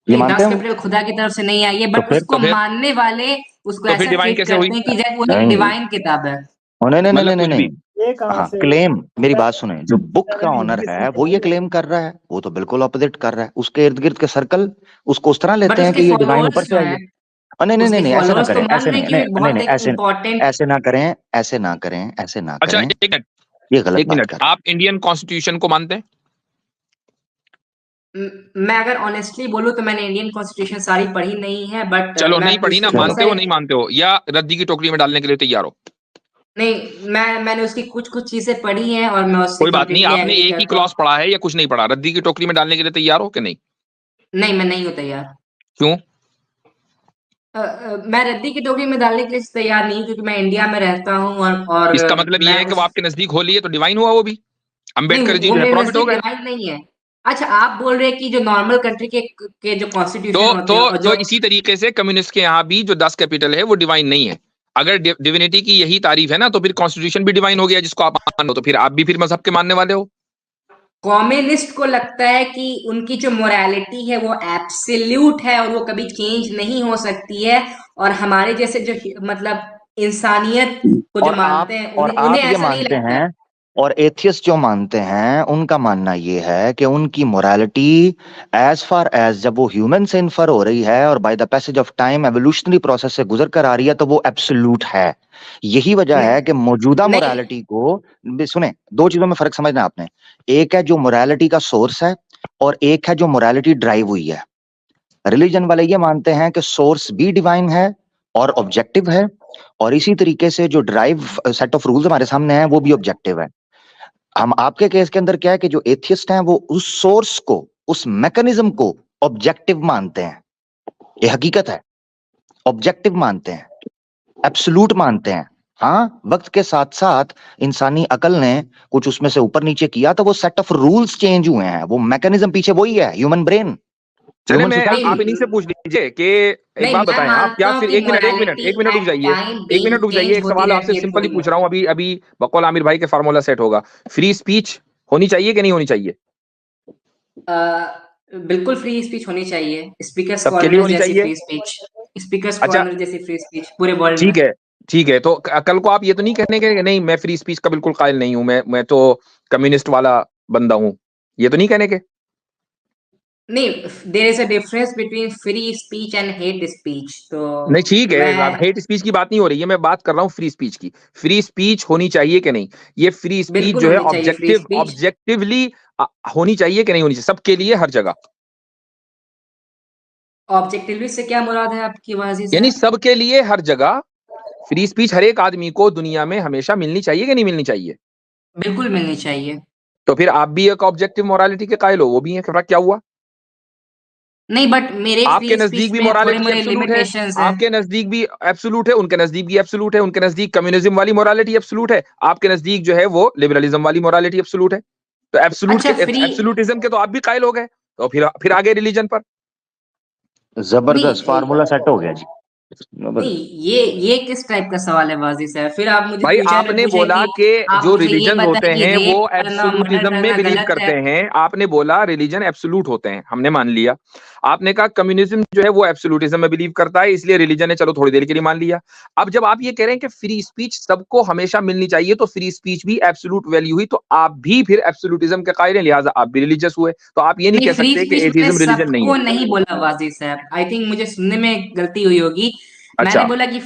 नहीं, मानते 10 हो? कैपिटल खुदा की तरफ से नहीं आई है, तो बट फिर उसको मानने वाले उसको तो फिर ऐसा डिवाइन ट्रीट कैसे हुई? करते हैं कि जब वो एक नहीं, डिवाइन किताब है। नहीं नहीं नहीं मतलब नहीं कुछ भी। नहीं। ये कहाँ हाँ, से क्लेम, मेरी बात सुने, जो बुक का 7 ऑनर इंग्लिश है में वो ये बोल रहे क्लेम कर रहा है, वो तो बिल्कुल ऑपोजिट कर रहा है। उसके इर्द गिर्द के सर्कल उसको उस तरह बट लेते हैं उसके कि ये डिवाइन ऊपर फॉलोअर्स से जो आई है। हैं, नहीं नहीं नहीं उसके नहीं, ऐसे ना फॉलोअर्स तो करें, मान ऐसे रहे नहीं हैं कि नहीं वो नहीं बहुत नहीं, एक ऐसे इम्पोर्टेंट। ऐसे ना करें, ऐसे ना करें, ऐसे ना अच्छा करें, एक मिनट, ये गलत एक बात मिनट, कर रहे आप इंडियन कॉन्स्टिट्यूशन को मानते हैं? मैं अगर ऑनेस्टली बोलूँ तो मैंने इंडियन कॉन्स्टिट्यूशन सारी पढ़ी नहीं है, बट चलो मैं नहीं अभी पढ़ी ना, उसके हैं। बहुत चलो, मानते हो सारे। नहीं मानते हो, या रद्दी की टोकरी में डालने के लिए तैयार हो? नहीं, मैंने उसकी कुछ कुछ चीजें पढ़ी हैं और मैं उससे कोई बात नहीं, कंप्लीटली आपने एग्री एक ही करता हूँ। क्लॉज पढ़ा है या कुछ नहीं पढ़ा? रद्दी की टोकरी में डालने के लिए तैयार हो कि नहीं? नहीं, मैं नहीं हूँ तैयार। क्यों? मैं रद्दी की टोकरी में डालने के लिए तैयार नहीं हूँ, क्योंकि मैं इंडिया में रहता हूँ और इसका मतलब ये मैं है कि वो उस। आपके नजदीक होली है तो डिवाइन हुआ वो भी? अम्बेडकर नहीं, जी वो जो है मेरे प्रॉफिट हो नजदीक गए। डिवाइन नहीं है। अच्छा, आप बोल रहे हैं कि जो नॉर्मल कंट्री के जो तो कॉन्स्टिट्यूशन होते तो हैं और तो जो। इसी तरीके से कम्युनिस्ट के यहाँ भी जो 10 कैपिटल है वो डिवाइन नहीं है। अगर डिविनिटी की यही तारीफ है ना, तो फिर कॉन्स्टिट्यूशन भी डिवाइन हो गया जिसको आप मान लो, तो फिर आप भी फिर मजहब के मानने वाले हो। कम्युनिस्ट को लगता है कि उनकी जो मोरालिटी है वो एब्सोल्यूट है और वो कभी चेंज नहीं हो सकती है, और हमारे जैसे जो मतलब इंसानियत को जो मानते हैं और उन्हें उन्हें आप ये ऐसा नहीं मानते लगता है। हैं, और एथियस्ट जो मानते हैं उनका मानना ये है कि उनकी मोरालिटी एज फार एज जब वो ह्यूमन से इन्फर हो रही है और by the passage of time evolutionary process से गुजर कर आ रही है तो वो एब्सोल्यूट है। यही वजह है कि मौजूदा नहीं, मोरालिटी को सुने, दो चीजों में फर्क समझना आपने। एक है जो मोरालिटी का सोर्स है, और एक है जो मोरालिटी ड्राइव हुई है। रिलीजन वाले ये मानते हैं कि सोर्स भी डिवाइन है और ऑब्जेक्टिव है, और इसी तरीके से जो ड्राइव सेट ऑफ रूल्स हमारे सामने हैं वो भी ऑब्जेक्टिव है। हम आपके केस के अंदर क्या है कि जो एथियस्ट हैं वो उस सोर्स को उस मैकेनिज्म को ऑब्जेक्टिव मानते हैं। ये हकीकत है, ऑब्जेक्टिव मानते हैं, एब्सोल्यूट मानते हैं। हाँ, वक्त के साथ साथ इंसानी अकल ने कुछ उसमें से ऊपर नीचे किया तो वो सेट ऑफ रूल्स चेंज हुए हैं, वो मैकेनिज्म पीछे वही है, ह्यूमन ब्रेन। चले ह्यूमन मैं सोसाइटी। आप इन्हीं से पूछ लीजिए कि एक नहीं, बात मैं बताएं आप क्या मानता हूँ फिर कि एक मिनट morality रुक जाइए, at time एक मिनट रुक जाइए, change एक होती सवाल रहती आपसे है सिंपली थोड़ी पूछ रहा हूँ, अभी बकौल आमिर भाई के फार्मूला सेट होगा। फ्री स्पीच होनी चाहिए कि नहीं होनी चाहिए? बिल्कुल फ्री स्पीच होनी चाहिए, स्पीकर्स सबके लिए कॉर्नर होनी जैसी चाहिए? फ्री स्पीच, स्पीकर्स अच्छा कॉर्नर जैसी फ्री स्पीच पूरे वर्ल्ड में। ठीक है, ठीक है, तो कल को आप ये तो नहीं कहने के नहीं मैं फ्री स्पीच का बिल्कुल कायल नहीं हूं, मैं तो कम्युनिस्ट वाला बंदा हूं, ये तो नहीं कहने के? नहीं, there is a difference between free speech and hate speech. तो नहीं ठीक है, अब मैं हेट स्पीच की बात नहीं हो रही है, मैं बात कर रहा हूँ फ्री स्पीच की। फ्री स्पीच होनी चाहिए कि नहीं? ये फ्री स्पीच बिल्कुल जो है होनी चाहिए फ्री स्पीच। ऑब्जेक्टिवली होनी चाहिए कि नहीं होनी चाहिए सबके लिए हर जगह? ऑब्जेक्टिवली से क्या मुराद है आपकी वाजी यानी साहब? सबके लिए हर जगह फ्री स्पीच हर एक आदमी को दुनिया में हमेशा मिलनी चाहिए कि नहीं मिलनी चाहिए? बिल्कुल मिलनी चाहिए। तो फिर आप भी एक ऑब्जेक्टिव मोरालिटी के कायल हो, वो भी है, फर्क क्या हुआ? नहीं, बट मेरे आपके फ्री नजदीक स्पीच भी में थोड़े मोरालिटी मोरे एब्सोल्यूट है, लिमिटेशंस हैं। आपके नजदीक भी एब्सोल्यूट है, उनके नजदीक भी एब्सोल्यूट है, उनके नजदीक कम्युनिज्म वाली मोरालिटी एब्सोल्यूट है, आपके नजदीक जो है वो लिबरलिज्म वाली मोरालिटी एब्सोल्यूट है। तो अच्छा, फ्री एब्सोल्यूटिज्म के तो आप भी कायल हो गए, तो फिर आगे रिलीजन पर। जबरदस्त नहीं फार्मूला सेट हो गया जी, नहीं, जबरदस्त। ये किस टाइप का सवाल है वाजी साहब? फिर आप मुझे भाई फ्यूचर में आपने पूछे बोला कि कि आप जो मुझे ये रिलीजन होते बताएं कि हैं वो रेप करना, मर्डर एब्सोल्यूटिज्म में करना बिलीव गलत करते है। हैं, आपने बोला रिलीजन एब्सोल्यूट होते हैं, हमने मान लिया। आपने कहा कम्युनिज्म जो है वो एब्सोल्यूटिज्म में बिलीव करता है, इसलिए रिलीजन है, चलो थोड़ी देर के लिए मान लिया। अब जब आप ये कह रहे हैं कि फ्री स्पीच सबको हमेशा मिलनी चाहिए, तो फ्री स्पीच भी एब्सोल्यूट वैल्यू हुई, तो आप भी फिर एब्सोल्यूटिज्म के कायल हैं, लिहाजा आप भी रिलीजियस हुए, तो आप ये नहीं नहीं, कह फ्री सकते कि स्पीच मैंने एथिज्म रिलीजन नहीं सबको है। नहीं बोला वाजी साहब, आई थिंक मुझे सुनने में गलती हुई होगी। मैंने अच्छा बोला कि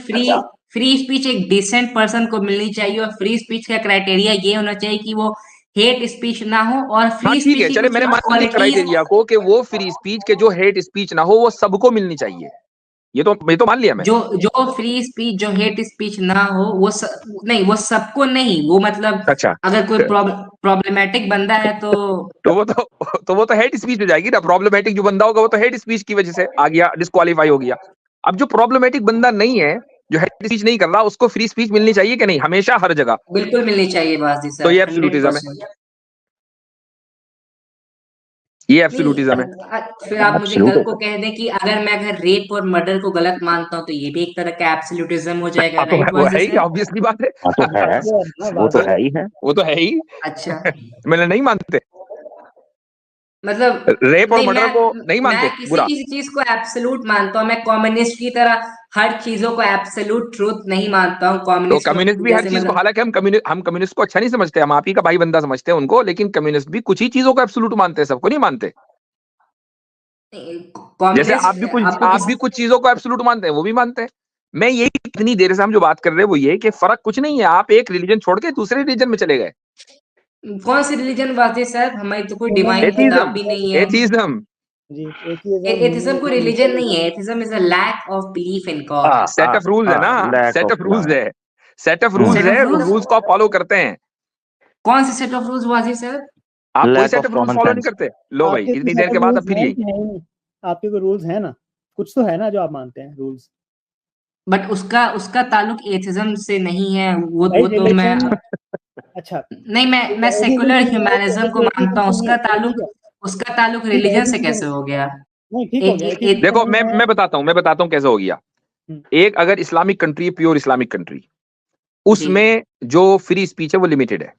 फ्री स्पीच एक डिसेंट पर्सन को मिलनी चाहिए, और फ्री स्पीच का क्राइटेरिया ये होना चाहिए कि वो हेट स्पीच ना हो, और हाँ फ्री ठीक स्पीच है, की चले कुछ मैंने कुछ मान लिया क्वालिटीज। क्राइटेरिया को कि वो फ्री स्पीच के जो हेट स्पीच ना हो वो सबको मिलनी चाहिए, ये तो मान लिया मैं। जो जो फ्री स्पीच, जो हेट स्पीच ना हो, नहीं, वो सबको नहीं, वो मतलब अच्छा अगर कोई प्रॉब्लमेटिक बंदा है तो तो वो तो हेट स्पीच हो जाएगी ना। प्रॉब्लमेटिक जो बंदा होगा वो तो हेट स्पीच की वजह से आ गया, डिस्क्वालीफाई हो गया। अब जो प्रॉब्लमेटिक बंदा नहीं है, जो हेट स्पीच नहीं कर रहा, उसको फ्री स्पीच मिलनी चाहिए कि नहीं हमेशा हर जगह? बिल्कुल मिलनी चाहिए वाजी तो साहब, ये एब्सोल्यूटिज्म है, 100%। ये नहीं, एब्सोल्यूटिज्म है। फिर आप मुझे एब्सोल्यूट कल है को कह दें कि अगर मैं अगर रेप और मर्डर को गलत मानता हूँ, तो ये भी एक तरह का एब्सोल्यूटिज्म हो जाएगा, हाँ तो राइट वो वाजी है ही, साहब? ऑब्वियसली बात है। हाँ तो है, वाजे है ना, वो तो वाजे है ही है। वो तो है ही। अच्छा, मैंने नहीं मानते, मतलब रेप और नहीं, मर्डर को नहीं मैं मानते किसी बुरा? किसी चीज को एब्सोल्यूट मानता हूँ। मैं कम्युनिस्ट की तरह हर चीजों को एब्सोल्यूट ट्रूथ नहीं मानता हूँ। तो कम्युनिस्ट कम्युनिस्ट भी हर जैसे चीज को, मतलब हालांकि हम कम्युनिस्ट को अच्छा नहीं समझते, हम आप ही का भाई बंदा समझते हैं उनको, लेकिन कम्युनिस्ट भी कुछ ही चीजों को एब्सोल्यूट मानते हैं, सबको नहीं मानते। जैसे कम्युनिस्ट आपको आप किस भी कुछ चीजों को एब्सोल्यूट मानते हैं, वो भी मानते हैं। मैं यही, इतनी देर से हम जो बात कर रहे हैं वो ये है कि फर्क कुछ नहीं है, आप एक रिलीजन छोड़ के दूसरे रिलीजन में चले गए। कौन सी रिलीजन वाजी साहब? हमारी तो कोई ह्यूमन डिवाइन किताब एथीज्म, भी नहीं है। एथीज्म, जी, एथिज्म, एथिज्म कोई रिलीजन नहीं है, atheism is a lack of belief in God. Set of rules है ना, lack set of of rules है, सेट ऑफ रूल्स सेट है, ऑफ उन रूल्स? रूल्स को आप फॉलो करते हैं। कौन से सेट ऑफ रूल्स वाजी साहब? आप कोई lack set of of rules common follow नहीं सेंस। करते, लो भाई आपके कोई इतनी सेट देर ऑफ के बाद अब रूल्स फिर हैं यही। कि नहीं? आपके कोई रूल्स हैं ना, कुछ तो है ना जो आप मानते हैं रूल्स। बट उसका उसका ताल्लुक एथिज्म से नहीं है, भाई वो तो मैं रिलीजन, अच्छा, नहीं, मैं सेकुलर ह्यूमैनिज्म को मानता हूँ। उसका ताल्लुक रिलीजन से कैसे हो गया? नहीं ठीक हो एक, गया, एक, एथिज्म एक, देखो नहीं है। मैं बताता हूँ कैसे हो गया। हम्म, एक अगर Islamic country, pure Islamic country, जी उसमें जो फ्री स्पीच है वो लिमिटेड है,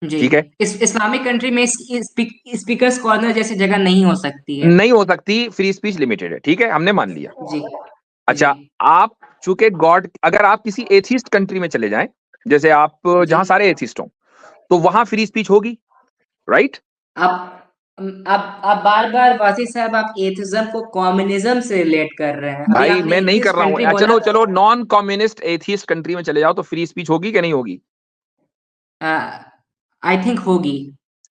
जी, ठीक है? इस इस्लामिक कंट्री में स्पीकर्स कॉर्नर जैसी जगह नहीं हो सकती है। नहीं हो सकती, फ्री स्पीच लिमिटेड है, ठीक है, हमने मान लिया। जी जी अच्छा, आप चूंकि गॉड, अगर आप किसी एथिस्ट कंट्री में चले जाएं, जैसे आप जी, जहां सारे एथिस्ट हों, तो वहां फ्री स्पीच होगी, राइट? आप आप बार बार वासी साहब, आप एथिज्म को कम्युनिज्म से रिलेट कर रहे हैं। अभी भाई आपने मैं नहीं कर एथिस्ट रहा कंट्री हूं, बोला। चलो चलो नॉन कम्युनिस्ट एथिस्ट कंट्री में चले जाओ तो फ्री स्पीच होगी कि नहीं होगी? आई थिंक होगी।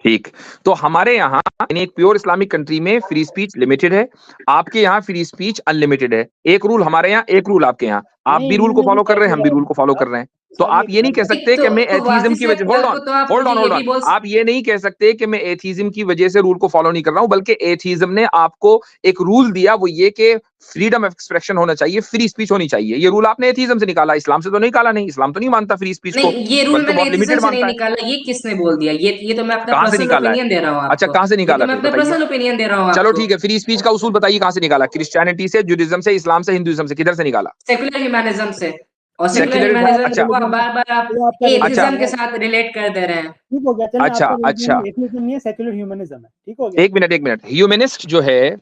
ठीक, तो हमारे यहाँ यानी एक प्योर इस्लामिक कंट्री में फ्री स्पीच लिमिटेड है, आपके यहाँ फ्री स्पीच अनलिमिटेड है। एक रूल हमारे यहाँ, एक रूल आपके यहाँ, आप भी रूल को फॉलो कर रहे हैं, हम भी रूल को फॉलो कर रहे हैं। तो आप ये नहीं कह सकते कि मैं एथीज्म की वजह, होल्ड ऑन, आप ये नहीं कह सकते कि मैं एथीज्म की वजह से रूल को फॉलो नहीं कर रहा हूं, बल्कि एथीज्म ने आपको एक रूल दिया, वो ये कि फ्रीडम ऑफ एक्सप्रेशन होना चाहिए, फ्री स्पीच होनी चाहिए। ये रूल आपने एथीज्म से निकाला, इस्लाम से तो नहीं निकाला। नहीं, इस्लाम तो नहीं मानता फ्री स्पीच को, नहीं, ये रूल बल्कि मैंने बहुत लिमिटेड एथिज्म से नहीं मानता है। निकाला, ये किसने बोल दिया? ये तो मैं अपना कहां से पर्सनल निकाला है? ओपिनियन दे रहा हूँ अच्छा, आपको। कहां से ये निकाला तो मैं फिर अपना बताइए। पर्सनल ओपिनियन दे रहा हूँ चलो आपको। ठीक है, फ्री स्पीच का उसूल बताइए कहां से निकाला? क्रिश्चियनिटी से, जुडिज्म से, इस्लाम से, हिंदुइज्म से, किधर से निकाला? सेकुलर ह्यूमनिज्म से। और सेकुलर सेक्युलर, ह्यूमनिज्म अच्छा को बार-बार आप ये आपका अच्छा एथिज्म के religion है। साथ रिलेट कर दे रहे हैं। ठीक हो गया, चलें अच्छा आपका अच्छा, religion एथिज्म नहीं है, सेक्युलर ह्यूमनिज्म है। ठीक हो गया। एक मिनट, ह्यूमनिस्ट जो है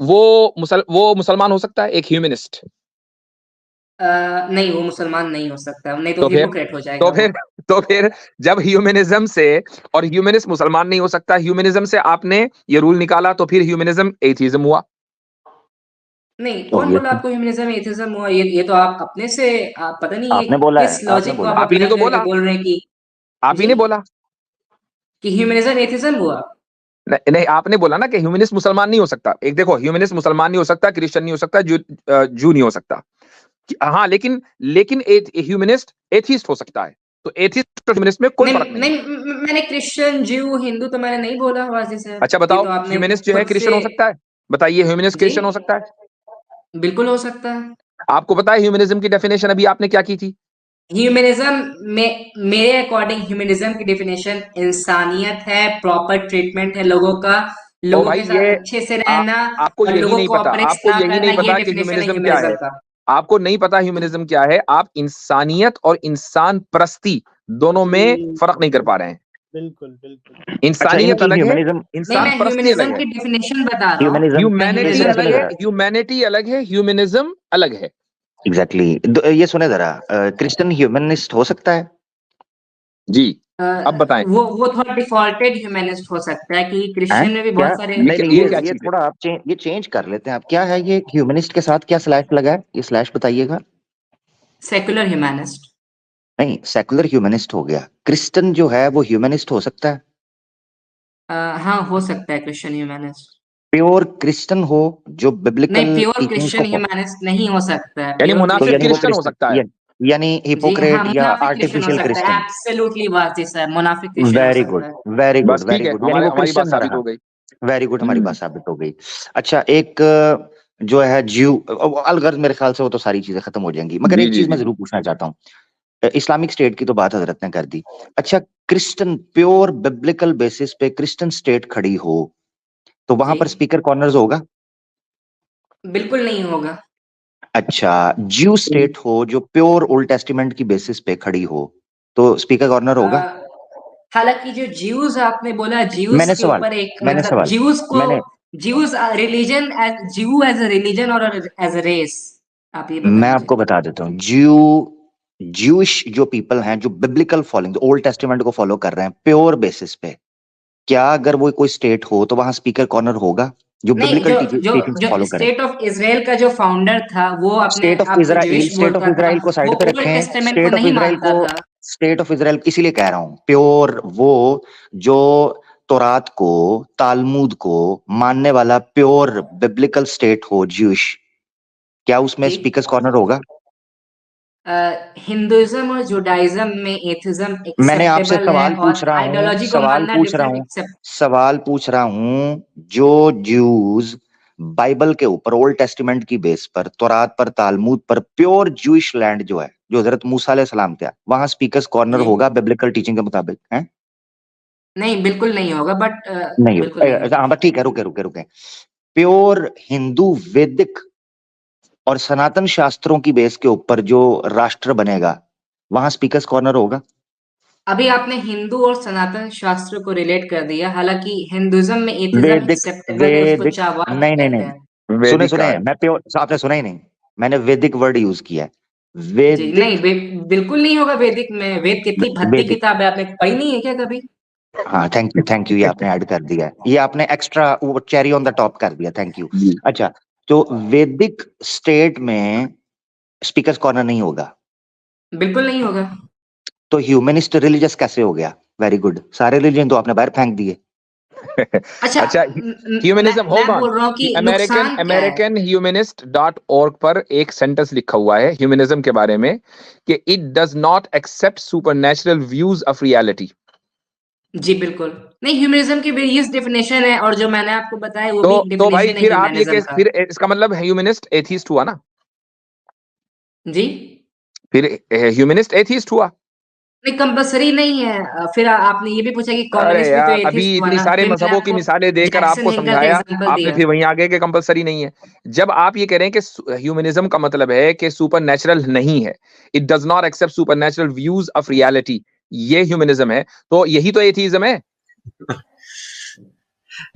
वो मुसलमान हो सकता है? एक ह्यूमनिस्ट नहीं, वो मुसलमान नहीं हो सकता, नहीं तो तो फिर हिपोक्रेट हो तो जाएगा वो। फिर तो फिर जब ह्यूमनिज्म से, और ह्यूमनिस्ट मुसलमान नहीं हो सकता, ह्यूमनिज्म से आपने ये रूल निकाला, तो फिर ह्यूमनिज्म एथिज्म हुआ। नहीं, कौन बोला Obviously. आपको ह्यूमनिज्म एथिज्म हुआ? ये तो आप अपने से, आप पता नहीं ये आपने बोला है, किस आपने लॉजिक को बोला आप है। आप ही ने अप्लाई तो करके बोला, बोल रहे हैं कि आप ही जी, ने बोला। कि ह्यूमनिज्म एथिज्म हुआ। नहीं नहीं, आपने बोला ना कि ह्यूमनिस्ट मुसलमान नहीं हो सकता। एक देखो, ह्यूमनिस्ट मुसलमान नहीं हो सकता, क्रिश्चियन नहीं हो सकता, जू नहीं हो सकता। हाँ, लेकिन लेकिन ह्यूमनिस्ट एथिस्ट हो सकता है। तो एथिस्ट और ह्यूमनिस्ट में कोई नहीं फर्क नहीं नहीं, है। मैंने क्रिश्चियन, ज्यू, हिंदू तो मैंने नहीं बोला वाजी साहब। अच्छा ये बताओ, तो आपने ह्यूमनिस्ट जो है खुद से। क्रिश्चियन हो सकता है? बताइए, ह्यूमनिस्ट जी, क्रिश्चियन हो सकता है? बिल्कुल हो सकता है। आपको पता है ह्यूमनिज्म की डेफिनेशन अभी आपने क्या की थी? ह्यूमनिज्म में, मेरे अकॉर्डिंग ह्यूमनिज्म की डेफिनेशन इंसानियत है, प्रॉपर ट्रीटमेंट है लोगों का, ओ लोगों भाई, के साथ अच्छे से रहना आपको और यही लोगों नहीं को पता, ऑपरेट आपको ना यही नहीं करना, ये पता कि डेफिनेशन है ह्यूमनिज्म क्या है। ह्यूमनिज्म का। आपको नहीं पता ह्यूमनिज्म क्या है। आप इंसानियत और इंसान परस्ती दोनों में जी, फर्क नहीं कर पा रहे हैं। बिल्कुल बिल्कुल। अच्छा, इंसानियत इनकी अलग है, ह्यूमनिज्म नहीं, इंसान मैं परस्ती अलग ह्यूमनिज्म है। की डेफिनेशन बता रहा हूँ। ह्यूमनिज्म मैं ह्यूमैनिटी जरा अलग सुने ह्यूमनिज्म, है, जरा। ह्यूमैनिटी अलग है, ह्यूमनिज्म अलग है। एग्जैक्टली ये सुने जरा, क्रिश्चियन ह्यूमनिस्ट हो सकता है? जी, अब बताएं। वो थोड़ा डिफॉल्टेड ह्यूमनिस्ट हो सकता है, कि हैं? क्रिश्चियन में भी क्या? बहुत सारे। नहीं नहीं, ये क्या ये चीज है? थोड़ा आप ये चेंज कर लेते हैं। आप क्या है ये ह्यूमनिस्ट के साथ क्या स्लैश लगा है? ये स्लैश बताइएगा। Secular humanist. नहीं, सेकुलर ह्यूमनिस्ट हो गया। क्रिश्चियन जो है वो ह्यूमनिस्ट हो सकता है? हाँ, हो सकता है क्रिश्चियन ह्यूमनिस्ट। प्योर क्रिश्चियन हो जो नहीं, बिब्लिकल प्योर टीचिंग्स क्रिश्चियन को, ह्यूमनिस्ट नहीं हो सकता है, यानी प्योर तो मुनाफिक यानी क्रिश्चियन। वो क्रिश्चियन हो सकता है। यानी जी हाँ, हिपोक्रेट या मुनाफिक क्रिश्चियन हो आर्टिफिशियल सकता है, क्रिश्चियन। एब्सोल्युटली वाजी साहब, मुनाफिक क्रिश्चियन हो वेरी गुड, सकता है। वेरी गुड, बस ठीक वेरी है, गुड, यानी हमारे वो हमारी क्रिश्चियन बात ना साबित रहा। हो गई। वेरी गुड, हमारी बात साबित हो गई। अच्छा, एक जो है ज्यू, अलगर्ज मेरे ख्याल से वो तो सारी चीजें खत्म हो जाएंगी, मगर जी एक जी चीज मैं जी। जरूर पूछना चाहता हूँ। इस्लामिक स्टेट की तो बात हजरत ने कर दी। अच्छा, क्रिश्चियन प्योर बिब्लिकल बेसिस पे क्रिश्चियन स्टेट खड़ी हो तो वहां जी, पर स्पीकर कॉर्नर्स होगा? बिल्कुल नहीं होगा। अच्छा, ज्यू स्टेट हो जो प्योर ओल्ड टेस्टिमेंट की बेसिस पे खड़ी हो तो स्पीकर कॉर्नर अ, होगा? हालांकि जो ज्यूज आपने बोला, ज्यूज मैंने के सवाल ऊपर एक मैंने मतलब सवाल ज्यूज को, मैंने ज्यूज रिलीजन एज ज्यू एज अ रिलीजन और एज अ रेस, आप ये मैं बताइए। आपको बता देता हूँ। ज्यूइश जो पीपल हैं जो बिब्लिकल फॉलोइंग ओल्ड टेस्टिमेंट को फॉलो कर रहे हैं प्योर बेसिस पे, क्या अगर वो कोई स्टेट हो तो वहां स्पीकर कॉर्नर होगा जो नहीं, बिब्लिकल जो जो टीचिंग्स को जो फॉलो करे? स्टेट ऑफ इजराइल का जो फाउंडर था, वो अपने स्टेट ऑफ आप को इजराइल, ज्यूइश बोलता था, को वो साइड पे ओल्ड रखें। टेस्टामेंट को नहीं मानता था। स्टेट ऑफ इजराइल इसीलिए कह रहा हूं, प्योर वो जो तौरात को, तालमुद को मानने वाला प्योर बिब्लिकल स्टेट हो ज्यूइश, क्या उसमें जी, स्पीकर्स कॉर्नर होगा? हिंदुइज्म और जुडाइज्म में एथिज्म मैंने आपसे एक्सेप्टेबल है, सवाल पूछ और रहा हूं, आइडियोलॉजी को मानना डिफरेंट एक्सेप्ट। सवाल पूछ रहा हूं। जो ज्यूज बाइबल के ऊपर ओल्ड टेस्टिमेंट की बेस पर, तौरात पर, तालमुद पर प्योर ज्यूइश लैंड जो है, जो हजरत मूसा अलैहि सलाम थे, वहां स्पीकर्स कॉर्नर जी, होगा बिब्लिकल टीचिंग के मुताबिक है? नहीं, बिल्कुल नहीं होगा, बट नहीं बिल्कुल नहीं हाँ, होगा। बस ठीक है, रुके रुके रुके। प्योर हिंदू वैदिक और सनातन शास्त्रों की बेस के ऊपर जो राष्ट्र बनेगा वहां स्पीकर्स कॉर्नर होगा? अभी आपने हिंदू और सनातन शास्त्र को रिलेट कर दिया, हालांकि हिंदुइज्म में एथिज्म वैदिक एक्सेप्टेबल है, उसको वैदिक चावाल नहीं नहीं कहते हैं। नहीं, सुने वैदिक का सुने, है। मैं प्योर, आपने सुना ही नहीं, मैंने वैदिक वर्ड यूज किया है। जी, नहीं, वैदिक, बिल्कुल नहीं होगा वैदिक में। वेद कितनी भद्दी वैदिक, किताब है, आपने पढ़ी नहीं है क्या कभी? हाँ थैंक यू, ये आपने ऐड कर दिया है, ये आपने एक्स्ट्रा वो चेरी ऑन द टॉप कर दिया, थैंक यू। जी। अच्छा, तो वैदिक स्टेट में स्पीकर्स कॉर्नर नहीं होगा बिल्कुल नहीं होगा। तो ह्यूमनिस्ट रिलीजियस कैसे हो गया? वेरी गुड, सारे रिलीजन तो आपने बाहर फेंक दिए। अच्छा, ह्यूमनिज्म, होल्ड ऑन, बोल रहा हूँ कि नुकसान क्या है? americanhumanist.org पर एक सेंटेंस लिखा हुआ है ह्यूमनिज्म के बारे में कि it does not accept supernatural views of reality. जी बिल्कुल नहीं, ह्यूमनिज्म की वेरियस डेफिनेशन है और जो मैंने आपको बताया वो भी एक तो भाई डेफिनेशन है फिर आप ये ह्यूमनिज्म का। फिर इसका मतलब ह्यूमनिस्ट एथीस्ट हुआ ना? जी फिर ह्यूमनिस्ट एथीस्ट हुआ? नहीं, कंपलसरी नहीं है। फिर आपने ये भी पूछा कि अरे कम्युनिस्ट भी तो यार, अभी एथिस्ट हुआ इतनी ना, सारे फिर मैंने मजहबों की आपको मिसालें देकर जैक्सन आपको हेगल का समझाया, एग्जांपल आपने दिया। फिर वहीं आगे के कंपलसरी नहीं है। जब आप ये कह रहे हैं कि ह्यूमनिज्म का मतलब है कि सुपरनैचुरल नहीं है, it does not accept supernatural views of reality, ये ह्यूमनिज्म है, तो यही तो एथीज्म है।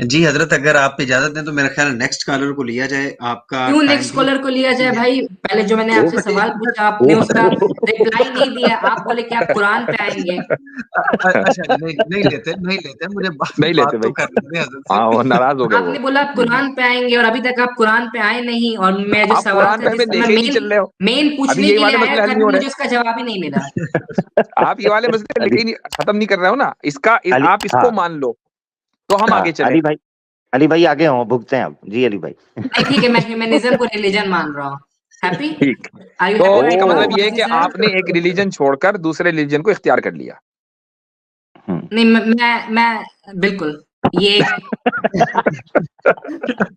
जी हजरत, अगर आप इजाजत दें तो मेरा ख्याल नेक्स्ट कॉलर को लिया जाए। आपका क्यों टाइम नेक्स्ट भी कॉलर को लिया जाए भाई? पहले जो मैंने आपसे सवाल पूछा आपने उसका रिप्लाई नहीं दिया, आप बोले कि आप कुरान पे आएंगे। अच्छा, नहीं लेते, मुझे नहीं लेते बात तो भाई, करने दें हजरत हाँ वो से। नाराज हो गए वो। आपने बोला आप कुरान पे आएंगे और अभी तक आप कुरान पे आए नहीं, और मैं जो आप सवाल कुरान था पे हमें जिसका मैं लेके ही नहीं चल रहे हो, मेन अभी पूछने यही के लिए वाले आया मसले हल था, नहीं हो मुझे रहे। उसका जवाब ही नहीं मिला। आप ये वाले मसले लेके ही नहीं, खत्म नहीं कर रहे हो ना अली, आप इसको हाँ मान लो तो हम आगे चले। अली भाई आगे हो, भुगते हैं अब जी अली भाई। नहीं ठीक है, मैं ह्यूमनिज्म को रिलीजन मान रहा हूँ। हैप्पी? ठीक, आर यू तो हैप्पी इसका राइट नाउ मतलब ये है कि वाजिज सर? आपने एक रिलीजन छोड़कर दूसरे रिलीजन को इख्तियार कर लिया। नहीं, मैं बिल्कुल ये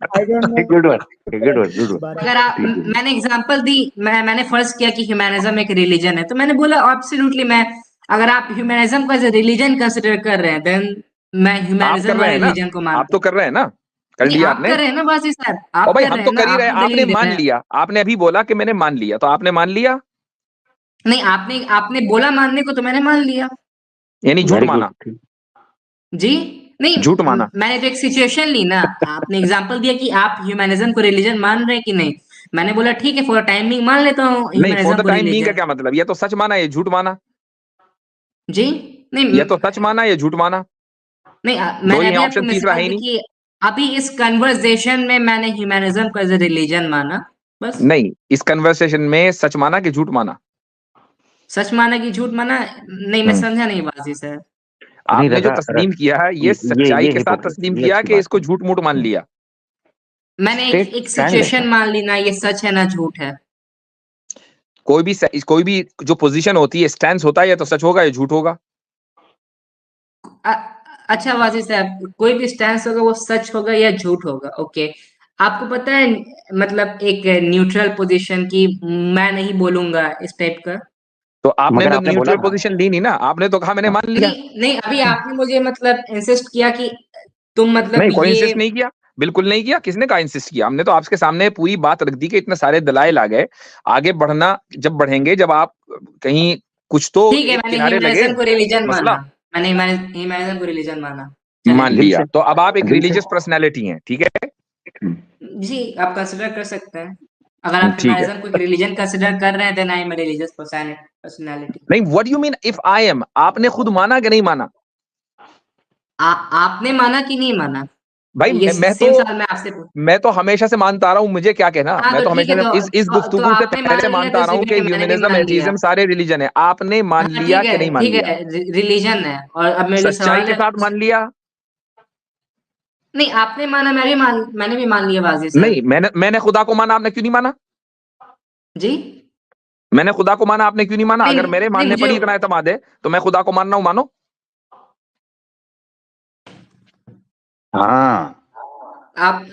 आई don't no. Good one, good one, good one. अगर आप मैंने एग्जांपल दी, मैंने फर्ज किया कि ह्यूमनिज्म एक रिलीजन है, तो मैंने बोला एब्सोल्युटली मैं, अगर आप ह्यूमनिज्म को एज ए रिलीजन कंसिडर कर रहे हैं देन मैं आप कर ह्यूमनिज्म और रहे हैं ना, रिलीजन को आप मानता तो हूँ। कर रहे हैं ना, कर नहीं लिया आप आपने। कर रहे हैं ना वाजिज सर, और आप भाई कर हम रहे तो हैं ना, कर ही रहे हैं, आप आपने दलील दे मान रहे हैं। लिया, आपने अभी बोला कि मैंने मान लिया, तो आपने मान लिया, नहीं आपने बोला मानने को तो मैंने मान लिया। यानी झूठ वेरी माना, गुड। जी नहीं, झूठ माना। मैंने तो एक सिचुएशन ली ना, आपने एग्जांपल दिया कि आप ह्यूमनिज्म को रिलीजन मान रहे हैं कि नहीं, मैंने बोला ठीक है फॉर टाइमिंग मान लेता हूँ नहीं, फॉर ह्यूमनिज्म द को टाइम बीइंग का रिलीजन। क्या मतलब? ये तो सच माना, ये झूठ माना, जी नहीं ये तो सच माना, ये झूठ माना, नहीं दो मैंने ही अभी आपको ऑप्शन, तीसरा मिसाल है ही दी नहीं। कि अभी इस कन्वर्सेशन में मैंने ह्यूमनिज्म को एज ए रिलीजन माना, बस। नहीं, इस कन्वर्सेशन में सच माना कि झूठ माना? सच माना कि झूठ माना? नहीं मैं समझा नहीं बाजी सर। नहीं आपने जो रजा, तस्लीम किया है ये सच्चाई ये के साथ हिपोक्रेसी, तस्लीम ये किया अच्छी कि बात इसको नहीं। झूठ मूठ मान लिया। मैंने स्टेट एक स्टैंड सिचुएशन है। मान ली ना, ये सच है ना झूठ है। कोई भी जो पोजीशन होती है, स्टैंस होता है, या तो सच होगा या झूठ होगा। अ- अच्छा वाजिद साहब, कोई भी स्टैंस होगा वो सच होगा या झूठ होगा, ओके। आपको पता है मतलब एक न्यूट्रल पोजीशन की, मैं नहीं बोलूंगा इस टाइप का। तो आपने मगर तो आपने बोला न्यूट्रल ना, पोजीशन ली नहीं ना, आपने तो कहा मैंने मान लिया। नहीं नहीं, अभी आपने मुझे मतलब इंसिस्ट किया कि तुम मतलब नहीं, कोई ये, इंसिस्ट नहीं किया, बिल्कुल नहीं किया। किसने कहा इंसिस्ट किया? हमने तो आपके सामने पूरी बात रख दी कि इतने सारे दलाइल आ गए, आगे बढ़ना जब बढ़ेंगे, जब आप कहीं कुछ तो ठीक है एक मैंने किनारे लगे ह्यूमनिज्म को रिलीजन मसला। माना, मैंने ह्यूमनिज्म को रिलीजन माना, मान चलें। दिल लिया, से, तो अब आप एक दिल से। रिलीजियस पर्सनैलिटी हैं, ठीक है? जी आप कंसिडर कर सकते हैं, अगर आप ठीक है। ह्यूमनिज्म को एक रिलीजन कंसिडर कर रहे हैं then I am a religious personality. नहीं, what you mean if I am? आपने खुद माना कि नहीं माना? आपने माना कि नहीं माना, भाई ये मैं सेम सवाल मैं आपसे पूछ। मैं तो हमेशा से मानता आ रहा हूं, मुझे क्या कहना, हाँ मैं तो तो ठीक हमेशा है, से इस तो गुफ्तगू से आपने मान पहले लिया मानता तो आ रहा हूं कि जिम्मे मैंने भी ह्यूमनिज्म मान लिया। एथीज्म सारे रिलीजन है। आपने मान हाँ लिया कि नहीं मान ठीक लिया? है, रिलीजन है, और अब मेरा जो सच्चाई सवाल के है, साथ मान लिया? नहीं आपने माना, मैंने भी मान लिया वाजी सर। नहीं, मैंने खुदा को माना, आपने क्यों नहीं माना? जी मैंने खुदा को माना, आपने क्यों नहीं माना? नहीं अगर मेरे नहीं मानने मुझे पर ही इतना एतमाद है तो मैं खुदा को मान रहा हूं, मानो। हाँ आप,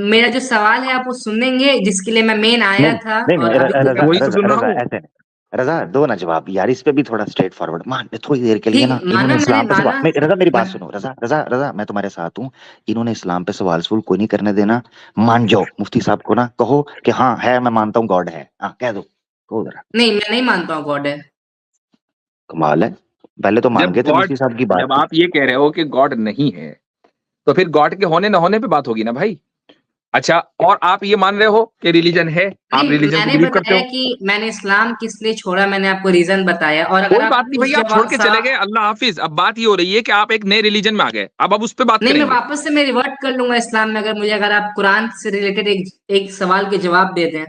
मेरा जो सवाल है आप वो सुनेंगे जिसके लिए मैं मेन आया नहीं था, नहीं और नहीं, अभी रजा वही तो रजा सुन रहा रजा हूँ। ऐसे नहीं। रजा दो ना जवाब यार, इस पे भी थोड़ा स्ट्रेट फॉरवर्ड मान ले थोड़ी देर के लिए ठीक ना। माना, इन्होंने मैंने इस्लाम पे सवाल माना। नहीं, रजा मेरी बात मैं, सुनो, रजा रजा रजा मैं तुम्हारे साथ हूँ। इन्होंने इस्लाम पे सवाल सवाल कोई नहीं करने देना। मान जाओ मुफ्ती साहब को ना, कहो कि हाँ है, मैं मानता हूँ गॉड है, हाँ कह दो, कहो जरा। नहीं मैं नहीं मानता हूँ गॉड है। कमाल है, पहले तो मान जब गए थे गॉड मुफ्ती साहब की बात जब पे। आप ये कह रहे हो कि गॉड नहीं है, तो फिर गॉड के होने ना होने पे बात होगी ना भाई। अच्छा, और आप ये मान रहे हो कि रिलीजन है, आप नहीं रिलीजन को मैंने बिलीव करते बताया हो? कि मैंने इस्लाम किस लिए छोड़ा, मैंने आपको रीजन बताया, और अगर कोई बात आप नहीं उस भैया, आप छोड़ जवाब के चले गए, अल्लाह हाफिज। अब बात ये हो रही है कि आप एक नए रिलीजन में आ गए, अब उस पर बात नहीं मैं करेंगे। वापस से मैं रिवर्ट कर लूंगा इस्लाम में, अगर आप कुरान से रिलेटेड एक सवाल के जवाब दे दें।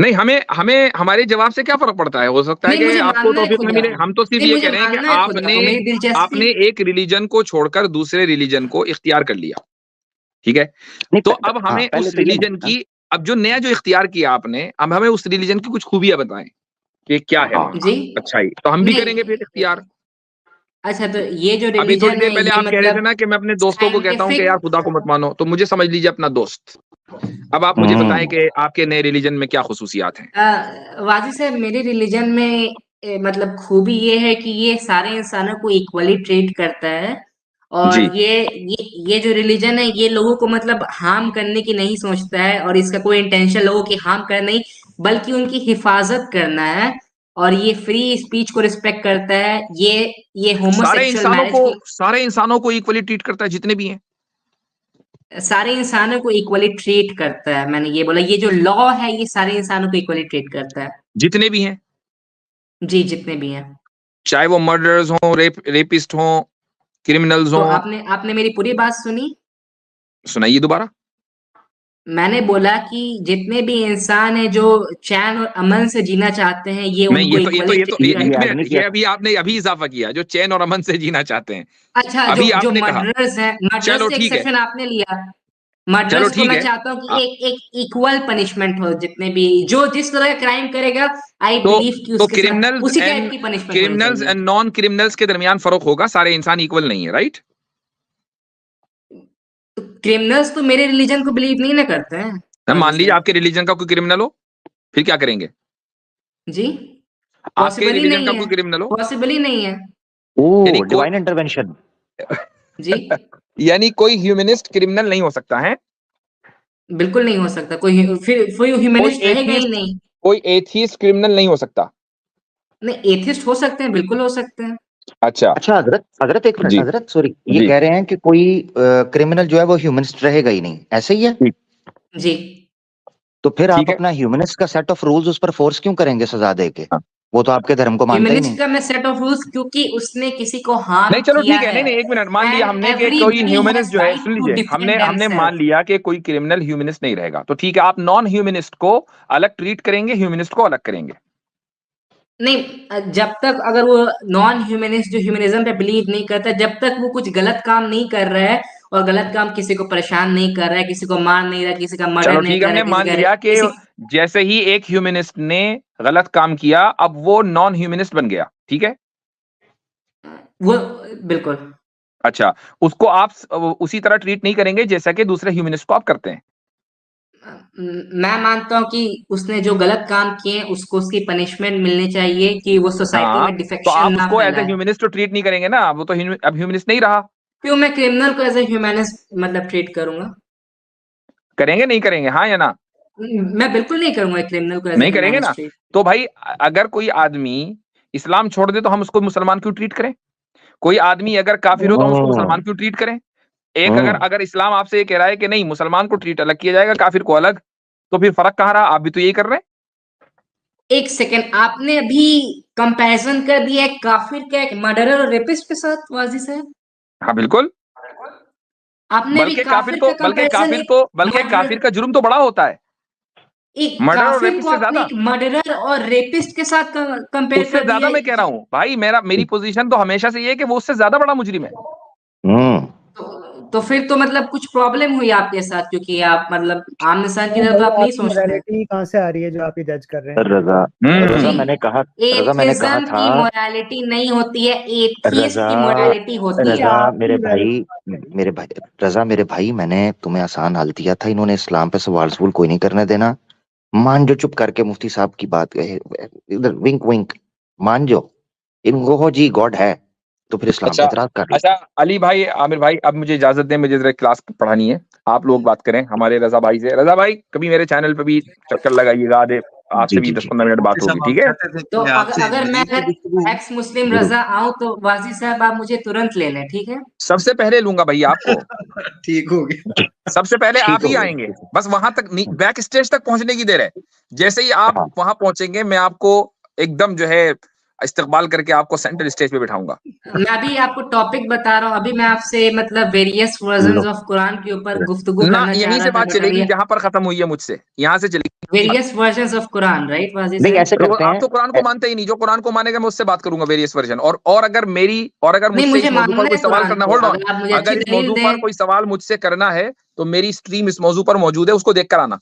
नहीं, हमें हमारे जवाब से क्या फर्क पड़ता है? हो सकता है नहीं, कि मुझे आपको मानना है तौफीक न खुदा मिले। को। हम तो सिर्फ नहीं, ये मुझे कह रहे हैं कि मानना है खुदा को, मेरी दिलचस्पी आपने एक रिलीजन को छोड़कर दूसरे रिलीजन को इख्तियार कर लिया, ठीक है? नहीं, तो अब हाँ, हमें पहले उस तो ये रिलीजन बताना। की, अब जो नया जो इख्तियार किया आपने, अब हमें उस रिलीजन की कुछ खूबियां बताएं कि क्या है हाँ, वहां जी। अच्छाई, तो हम भी करेंगे फिर नहीं, इख्तियार। अच्छा तो ये जो अभी थोड़ी रिलीजन देर है पहले ये आप कह रहे थे मतलब ना कि मैं अपने दोस्तों को कहता हूँ कि यार साइंटिफिक, खुदा को मत मानो, तो मुझे समझ लीजिए अपना दोस्त। अब आप मुझे बताएं कि आपके नए रिलीजन में क्या खुसूसियात हैं। वाजी साहब मेरे रिलीजन में मतलब खूबी ये है कि ये सारे इंसानों को इक्वली ट्रीट करता है, और जी, ये जो रिलीजन है ये लोगों को मतलब हार्म करने की नहीं सोचता है, और इसका कोई इंटेंशन लोगों की हार्म करना नहीं बल्कि उनकी हिफाजत करना है, और ये फ्री स्पीच को रिस्पेक्ट करता है, ये होमोसेक्सुअल मैरिज को, सारे इंसानों को इक्वली ट्रीट करता है जितने भी हैं। सारे इंसानों को इक्वली ट्रीट करता है। मैंने ये बोला, ये जो लॉ है ये सारे इंसानों को इक्वली ट्रीट करता है। जितने भी हैं, जी, जितने भी हैं। चाहे वो मर्डरर्स हों, रेपिस्ट हों, क्रिमिनल्स तो हों। आपने आपने मेरी पूरी बात सुनी? सुनाइए दोबारा। मैंने बोला कि जितने भी इंसान हैं जो चैन और अमन से जीना चाहते हैं ये नहीं, उनको इक्वली ट्रीट एक ये करता है। मिनट, आदमी ये क्या? अभी आपने इजाफा किया, जो चैन और अमन से जीना चाहते हैं। अच्छा, जो अभी जो आपने कहा, मर्डरर्स हैं, मर्डरर्स चलो से ठीक है, एक्सेप्शन आपने लिया। चलो मर्डरर्स को ठीक मैं है। चाहता हूँ आ, कि एक इक्वल पनिशमेंट हो, जितने भी जो जिस तरह का क्राइम करेगा आई तो बिलीव कि तो उसके साथ उसी टाइप की पनिशमेंट होनी चाहिए। नॉन क्रिमिनल्स के दरमियान फर्क होगा, सारे इंसान इक्वल नहीं है, राइट? तो क्रिमिनल्स तो मेरे रिलीजन को बिलीव नहीं ना करते हैं मान वाजी लीजिए साहब। आपके रिलीजन का कोई क्रिमिनल हो, फिर क्या करेंगे? जी, आपके पॉसिबल ही रिलीजन नहीं का है, कोई क्रिमिनल हो, पॉसिबल ही नहीं है। यानी ओ, को डिवाइन इंटरवेंशन। जी, यानी कोई ह्यूमनिस्ट क्रिमिनल नहीं हो सकता है, बिल्कुल नहीं हो सकता, फिर कोई कोई ह्यूमनिस्ट रहेगा ही एथियस्ट नहीं। कोई एथियस्ट क्रिमिनल नहीं हो सकता। नहीं, एथिस्ट हो सकते हैं, बिल्कुल हो सकते हैं। अच्छा, अच्छा, हजरत हजरत एक मिनट, जी हजरत सॉरी, ये जी, कह रहे हैं कि कोई क्रिमिनल जो है वो ह्यूमनिस्ट रहेगा ही नहीं, ऐसे ही है? ठीक जी, तो फिर आप ठीक है। अपना ह्यूमनिस्ट का सेट ऑफ रूल्स उस पर फोर्स क्यों करेंगे सजा दे के? हाँ। वो तो आपके धर्म को मानता ही ह्यूमनिस्ट नहीं। का मैं सेट ऑफ रूल्स क्योंकि उसने किसी को हार्म नहीं चलो किया ठीक है, है, नहीं एक मिनट, मान लिया एंड हमने कि कोई एवरीबॉडी ह्यूमनिस्ट हैज जो है, राइट सुन टू लीजिए, हमने डिफेंड हमने मान देमसेल्फ। लिया कि कोई क्रिमिनल ह्यूमनिस्ट नहीं रहेगा, तो ठीक है, आप नॉन ह्यूमनिस्ट को अलग ट्रीट करेंगे, ह्यूमनिस्ट को अलग करेंगे। नहीं, जब तक अगर वो नॉन ह्यूमनिस्ट जो ह्यूमनिज्म पे बिलीव नहीं करता, जब तक वो कुछ गलत काम नहीं कर रहा है और गलत काम किसी को परेशान नहीं कर रहा है, किसी को मार नहीं रहा, किसी का मर्डर चलो नहीं ठीक है, कर रहा हमने है, किसी मान का लिया कि किसी, जैसे ही एक ह्यूमनिस्ट ने गलत काम किया, अब वो नॉन ह्यूमनिस्ट बन गया, ठीक है? वो बिल्कुल। अच्छा, उसको आप उसी तरह ट्रीट नहीं करेंगे जैसा कि दूसरे ह्यूमनिस्ट को आप करते हैं। मैं मानता हूँ कि उसने जो गलत काम किए उसको उसकी पनिशमेंट मिलनी चाहिए कि वो सोसाइटी हाँ, में तो डिफेक्शन आप ना उसको एज ए फैलाए। ह्यूमनिस्ट तो ट्रीट नहीं करेंगे ना, वो तो अब ह्यूमनिस्ट नहीं रहा। क्यों मैं क्रिमिनल को एज ए ह्यूमनिस्ट मतलब ट्रीट करूंगा? करेंगे नहीं करेंगे, हाँ या ना? मैं बिल्कुल नहीं करूंगा क्रिमिनल को एज ए नहीं करेंगे ना? Humanist treat. तो भाई, अगर कोई आदमी इस्लाम छोड़ दे तो हम उसको मुसलमान क्यों ट्रीट करें? कोई आदमी अगर काफिर हो तो हम उसको हम्म, मुसलमान क्यों ट्रीट करें? एक अगर हम्म। अगर इस्लाम आपसे ये कह रहा है कि नहीं, मुसलमान को ट्रीट अलग किया जाएगा, काफिर को अलग, तो फिर फर्क कहाँ रहा? आप भी तो यही कर रहे हैं। एक सेकेंड, आपने अभी कंपैरिजन कर दिया एक काफिर का एक मर्डरर और रेपिस्ट के साथ वाजी साहब। हाँ बिल्कुल। आपने भी काफिर का कंपैरिजन एक बल्कि मर्डर, काफिर का जुर्म तो बड़ा होता है, एक मर्डर और काफिर को रेपिस्ट से आपने ज्यादा। एक मर्डरर और रेपिस्ट के साथ कंपेयर उससे कर ज्यादा दिया। मैं कह रहा हूं भाई, मेरी पोजीशन तो हमेशा से ये है कि वो उससे ज्यादा बड़ा मुजरिम है। हम्म। तो फिर तो मतलब कुछ प्रॉब्लम हुई आपके साथ, क्योंकि आप मतलब आम इंसान की तरह तो भाई आप नहीं आपकी सोचते। मोरालिटी कहाँ से आ रही है जो आप ये जज कर रहे हैं? रजा, हम्म। जी, रजा मैंने कहा एथिज्म था। की मोरालिटी नहीं होती है, एथियस्ट रजा, की मोरालिटी होती है। रजा आपकी morality मेरे भाई, रजा मेरे भाई, मैंने तुम्हें आसान हाल दिया था, इन्होंने इस्लाम पे सवाल सवाल कोई नहीं करने देना। मान जो चुप करके मुफ्ती साहब की बात कहे, इधर विंक विंक, मान जो इनको हो जी गॉड है, तो फिर इस्लाम पे अच्छा इतराज कर लो। अच्छा, अली भाई, आमिर भाई, अब मुझे इजाजत दें, मुझे जरा क्लास पढ़ानी है। आप लोग बात करें हमारे रजा भाई से। रजा भाई, कभी मेरे चैनल पे भी चक्कर लगाइएगा, आधे आपसे जी भी जी जी। 10-15 मिनट बात मुफ्ती होगी, साहब हम ठीक है? चाहते थे तो कि आपसे अगर मैं मजीद गुफ्तगू हो। एक्स मुस्लिम जरूर। रजा आऊं तो वाजी साहब आप मुझे तुरंत ले लें, ठीक है? सबसे पहले लूंगा भाई आपको, ठीक हो गया। ठीक, सबसे पहले ठीक आप ही हो गया, आएंगे, ठीक है। बस वहां तक, बैक स्टेज तक पहुंचने की देर है। जैसे ही आप हाँ, वहां पहुंचेंगे, मैं आपको एकदम जो है इस्तकबाल करके आपको सेंट्रल स्टेज पे बिठाऊंगा। मैं अभी आपको टॉपिक बता रहा हूँ, अभी मैं आपसे मतलब वेरियस वर्जन्स ऑफ कुरान के ऊपर गुफ्तगू ना करना चाह यहीं रहा से था, बात बट चलेगी अभी जहां पर खत्म हुई है मुझसे, यहाँ से चलेगी। Various versions of Quran, right वाजी नहीं साहब? ऐसे करते आप तो कुरान को हैं, मानते ही नहीं, जो कुरान को मानेगा मैं उससे बात करूंगा वेरियस वर्जन। और अगर नहीं, मुझसे मुझे इस मौजू पर मानना कोई है सवाल कुरान करना, को, होल्ड ऑन, अगर आप मुझे अच्छी अगर इस दलील मौजू पर दें। कोई सवाल मुझसे करना है तो मेरी स्ट्रीम इस मौजू पर मौजूद है, उसको देखकर आना।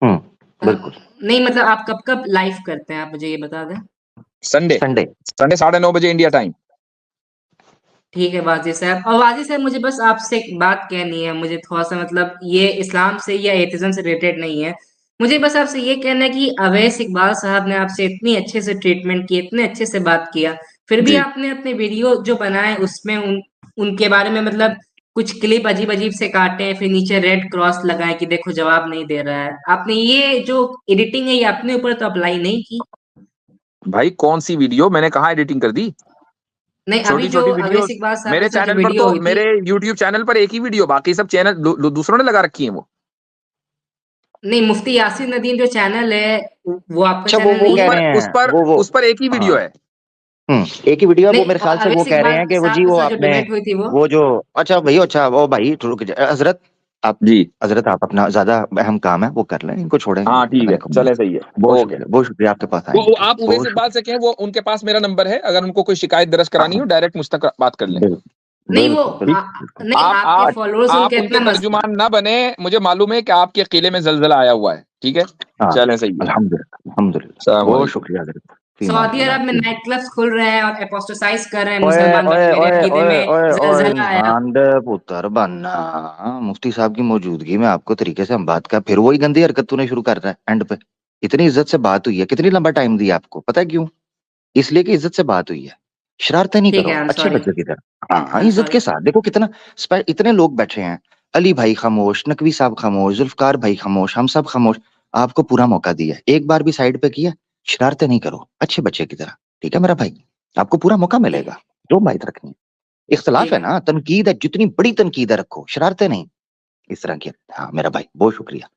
बिल्कुल नहीं मतलब आप कब कब लाइव करते हैं, आप मुझे ये बता दें। Sunday Sunday 9:30 India time. ठीक है वाजी साहब। और वाजी साहब मुझे बस आपसे एक बात कहनी है, मुझे थोड़ा सा मतलब ये इस्लाम से या एथिज्म से रिलेटेड नहीं है, मुझे बस आपसे ये कहना है कि अवैस इकबाल साहब ने आपसे इतनी अच्छे से ट्रीटमेंट की, इतने अच्छे से बात किया, फिर भी जी आपने अपने वीडियो जो बनाए उसमें उनके बारे में मतलब कुछ क्लिप अजीब अजीब से काटे हैं, फिर नीचे रेड क्रॉस लगाए कि देखो जवाब नहीं दे रहा है। आपने ये जो एडिटिंग है ये अपने ऊपर तो अप्लाई नहीं की? भाई कौन सी वीडियो, मैंने कहा एडिटिंग कर दी? नहीं, अभी छोटी जो छोटी वीडियो अवैस इकबाल साहब के मेरे साथ जो चैनल पर वीडियो तो, हुई थी। मेरे यूट्यूब चैनल पर एक ही वीडियो, बाकी सब चैनल दूसरों ने लगा रखी है वो। नहीं, मुफ्ती यासीन नदीम जो चैनल है वो आपका अच्छा चैनल वो नहीं कह है? रहे हैं उस पर एक ही वीडियो हाँ है। एक ही वीडियो है वो, नहीं, मेरे ख्याल से वो अवैस कह रहे इकबाल हैं कि वो साहब जी के वो साथ जो आपने डिबेट हुई थी वो जो अच्छा भाई अच्छा वो भाई रुक जाए हजरत, आप जी हजरत आप अपना ज्यादा अहम काम है वो कर लें, इनको छोड़ें, हाँ ठीक है, चले सही है, ओके। बहुत शुक्रिया आपके पास आने वो के लिए, आप उवैस बहुत इकबाल शुक्रिया। से कहें, वो उनके पास मेरा नंबर है, अगर उनको कोई शिकायत दर्ज करानी हो डायरेक्ट मुझ तक बात कर लें। नहीं वो बिल्कुल बिल्कुल नहीं, आप आपके आप फॉलोअर्स आप उनके उनके इतना तर्जुमान ना बने, मुझे मालूम है कि आपके किले में जलजला आया हुआ है, ठीक है, हाँ चलें सही है। अल्हम्दुलिल्लाह अल्हम्दुलिल्लाह अस्सलाम बहुत वालेकुम। शुक्रिया हजरत, फी सऊदी मानिल्लाह अरब में फी। नाइट क्लब्स खुल रहे हैं और एपोस्टेसाइज कर रहे हैं ओए मुसलमान लोग, ओए मेरे ओए अकीदे ओए में ओए ओए जलजला आया। इंसान दे पुत्र बनना, मुफ्ती साहब की मौजूदगी में आपको तरीके से हम बात कर, फिर वही गंदी हरकत तूने शुरू कर रहा है एंड पे। इतनी इज्जत से बात हुई है, कितनी लंबा टाइम दिया आपको, पता है क्यों? इसलिए कि इज्जत से बात हुई है, शरारतें नहीं ठीक है, करो, आई एम अच्छे सॉरी, बच्चे की तरह, हाँ आई एम इज्जत सॉरी। के साथ। देखो कितना इतने लोग बैठे हैं, अली भाई खामोश, नकवी साहब खामोश, जुल्फकार भाई खामोश, हम सब खामोश, आपको पूरा मौका दिया, एक बार भी साइड पे किया, शरारतें नहीं करो अच्छे बच्चे की तरह, ठीक है मेरा भाई, आपको पूरा मौका मिलेगा, जो बात रखनी है। इख्तलाफ ठीक है है। ना, तनकीद है, जितनी बड़ी तनकीद है रखो, शरारतें नहीं इस तरह की। हाँ मेरा भाई बहुत शुक्रिया।